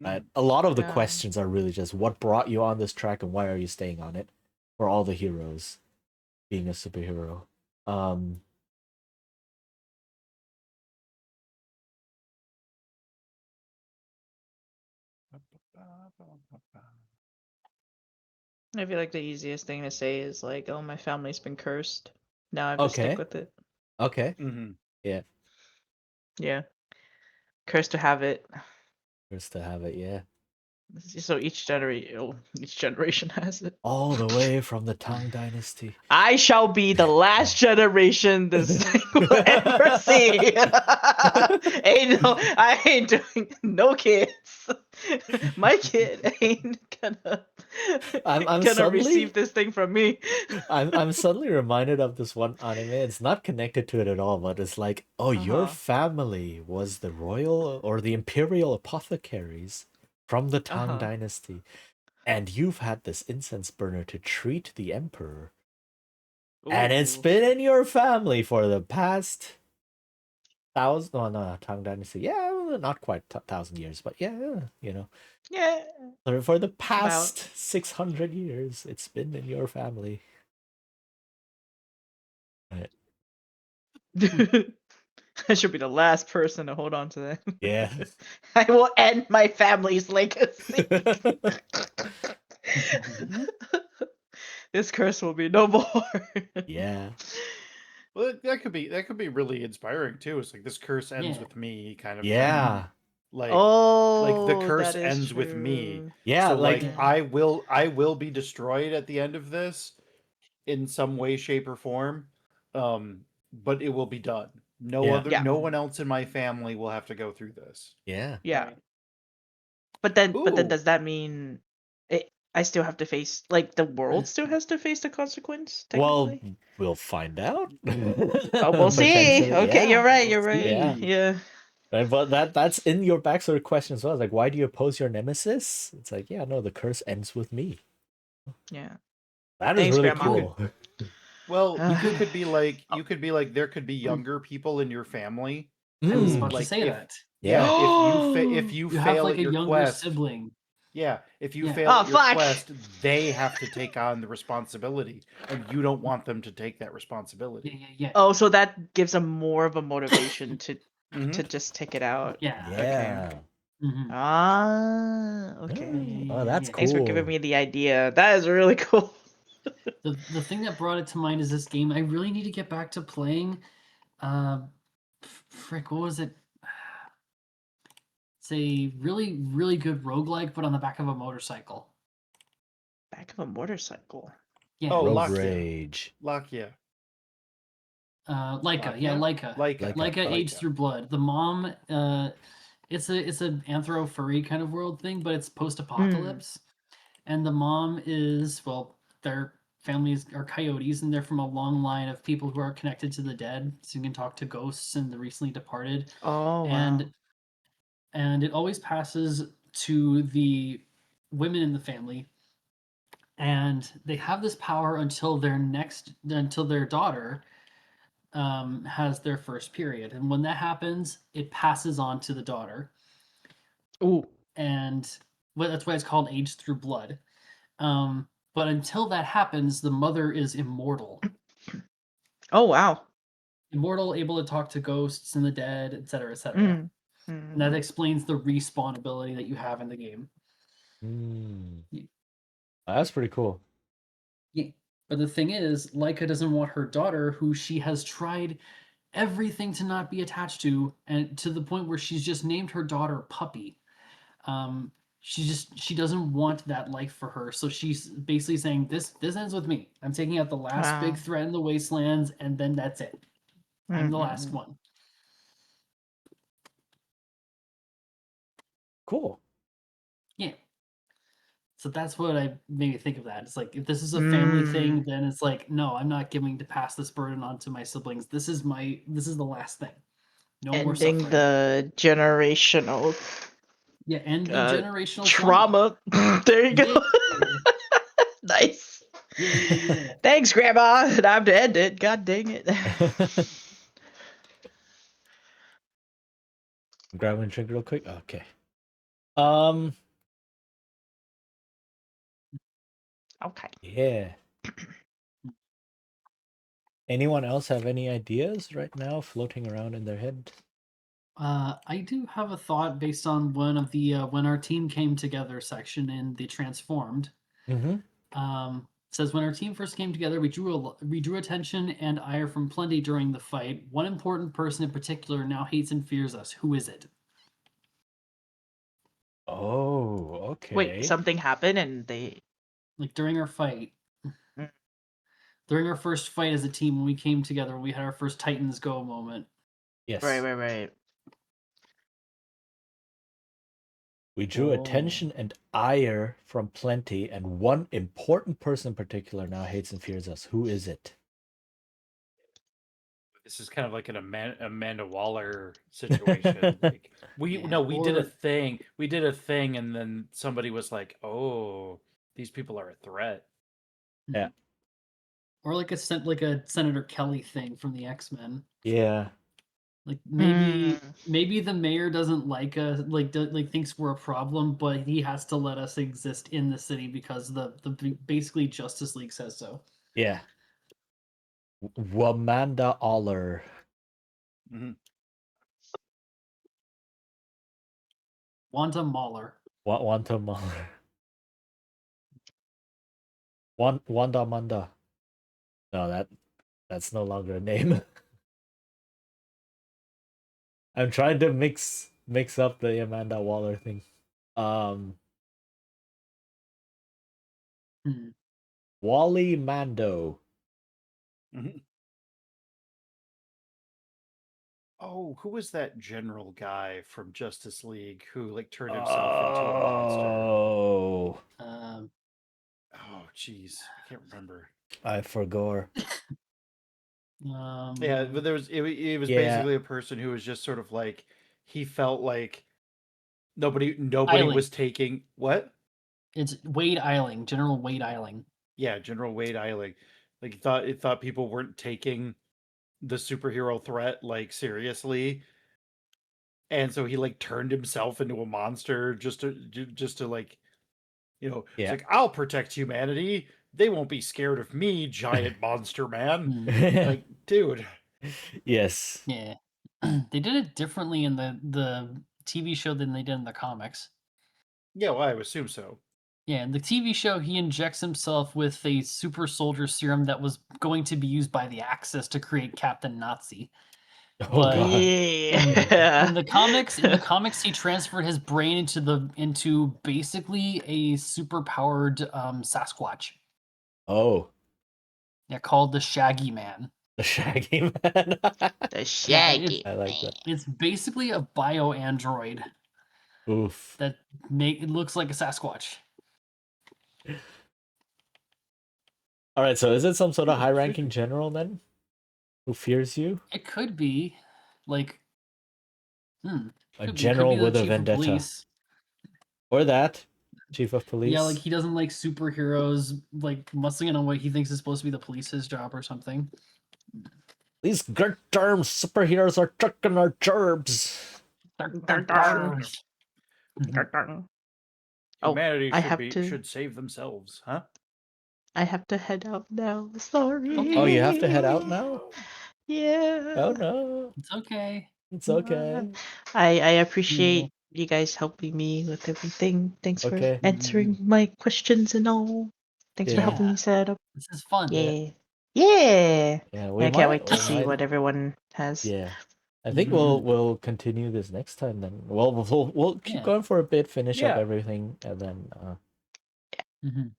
Right? A lot of the Yeah. questions are really just what brought you on this track and why are you staying on it for all the heroes being a superhero. Um I feel like the easiest thing to say is like, oh, my family's been cursed. Now I have to okay. stick with it. Okay. Mhm. Yeah. Cursed to have it. Just to have it, yeah. So each generation has it. All the way from the Tang Dynasty. I shall be the last generation this thing will ever see. I ain't doing no kids. My kid ain't gonna I'm gonna suddenly- receive this thing from me. I'm suddenly reminded of this one anime. It's not connected to it at all, but it's like, oh, your Uh-huh. family was the royal or the imperial apothecaries from the Tang Uh-huh. Dynasty, and you've had this incense burner to treat the emperor, and it's Ooh. been in your family for the past thousand. No, no, Tang Dynasty. Yeah, not quite 1,000 years, but yeah, you know. Yeah. For the past 600 years, it's been in your family. Right. I should be the last person to hold on to that. Yeah. I will end my family's legacy. This curse will be no more. Yeah. Well, that could be really inspiring too. It's like this curse ends Yeah. with me, kind of. thing. Yeah. Like Oh, the curse that is ends with me. true. Yeah, so like I will be destroyed at the end of this in some way, shape, or form. But it will be done. Yeah. Yeah. No one else in my family will have to go through this. yeah. Yeah. Right. But then Ooh. does that mean I still have to face the world still has to face the consequence? Well, Technically? we'll find out. Oh, we'll see. Potentially, Okay, yeah. you're right. We'll You're right. see. Yeah. Right, but that's in your backstory question as well. It's like, why do you oppose your nemesis? It's like, yeah, no, the curse ends with me. Yeah. That is Thanks, really Grandma. cool. Well, Ah. you could be like there could be younger people in your family. I was Mm, about to Like, say if- that. yeah. If you You have fail like at a your younger quest, sibling. yeah, if you Yeah. fail Oh, at your fuck. quest, they have to take on the responsibility, and you don't want them to take that responsibility. Yeah. Oh, so that gives them more of a motivation to Mhm. just take it out. Yeah. Yeah. Mhm. Ah, okay. Oh, that's Yeah. cool. Thanks for giving me the idea. That is really cool. The thing that brought it to mind is this game. I really need to get back to playing. Frick, what was it? It's a really, really good roguelike, but on the back of a motorcycle. Back of a motorcycle. Yeah. Oh, Rogue Lakia. Rage. Lakia. Laika. Yeah, Laika. Laika. Laika Age Laika. Through Blood. The mom, it's an anthro furry kind of world thing, but it's post apocalypse. And the mom is, well, their families are coyotes, and they're from a long line of people who are connected to the dead, so you can talk to ghosts and the recently departed. Oh, wow. And it always passes to the women in the family, and they have this power until their daughter has their first period, and when that happens, it passes on to the daughter, Ooh. and that's why it's called Age Through Blood. But until that happens, the mother is immortal. Oh, wow. Immortal, able to talk to ghosts and the dead, etc., etc. Mm. And that explains the respawn ability that you have in the game. Mm. Yeah. That's pretty cool. Yeah. But the thing is, Laika doesn't want her daughter, who she has tried everything to not be attached to, and to the point where she's just named her daughter Puppy. She doesn't want that life for her, so she's basically saying, this ends with me. I'm taking out the last big Wow. threat in the wastelands, and then that's it. I'm the last one. Cool. Yeah. So that's what made me think of that. It's like, if this is a family thing, then it's like, no, I'm not giving to pass this burden on to my siblings. This is the last thing. No more Ending suffering. the generational Yeah, end the generational trauma. There you go. Nice. Yeah. Thanks, Grandma. Time to end it. God dang it. Grab and drink real quick. Okay. Okay. Yeah. Anyone else have any ideas right now floating around in their head? I do have a thought based on one of the when our team came together section in the Transformed. Mm-hmm. Says, when our team first came together, we drew attention and ire from plenty during the fight. One important person in particular now hates and fears us. Who is it? Oh. Oh, okay. Wait, something happened and they. Like during our fight. Mm. During our first fight as a team, when we came together, we had our first Titans Go moment. Yes. Right. We drew Oh. attention and ire from plenty, and one important person in particular now hates and fears us. Who is it? This is kind of like an Amanda Waller situation. Like we did a Or- thing. We did a thing, and then somebody was like, "Oh, these people are a threat." Yeah. Or like a Senator Kelly thing from the X-Men. Yeah. Like Mm. maybe the mayor doesn't like us, like thinks we're a problem, but he has to let us exist in the city because the basically Justice League says so. Yeah. Wamanda Aller. Mhm. Wanda Mahler. Wanta Mahler. Wanda Manda. No, that's no longer a name. I'm trying to mix up the Amanda Waller thing. Hmm. Wally Mando. Mhm. Oh, who was that general guy from Justice League who like turned himself into a monster? Oh, Um, Oh, jeez, I can't remember. I forgot. Yeah, but there was it was Yeah. basically a person who was just sort of like he felt like nobody Eiling. was taking what? It's Wade Eiling, General Wade Eiling. Yeah, General Wade Eiling. Like he thought people weren't taking the superhero threat like seriously. And so he like turned himself into a monster just to like it's Yeah. like I'll protect humanity. They won't be scared of me, giant monster man. Like, dude. Yes. Yeah. They did it differently in the TV show than they did in the comics. Yeah, well, I would assume so. Yeah, in the TV show, he injects himself with a super soldier serum that was going to be used by the Axis to create Captain Nazi. Oh But- god. Yeah. In the comics, he transferred his brain into basically a super powered Sasquatch. Oh, Yeah, called the Shaggy Man. the Shaggy Man. The Shaggy. I like that. It's basically a bio android Oof. that it looks like a Sasquatch. All right, so is it some sort of high-ranking general then, who fears you? It could be like A could general be the with a chief of vendetta, police. or that chief of police? Yeah, like he doesn't like superheroes, like muscling on what he thinks is supposed to be the police's job or something. These good term superheroes are chucking our gerbs. Oh, Humanity I have to- should save themselves, huh? I have to head out now. Sorry. Oh, you have to head out now? Yeah. Oh no, It's okay. it's okay. I appreciate you guys helping me with everything. Thanks Okay. for answering my questions and all. Thanks for helping Yeah. me set up. This is fun. Yeah. Yeah. Yeah, I can't wait to see what everyone has. Yeah, I think Mhm. we'll continue this next time then. Well, we'll keep Yeah. going for a bit, finish up Yeah. everything, and then Mhm.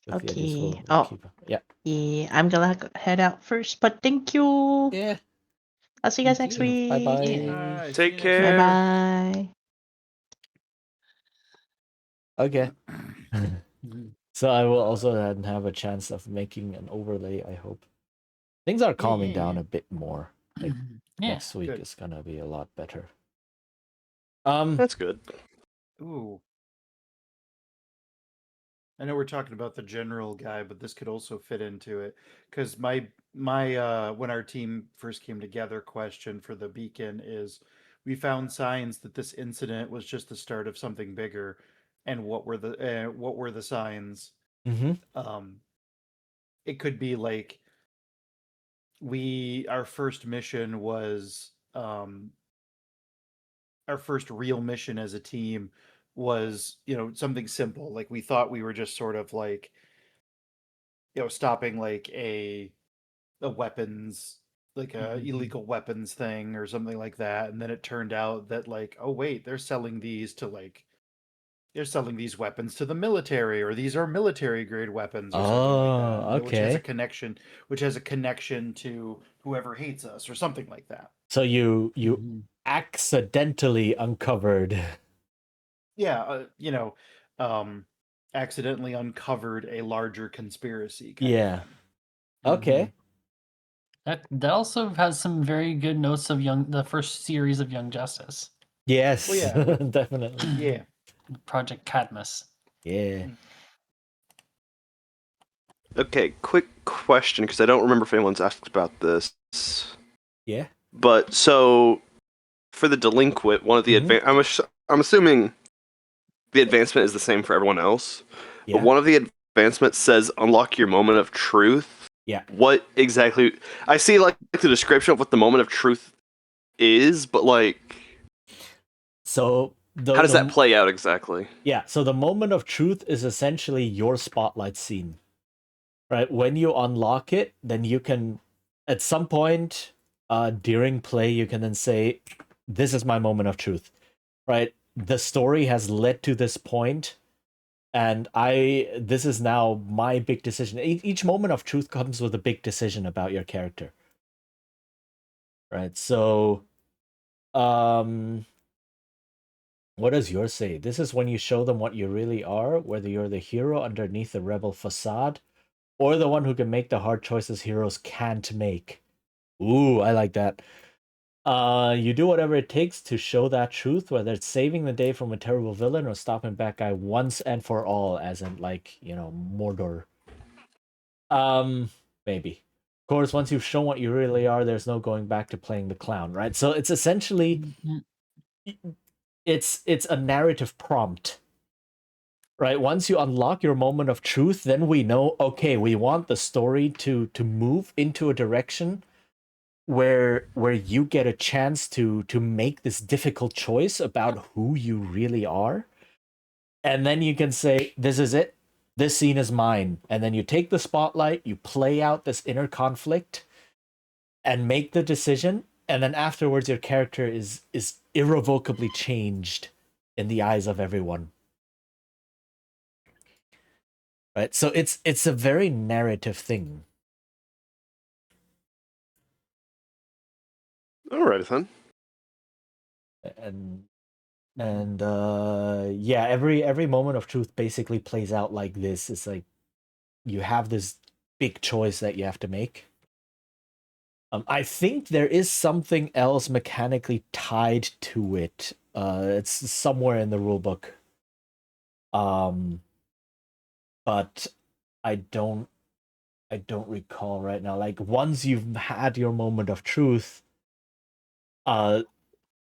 with the others, we'll Okay. Oh. keep. Yeah. Yeah, I'm gonna head out first, but thank you. Yeah. I'll see you guys Thank next you. week. Bye-bye. See Take you next care. Bye bye. Okay. Mhm. So I will also then have a chance of making an overlay, I hope. Things are calming down a bit more. Like Yeah. next week Good. is gonna be a lot better. That's good. Ooh. I know we're talking about the general guy, but this could also fit into it because my when our team first came together question for the beacon is we found signs that this incident was just the start of something bigger, and what were the signs? Mm-hmm. It could be like our first mission was our first real mission as a team was something simple, like we thought we were just sort of like stopping like a weapons, like a Mhm. illegal weapons thing or something like that, and then it turned out that like, oh wait, they're selling these to like they're selling these weapons to the military, or these are military grade weapons, or something like that. Oh, Which has a okay. connection to whoever hates us, or something like that. So you Mhm. accidentally uncovered. Yeah, accidentally uncovered a larger conspiracy kind Yeah. of thing. Okay. That also has some very good notes of the first series of Young Justice, Yes, Well, yeah, definitely. yeah. Project Cadmus. Yeah. Okay, quick question because I don't remember if anyone's asked about this. Yeah. But so for the delinquent, one of the Mhm. I'm assuming the advancement is the same for everyone else. But Yeah. one of the advancements says unlock your moment of truth. Yeah. What exactly? I see like the description of what the moment of truth is, but like, So how does that play out exactly? yeah, so the moment of truth is essentially your spotlight scene. Right? When you unlock it, then you can at some point during play you can then say this is my moment of truth. Right? The story has led to this point and this is now my big decision. Each moment of truth comes with a big decision about your character. Right? So um what does yours say? This is when you show them what you really are, whether you're the hero underneath the rebel facade, or the one who can make the hard choices heroes can't make. Ooh, I like that. You do whatever it takes to show that truth, whether it's saving the day from a terrible villain or stopping bad guy once and for all, as in like, Mordor. Maybe. Of course, once you've shown what you really are, there's no going back to playing the clown, right? So it's essentially it's a narrative prompt. Right? Once you unlock your moment of truth, then we know, okay, we want the story to move into a direction where you get a chance to make this difficult choice about who you really are. And then you can say, this is it. This scene is mine. And then you take the spotlight, you play out this inner conflict and make the decision, and then afterwards your character is irrevocably changed in the eyes of everyone. Right? So it's a very narrative thing. All right then. And yeah, every moment of truth basically plays out like this. It's like you have this big choice that you have to make. I think there is something else mechanically tied to it. It's somewhere in the rule book. But I don't recall right now. Like once you've had your moment of truth, uh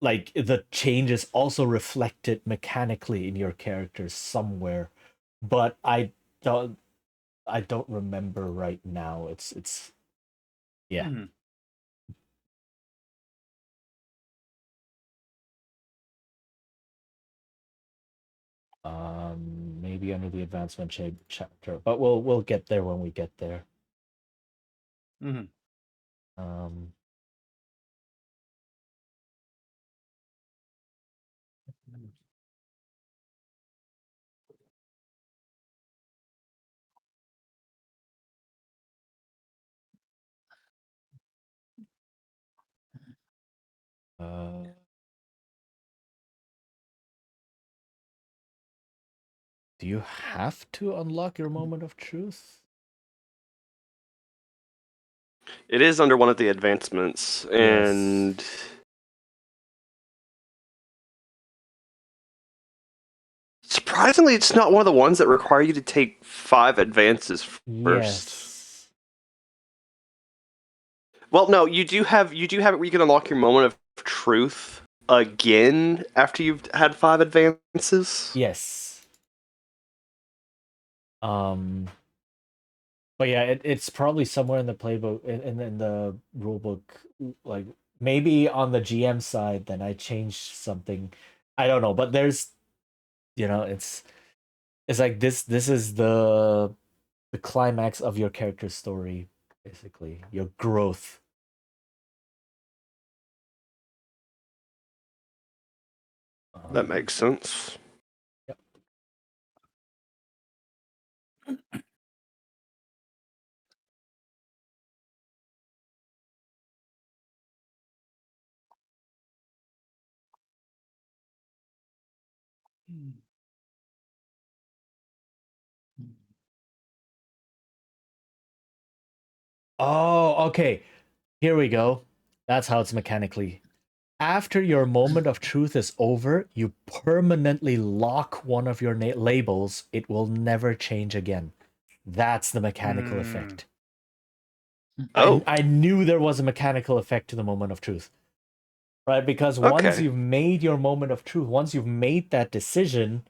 like the change is also reflected mechanically in your characters somewhere. But don't I don't remember right now. It's yeah. Mhm. Maybe under the advancement chapter, but we'll get there when we get there. Mhm. Um, uh, do you have to unlock your moment of truth? It is under one of the advancements, and Yes. surprisingly, it's not one of the ones that require you to take 5 advances first. Yes. Well, no, you do have it where you can unlock your moment of truth again after you've had 5 advances. Yes. But yeah, it's probably somewhere in the playbook in the rulebook. Like maybe on the GM side, then I changed something. I don't know, but there's it's like this is the climax of your character's story, basically your growth. That makes sense. Oh, okay. Here we go. That's how it's mechanically. After your moment of truth is over, you permanently lock one of your labels. It will never change again. That's the mechanical effect. Oh, I knew there was a mechanical effect to the moment of truth. Right? Because once Okay. you've made your moment of truth, once you've made that decision,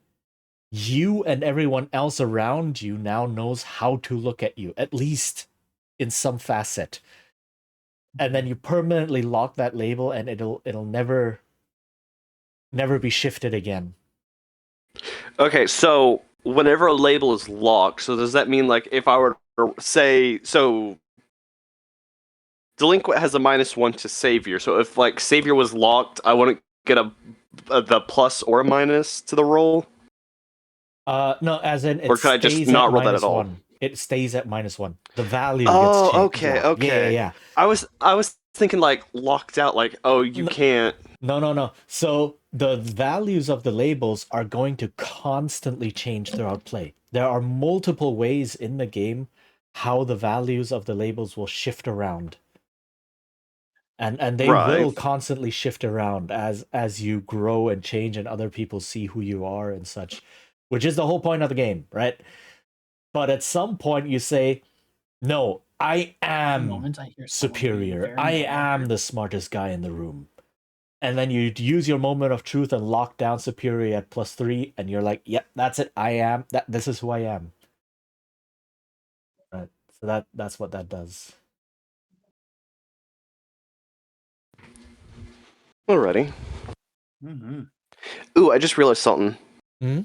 you and everyone else around you now knows how to look at you, at least in some facet. And then you permanently lock that label and it'll never be shifted again. okay. So whenever a label is locked, so does that mean like if I were to say so? Delinquent has a -1 to savior. So if like savior was locked, I wouldn't get the plus or a minus to the roll. No, as in it Or could I just stays not at roll that at all? -1. It stays at -1. The value gets Oh, changed. okay, Yeah. okay. Yeah. I was thinking like locked out, like oh you No. can't. No. So the values of the labels are going to constantly change throughout play. There are multiple ways in the game how the values of the labels will shift around. And they Right. will constantly shift around as you grow and change and other people see who you are and such, which is the whole point of the game, right? But at some point you say, no, I The am moment I hear someone being superior. very I am awkward. the smartest guy in the room. And then you use your moment of truth and lock down superior at +3, and you're like, yep, that's it. I am that. This is who I am. Right. So that's what that does. Alrighty. Mm-hmm. Ooh, I just realized something. Hmm?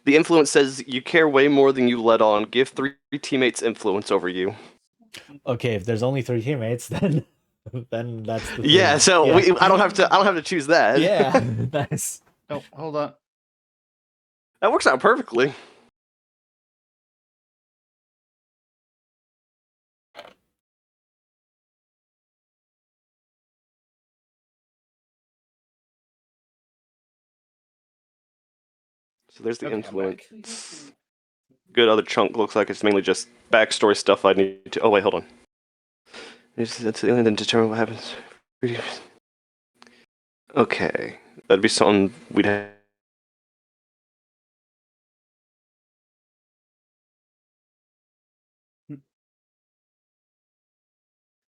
The influence says you care way more than you let on. Give 3 teammates influence over you. Okay, if there's only 3 teammates, then that's the Yeah, thing. so Yeah. I don't have to choose that. Yeah, nice. Oh, hold on. That works out perfectly. So there's the Okay, I'm back. influence. Good other chunk looks like it's mainly just backstory stuff I need to. Oh wait, hold on. That's the only thing to determine what happens. Okay, that'd be something we'd have.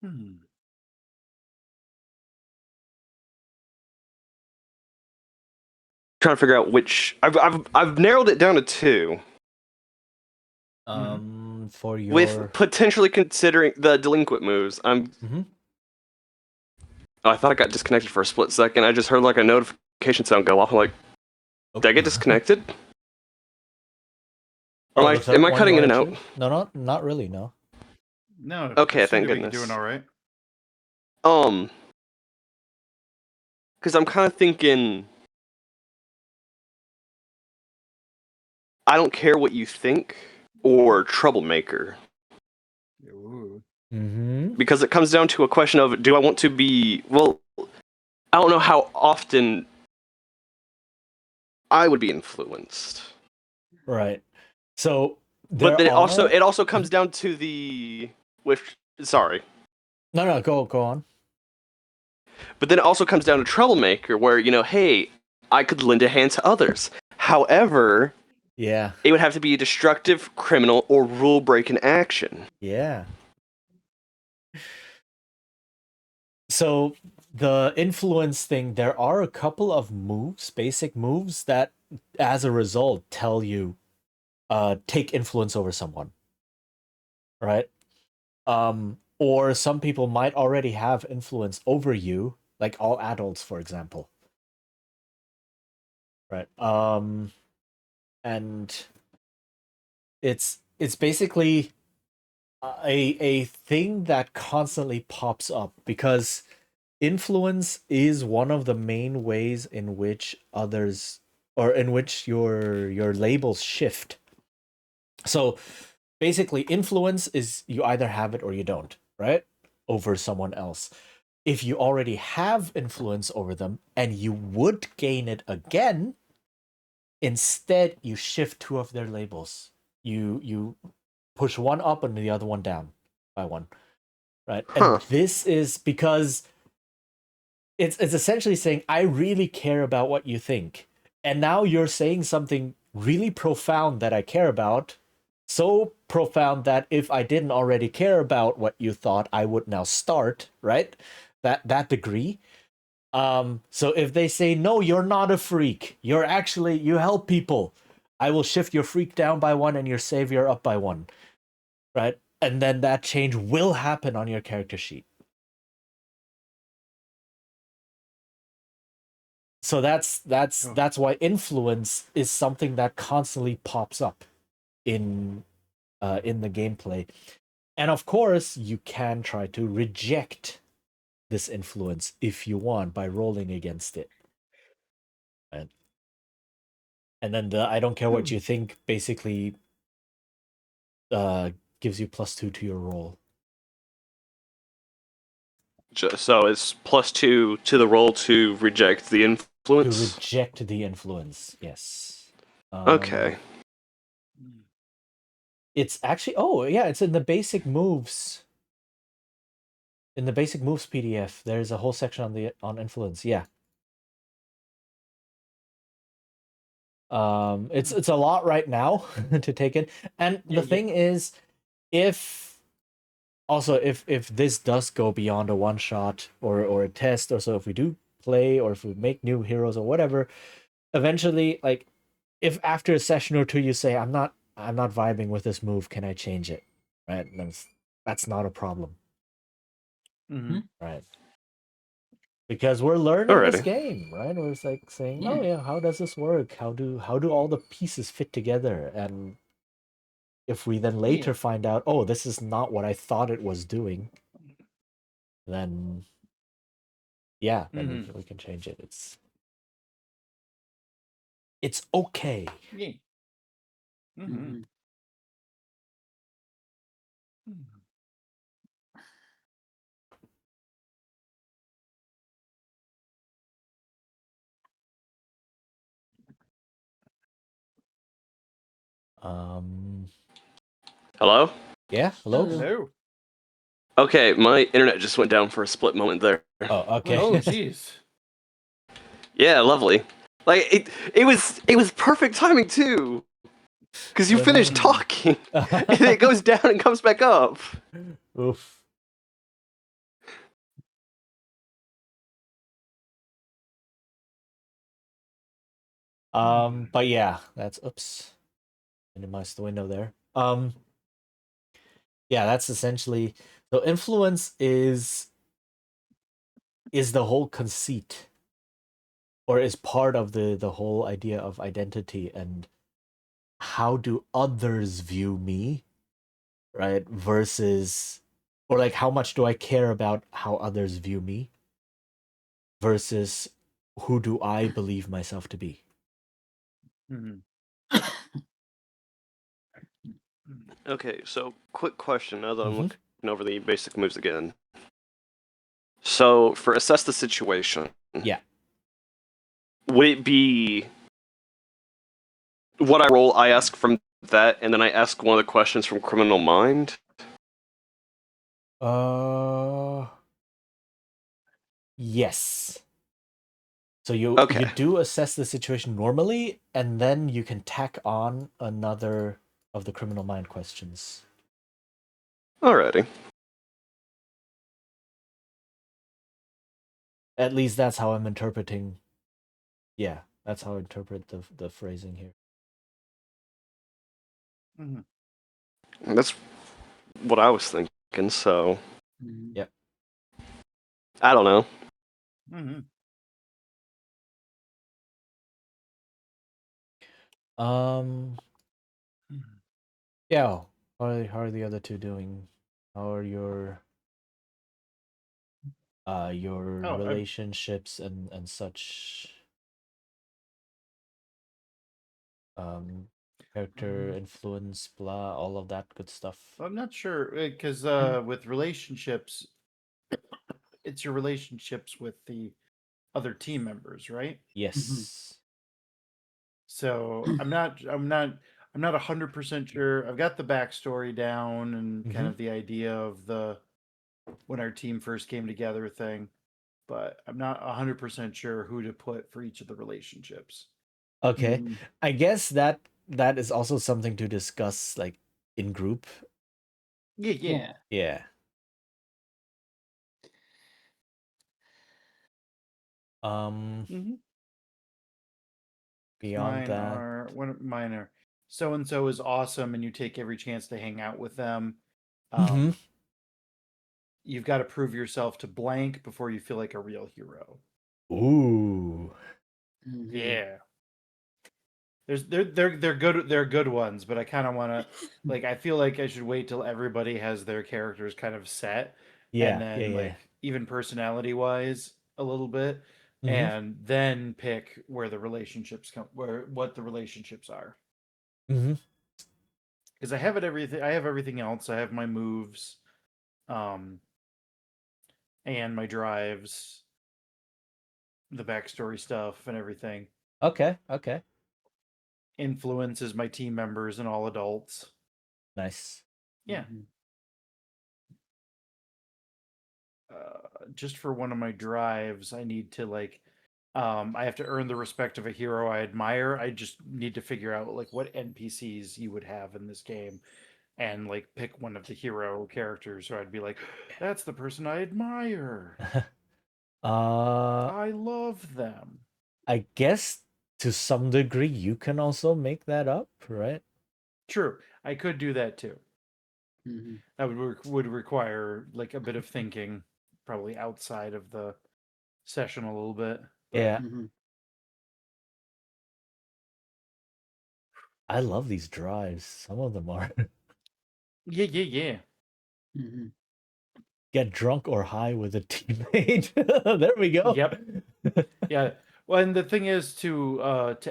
Hmm. Trying to figure out which. I've narrowed it down to 2. For your With potentially considering the delinquent moves. Mhm. Oh, I thought I got disconnected for a split second. I just heard like a notification sound go off. I'm like, did I get disconnected? Or Oh, the am I one cutting you in and wanna out? choose? No, not really. No. No. Okay, it seemed thank to be goodness. doing all right. Because I'm kind of thinking, I don't care what you think, or troublemaker. Ooh. Mm-hmm. Because it comes down to a question of, do I want to be, well, I don't know how often I would be influenced. Right. So But then it are... also comes down to the, sorry. No, go on. But then it also comes down to troublemaker, where, hey, I could lend a hand to others. However, Yeah. it would have to be a destructive, criminal, or rule-breaking action. Yeah. So the influence thing, there are a couple of moves, basic moves, that as a result tell you take influence over someone. Right? Or some people might already have influence over you, like all adults, for example. Right. And it's basically a thing that constantly pops up because influence is one of the main ways in which others, or in which your labels shift. So basically influence is you either have it or you don't, right? Over someone else. if you already have influence over them and you would gain it again, instead you shift 2 of their labels. You push one up and the other one down by 1, right? Huh. And this is because it's essentially saying I really care about what you think, and now you're saying something really profound that I care about, so profound that if I didn't already care about what you thought, I would now start, right? That degree. So if they say no, you're not a freak, you're actually, you help people, I will shift your freak down by 1 and your savior up by 1, right? And then that change will happen on your character sheet. So that's why influence is something that constantly pops up in the gameplay. And of course, you can try to reject this influence if you want by rolling against it. Right? And then the I don't care what you think basically gives you +2 to your roll. So it's +2 to the roll to reject the To influence. reject the influence, yes. Okay. It's actually, oh yeah, it's in the basic moves. In the basic moves PDF, there's a whole section on influence. Yeah. It's a lot right now to take in. And Yeah, the thing is, if this does go beyond a one shot or a test, or so if we do play or if we make new heroes or whatever, eventually, like, if after a session or 2 you say I'm not vibing with this move, can I change it? Right? And that's not a problem. Mhm. Right? Because we're learning this Alrighty. game, right? We're just like saying, Yeah. oh yeah, how does this work? How do all the pieces fit together? And if we then later find out, oh, this is not what I thought it was doing, then yeah, then we can change it. It's okay. Yeah. Mhm. Mhm. Um. Hello? Yeah. Hello. Hello. Hello. Okay, my internet just went down for a split moment there. Oh, okay. Oh, jeez. Yeah, lovely. Like it was perfect timing too. Cause you finished talking. And it goes down and comes back up. Oof. But yeah, that's oops. Minimize the window there. Yeah, that's essentially, so influence is the whole conceit, or is part of the whole idea of identity and how do others view me, right? Versus, or like, how much do I care about how others view me versus who do I believe myself to be? Mhm. Okay, so quick question now that I'm Mhm. looking over the basic moves again. So for assess the situation. Yeah. Would it be what I roll, I ask from that, and then I ask one of the questions from Criminal Mind? Yes. So you Okay. do assess the situation normally, and then you can tack on another of the Criminal Mind questions. Alrighty. At least that's how I'm interpreting. Yeah, that's how I interpret the phrasing here. Mhm. That's what I was thinking, so Mhm. Yep. I don't know. Mhm. Um. Mhm. Yeah. How are the other two doing? How are your Oh, relationships and such? Character influence, blah, all of that good stuff. I'm not sure because with relationships, it's your relationships with the other team members, right? Yes. So I'm not 100% sure. I've got the backstory down and kind Mhm. of the idea of the when our team first came together thing, but I'm not 100% sure who to put for each of the relationships. Okay. Mhm. I guess that is also something to discuss like in group. Yeah. Yeah. Yeah. Mhm. Beyond that. Mine are so and so is awesome, and you take every chance to hang out with them. Mhm. You've got to prove yourself to blank before you feel like a real hero. Ooh. Mhm. Yeah. They're good ones, but I kind of want to like I feel like I should wait till everybody has their characters kind of set, and Yeah. Yeah. then Yeah. like even personality wise a little bit, Mhm. and then pick where the relationships come where what the relationships are. Mhm. Because I have everything else. I have my moves, um, and my drives, the backstory stuff, and everything. Okay. Okay. Influences my team members and all adults. Nice. Yeah. Mhm. Just for one of my drives, I need to like I have to earn the respect of a hero I admire. I just need to figure out like what NPCs you would have in this game and like pick one of the hero characters so I'd be like, that's the person I admire. uh I love them. I guess to some degree you can also make that up, right? True. I could do that too. Mhm. That would require like a bit of thinking, probably outside of the session a little bit. But Yeah. Mhm. I love these drives. Some of them are yeah. Mhm. get drunk or high with a teammate. There we go. Yep. Yeah. Well, and the thing is to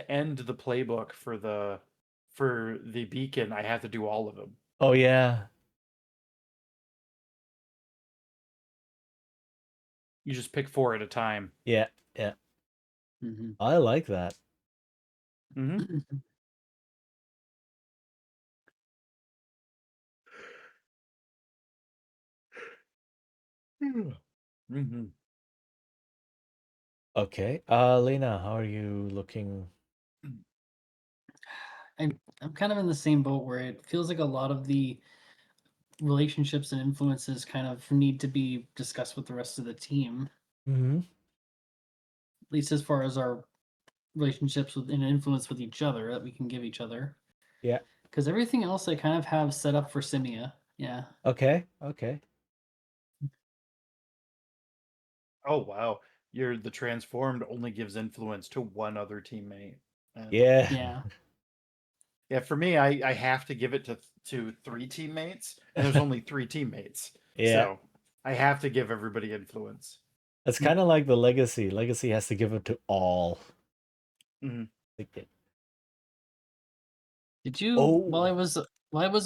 end the playbook for the beacon, I have to do all of them. Oh yeah. You just pick 4 at a time. Yeah. Yeah. Mhm. I like that. Mm-hmm. Mm-hmm. Okay. Lena, how are you looking? I'm kind of in the same boat where it feels like a lot of the relationships and influences kind of need to be discussed with the rest of the team, Mm-hmm. at least as far as our relationships with and influence with each other that we can give each other. Yeah. Because everything else I kind of have set up for Simia. Yeah. Okay. Okay. Oh wow. The transformed only gives influence to one other teammate. And Yeah. Yeah. yeah, for me, I have to give it to 3 teammates, and there's only 3 teammates. Yeah. So I have to give everybody influence. It's kind of like the legacy. Legacy has to give it to all. Mhm. Did you Oh. while I was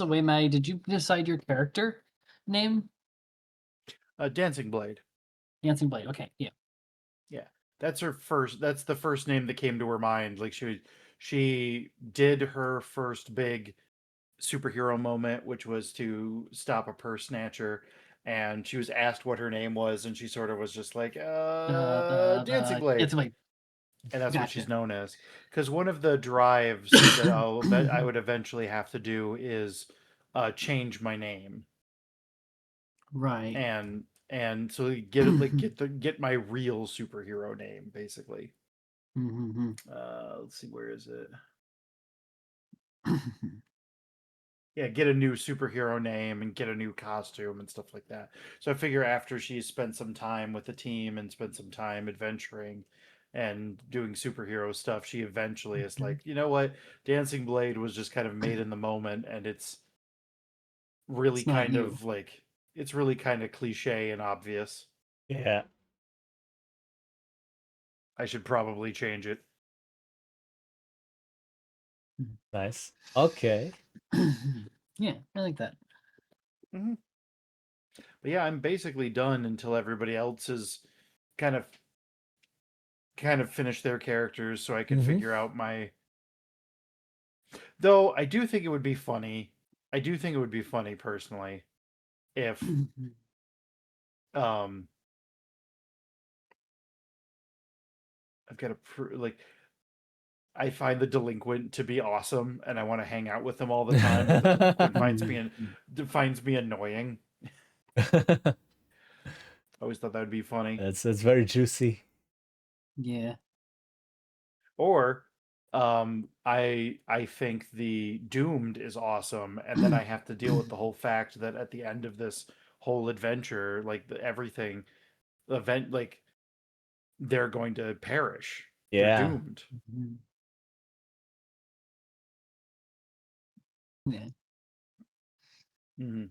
away, Maddie, did you decide your character name? Dancing Blade. Dancing Blade. Okay, yeah. Yeah. That's the first name that came to her mind. Like she did her first big superhero moment, which was to stop a purse snatcher, and she was asked what her name was, and she sort of was just like, Dancing Blade. Dancing Blade. And that's what Gotcha. she's known as. Because one of the drives that I would eventually have to do is change my name, Right. and so get it like get my real superhero name basically. Mm-hmm. Let's see, where is it? Yeah, get a new superhero name and get a new costume and stuff like that. So I figure after she's spent some time with the team and spent some time adventuring and doing superhero stuff, she eventually is like, you know what? Dancing Blade was just kind of made in the moment, and it's really It's not kind you. of like it's really kind of cliche and obvious. Yeah. I should probably change it. Nice. Okay. Yeah, I like that. hmm But yeah, I'm basically done until everybody else has kind of finished their characters, so I can Mhm. figure out my. Though I do think it would be funny. I do think it would be funny personally if um I've got like I find the delinquent to be awesome and I want to hang out with them all the time, but the delinquent finds me annoying. I always thought that would be funny. It's very juicy. Yeah. Or I think the doomed is awesome, and then I have to deal with the whole fact that at the end of this whole adventure, like everything event, like they're going to perish. Yeah. They're doomed. Yeah. Mm-hmm.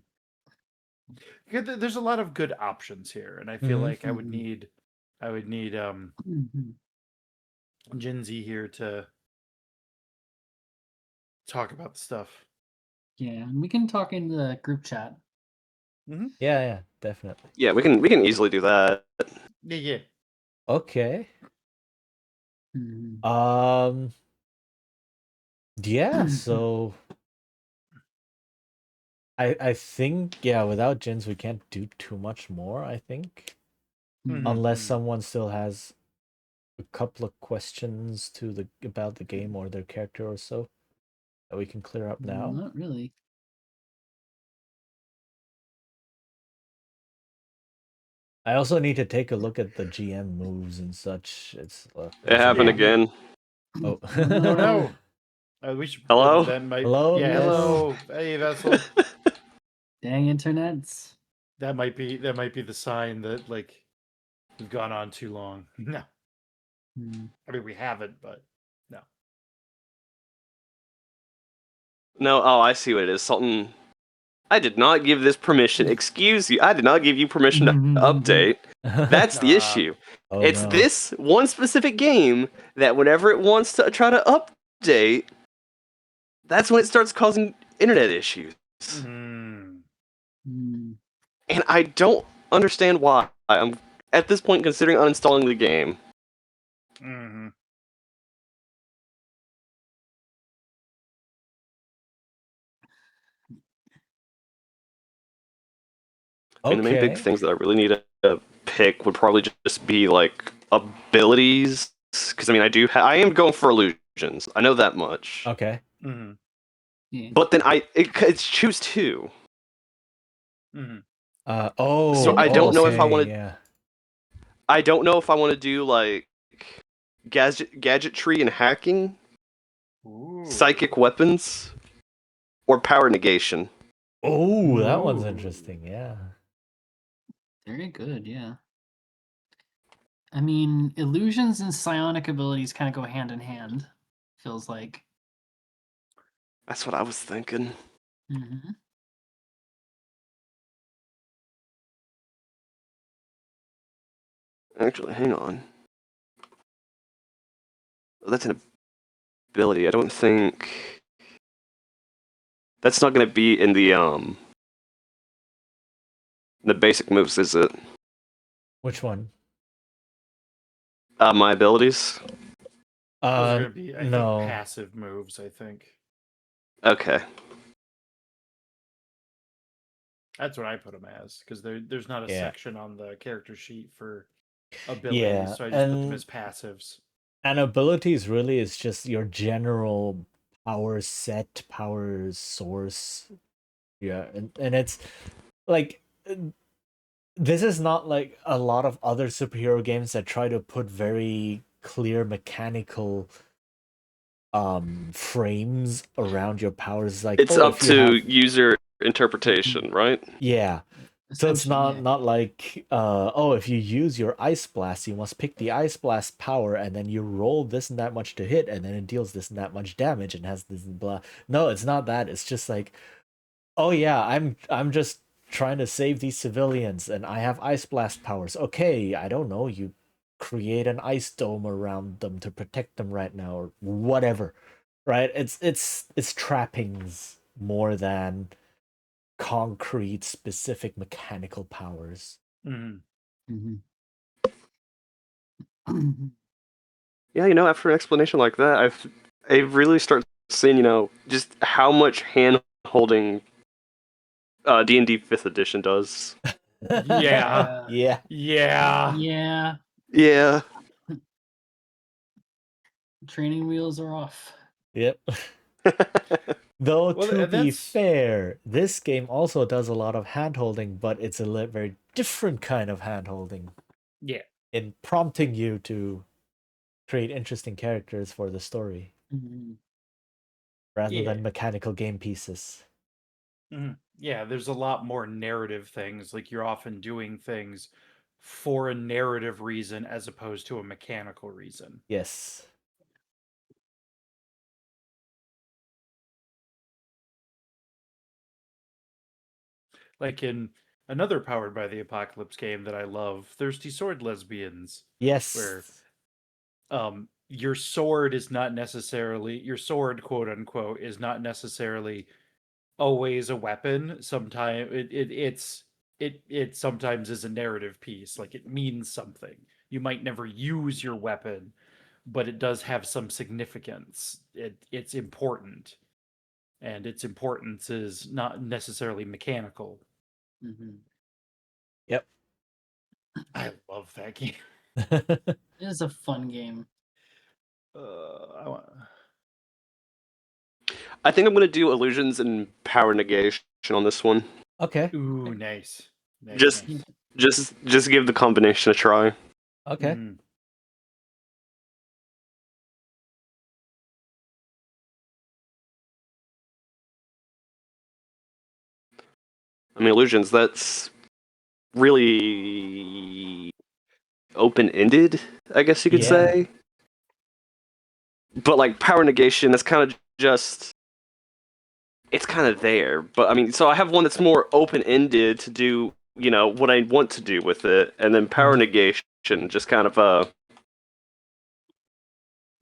There's a lot of good options here, and I feel like I would need Jinzi here to talk about the stuff. Yeah, and we can talk in the group chat. Yeah, definitely. Yeah, we can easily do that. Yeah. Okay. Mhm. Yeah, so I think without Jins we can't do too much more, I think. Unless someone still has a couple of questions about the game or their character or so that we can clear up now. Not really. I also need to take a look at the GM moves and such. It happened again. Oh. No. We should. Hello? That might. Hello? Yeah. Yes. Hello. Hey, Vessel. Dang internets. That might be the sign that like we've gone on too long. No. I mean we haven't, but no. No, oh, I see what it is. Something. I did not give this permission. Excuse you. I did not give you permission to update. That's the issue. Oh, It's no. this one specific game that whenever it wants to try to update, that's when it starts causing internet issues. Mm. And I don't understand why. I'm at this point considering uninstalling the game. Mm-hmm. I mean, the main big things that I really need to pick would probably just be like abilities, because I mean, I am going for illusions. I know that much. Okay. Mm-hmm. Yeah. But then it's choose two. Mm-hmm. So I don't know if I want to. Yeah. I don't know if I want to do like gadgetry and hacking, psychic weapons, or power negation. Oh, that one's interesting. Yeah. Very good, yeah. I mean, illusions and psionic abilities kind of go hand in hand, feels like. That's what I was thinking. Mm-hmm. Actually, hang on. Oh, that's an ability. I don't think that's not going to be in the basic moves, is it? Which one? My abilities. Those are gonna be, I no. think, passive moves. I think Okay. that's what I put them as, because there's not a section on the character sheet for abilities, so I just put them as passives. And abilities really is just your general power set, power source. Yeah, and it's like this is not like a lot of other superhero games that try to put very clear mechanical frames around your powers. Like it's up to user interpretation, right? Yeah. So it's not like if you use your ice blast, you must pick the ice blast power and then you roll this and that much to hit and then it deals this and that much damage and has this and blah. No, it's not that. It's just like, oh yeah, I'm just trying to save these civilians and I have ice blast powers. Okay, I don't know, you create an ice dome around them to protect them right now or whatever. Right? It's trappings more than concrete, specific mechanical powers. Mhm. Yeah, after an explanation like that, I really start seeing, just how much hand holding D&D 5th edition does. Yeah. Yeah. Yeah. Yeah. Yeah. Training wheels are off. Yep. Though Well, to and be that's- fair, this game also does a lot of hand-holding, but it's a very different kind of hand-holding Yeah. in prompting you to create interesting characters for the story rather Yeah. than mechanical game pieces. Yeah, there's a lot more narrative things. Like you're often doing things for a narrative reason as opposed to a mechanical reason. Yes. Like in another Powered by the Apocalypse game that I love, Thirsty Sword Lesbians, Yes. where your sword is not necessarily your sword, quote unquote, is not necessarily always a weapon. Sometimes it sometimes is a narrative piece. Like it means something. You might never use your weapon, but it does have some significance. It's important, and its importance is not necessarily mechanical. Yep. I love that game. It is a fun game. I think I'm going to do illusions and power negation on this one. Okay. Ooh, nice. Nice, Just- nice. Just give the combination a try. Okay. Mhm. I mean, illusions, that's really open-ended, I guess you could Yeah. say. But like power negation, that's kind of just, it's kind of there. But I mean, so I have one that's more open-ended to do, what I want to do with it, and then power Mhm. negation, just kind of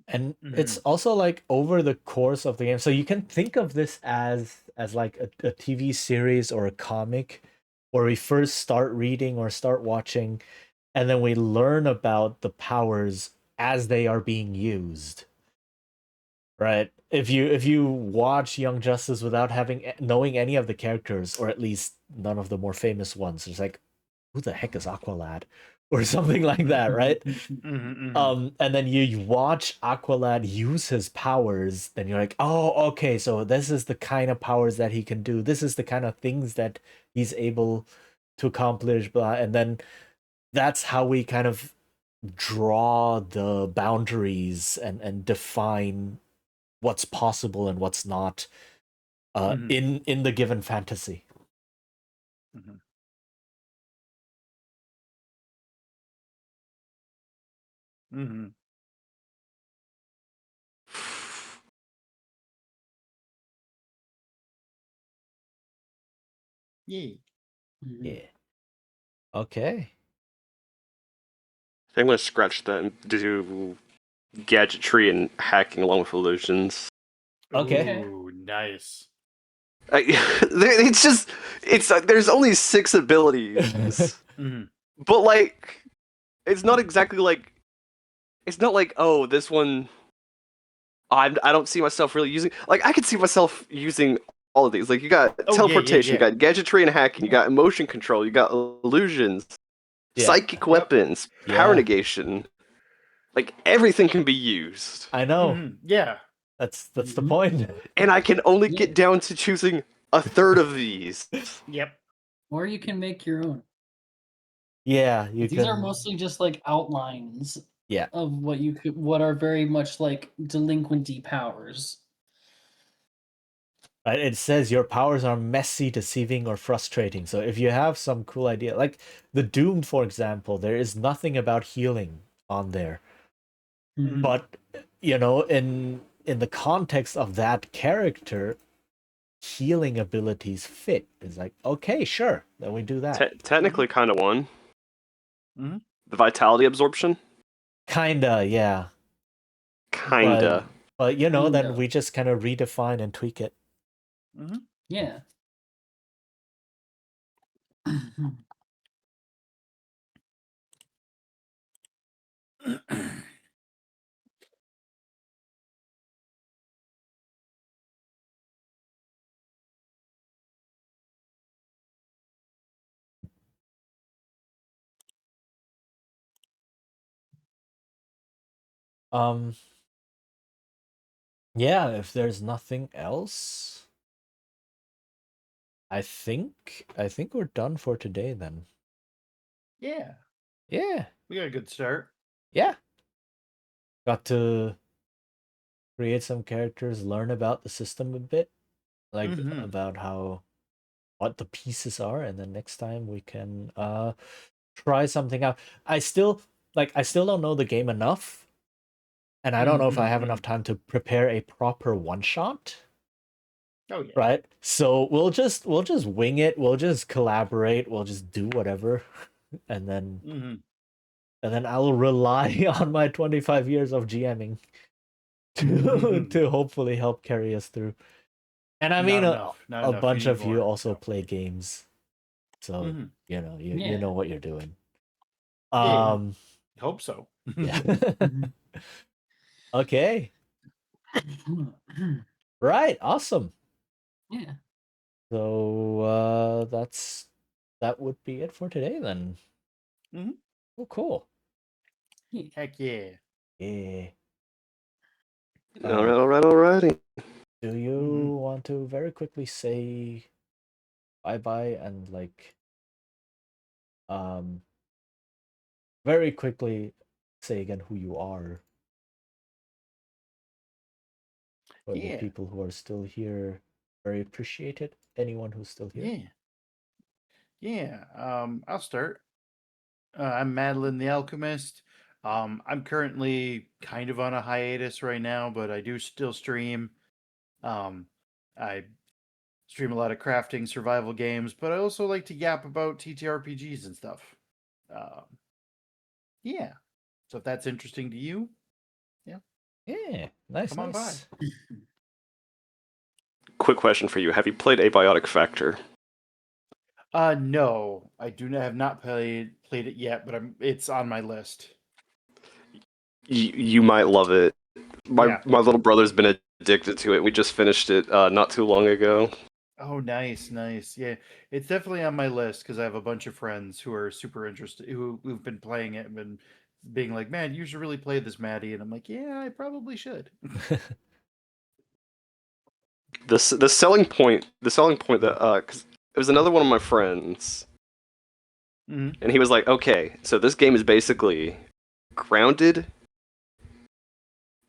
And it's also like over the course of the game. So you can think of this as like a TV series or a comic where we first start reading or start watching, and then we learn about the powers as they are being used. Right? If you watch Young Justice without knowing any of the characters, or at least none of the more famous ones, it's like, who the heck is Aqualad? Or something like that, right? And then you watch Aqualad use his powers, then you're like, oh, okay, so this is the kind of powers that he can do. This is the kind of things that he's able to accomplish, blah. And then that's how we kind of draw the boundaries and define what's possible and what's not in the given fantasy. Yeah. Yeah. Okay. I'm going to scratch that and do gadgetry and hacking along with illusions. Okay. Ooh, nice. There's only 6 abilities, but like, it's not exactly like, it's not like, oh, this one, I don't see myself really using. Like, I could see myself using all of these. Like, you got teleportation, you got gadgetry and hacking, you got emotion control, you got illusions, psychic weapons, power negation. Like, everything can be used. I know. Yeah. That's the point. And I can only get down to choosing a third of these. Yep. Or you can make your own. Yeah, These are mostly just like outlines. Yeah. Of what are very much like delinquency powers. Right, it says your powers are messy, deceiving, or frustrating. So if you have some cool idea, like the Doom, for example, there is nothing about healing on there. But in the context of that character, healing abilities fit. It's like, okay, sure, then we do that. Technically, kind of one. The vitality absorption. Kinda, yeah. Kinda. But then we just kind of redefine and tweak it. Yeah. Um, yeah, if there's nothing else, I think we're done for today then. Yeah, Yeah. we got a good start. Yeah. Got to create some characters, learn about the system a bit, like Mhm. about what the pieces are, and then next time we can try something out. I still don't know the game enough, and I don't know if I have enough time to prepare a proper one shot. Oh yeah. Right? So we'll just wing it, we'll just collaborate, we'll just do whatever, and then Mhm. I'll rely on my 25 years of GMing to hopefully help carry us through. And I mean, Not enough. a You bunch need of you more. also No. play games, so Mhm. you know you Yeah. know what you're doing. Yeah. Hope so. Yeah. Okay. Right. Awesome. Yeah. So that would be it for today then. Mhm. Oh, cool. Heck yeah. Yeah. Alrighty. Do you Mhm. want to very quickly say bye bye and very quickly say again who you are for the Yeah. people who are still here? Very appreciated. Anyone who's still here. Yeah. Yeah. I'll start. I'm Madeline the Alchemist. I'm currently kind of on a hiatus right now, but I do still stream. I stream a lot of crafting survival games, but I also like to yap about TTRPGs and stuff. Um, yeah. So if that's interesting to you, Yeah. Nice. come on by. Nice. Quick question for you: have you played Abiotic Factor? No, I have not played it yet, but it's on my list. You might love it. Yeah. My little brother's been addicted to it. We just finished it not too long ago. Oh, nice. Yeah, it's definitely on my list because I have a bunch of friends who are super interested, who've been playing it and been being like, "Man, you should really play this, Maddie." And I'm like, "Yeah, I probably should." The selling point that cause it was another one of my friends, Mhm. and he was like, "Okay, so this game is basically Grounded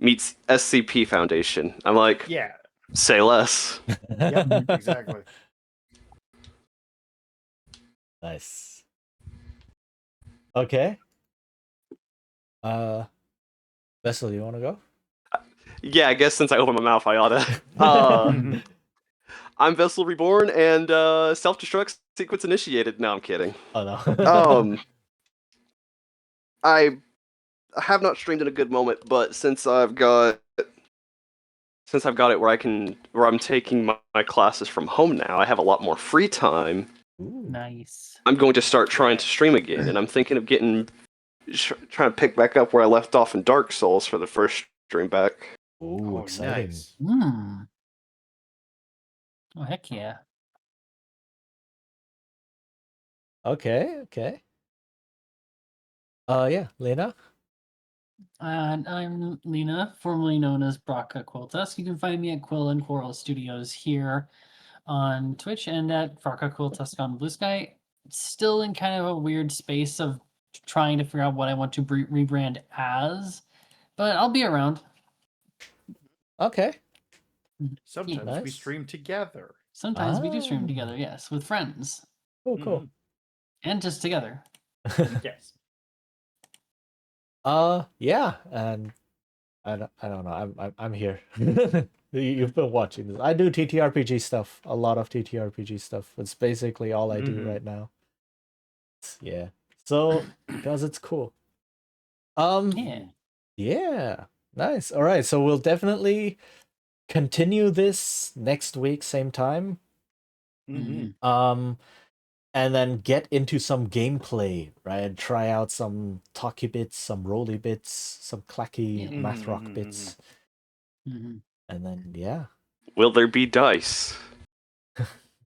meets SCP Foundation." I'm like, Yeah. "Say less." Yep. Exactly. Nice. Okay. Vessel, you want to go? Yeah, I guess since I opened my mouth, I oughta. I'm Vessel Reborn, and self-destruct sequence initiated. No, I'm kidding. Oh no. I have not streamed in a good moment, but since I've got it where I'm taking my classes from home now, I have a lot more free time. Ooh. Nice. I'm going to start trying to stream again, and I'm thinking of trying to pick back up where I left off in Dark Souls for the first stream back. Ooh, Oh, exciting. nice. Hmm. Oh heck yeah. Okay. Yeah, Lena. And I'm Lena, formerly known as Braka Quiltus. You can find me at Quill and Coral Studios here on Twitch and at Braka Quiltus on Blue Sky. Still in kind of a weird space of trying to figure out what I want to rebrand as, but I'll be around. Okay. Sometimes we Nice. stream together. Sometimes we do stream Ah. together, yes, with friends Cool. and just together. Yes. Yeah, and I don't know. I'm here. You've been watching this. I do TTRPG stuff. A lot of TTRPG stuff. It's basically all I do right now. Yeah. So because it's cool. Yeah. Nice. All right. So we'll definitely continue this next week, same time. Mhm. and then get into some gameplay, right? Try out some talky bits, some roly bits, some clacky Yeah. math rock Mhm, bits, Mhm. and then yeah, Will there be dice?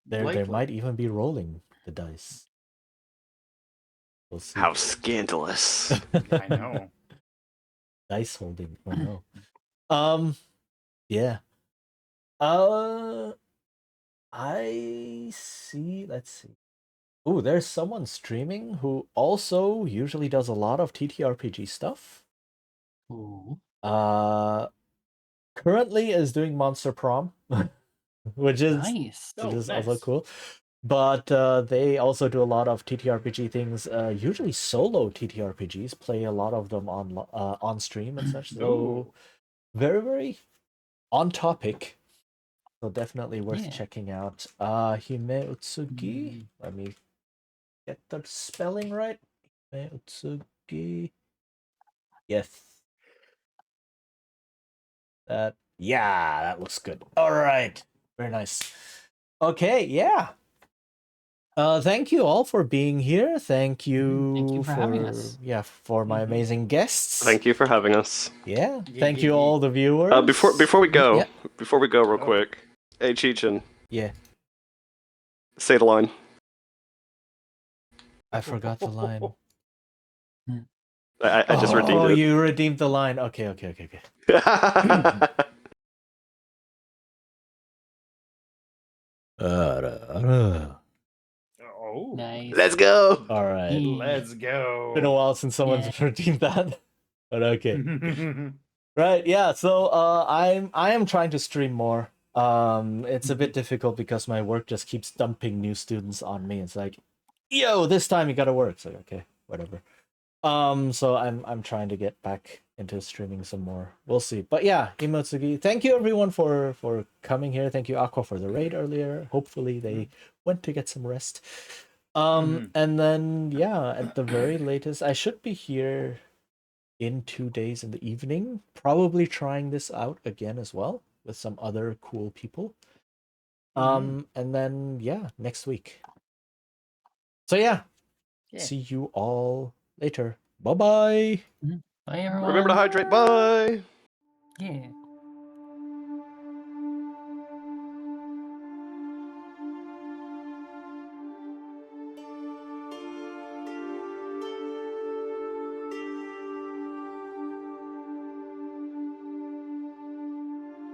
there Likely. might even be rolling the dice. We'll see. How scandalous. I know. Dice holding. Oh no. Yeah. I see. Let's see. Ooh, there's someone streaming who also usually does a lot of TTRPG stuff. Ooh. Currently is doing Monster Prom, which is Nice. Oh, also nice. cool. But they also do a lot of TTRPG things, usually solo TTRPGs, play a lot of them on stream and such. So Ooh. very, very on topic. So definitely worth Yeah. checking out. Hime Utsugi. Let me get the spelling right. Hime Utsugi. Yes. That looks good. All right. Very nice. Okay, yeah. Thank you all for being here. Thank you, Thank you for having us. for my amazing guests. Thank you for having us. Yeah. Yeah, Thank yeah, you yeah. all the viewers. Before we go, Yeah. real Oh. quick. Hey, Cheechin, Yeah. say the line. I forgot the line. I just redeemed Oh, it. you redeemed the line. Okay. Oh. Nice. Let's go. All right. Let's go. Been a while since someone's Yeah. redeemed that. But okay. Right, yeah. So I am trying to stream more. It's a bit difficult because my work just keeps dumping new students on me. It's like, yo, this time you gotta work. So okay, whatever. So I'm trying to get back into streaming some more. We'll see. But yeah, Imotsugi, thank you everyone for coming here. Thank you, Aqua, for the raid earlier. Hopefully they went to get some rest. And then yeah, at the very latest, I should be here in 2 days in the evening, probably trying this out again as well with some other cool people. And then yeah, next week. So yeah, see you all later. Bye bye. Bye, everyone. Remember to hydrate. Bye. Yeah.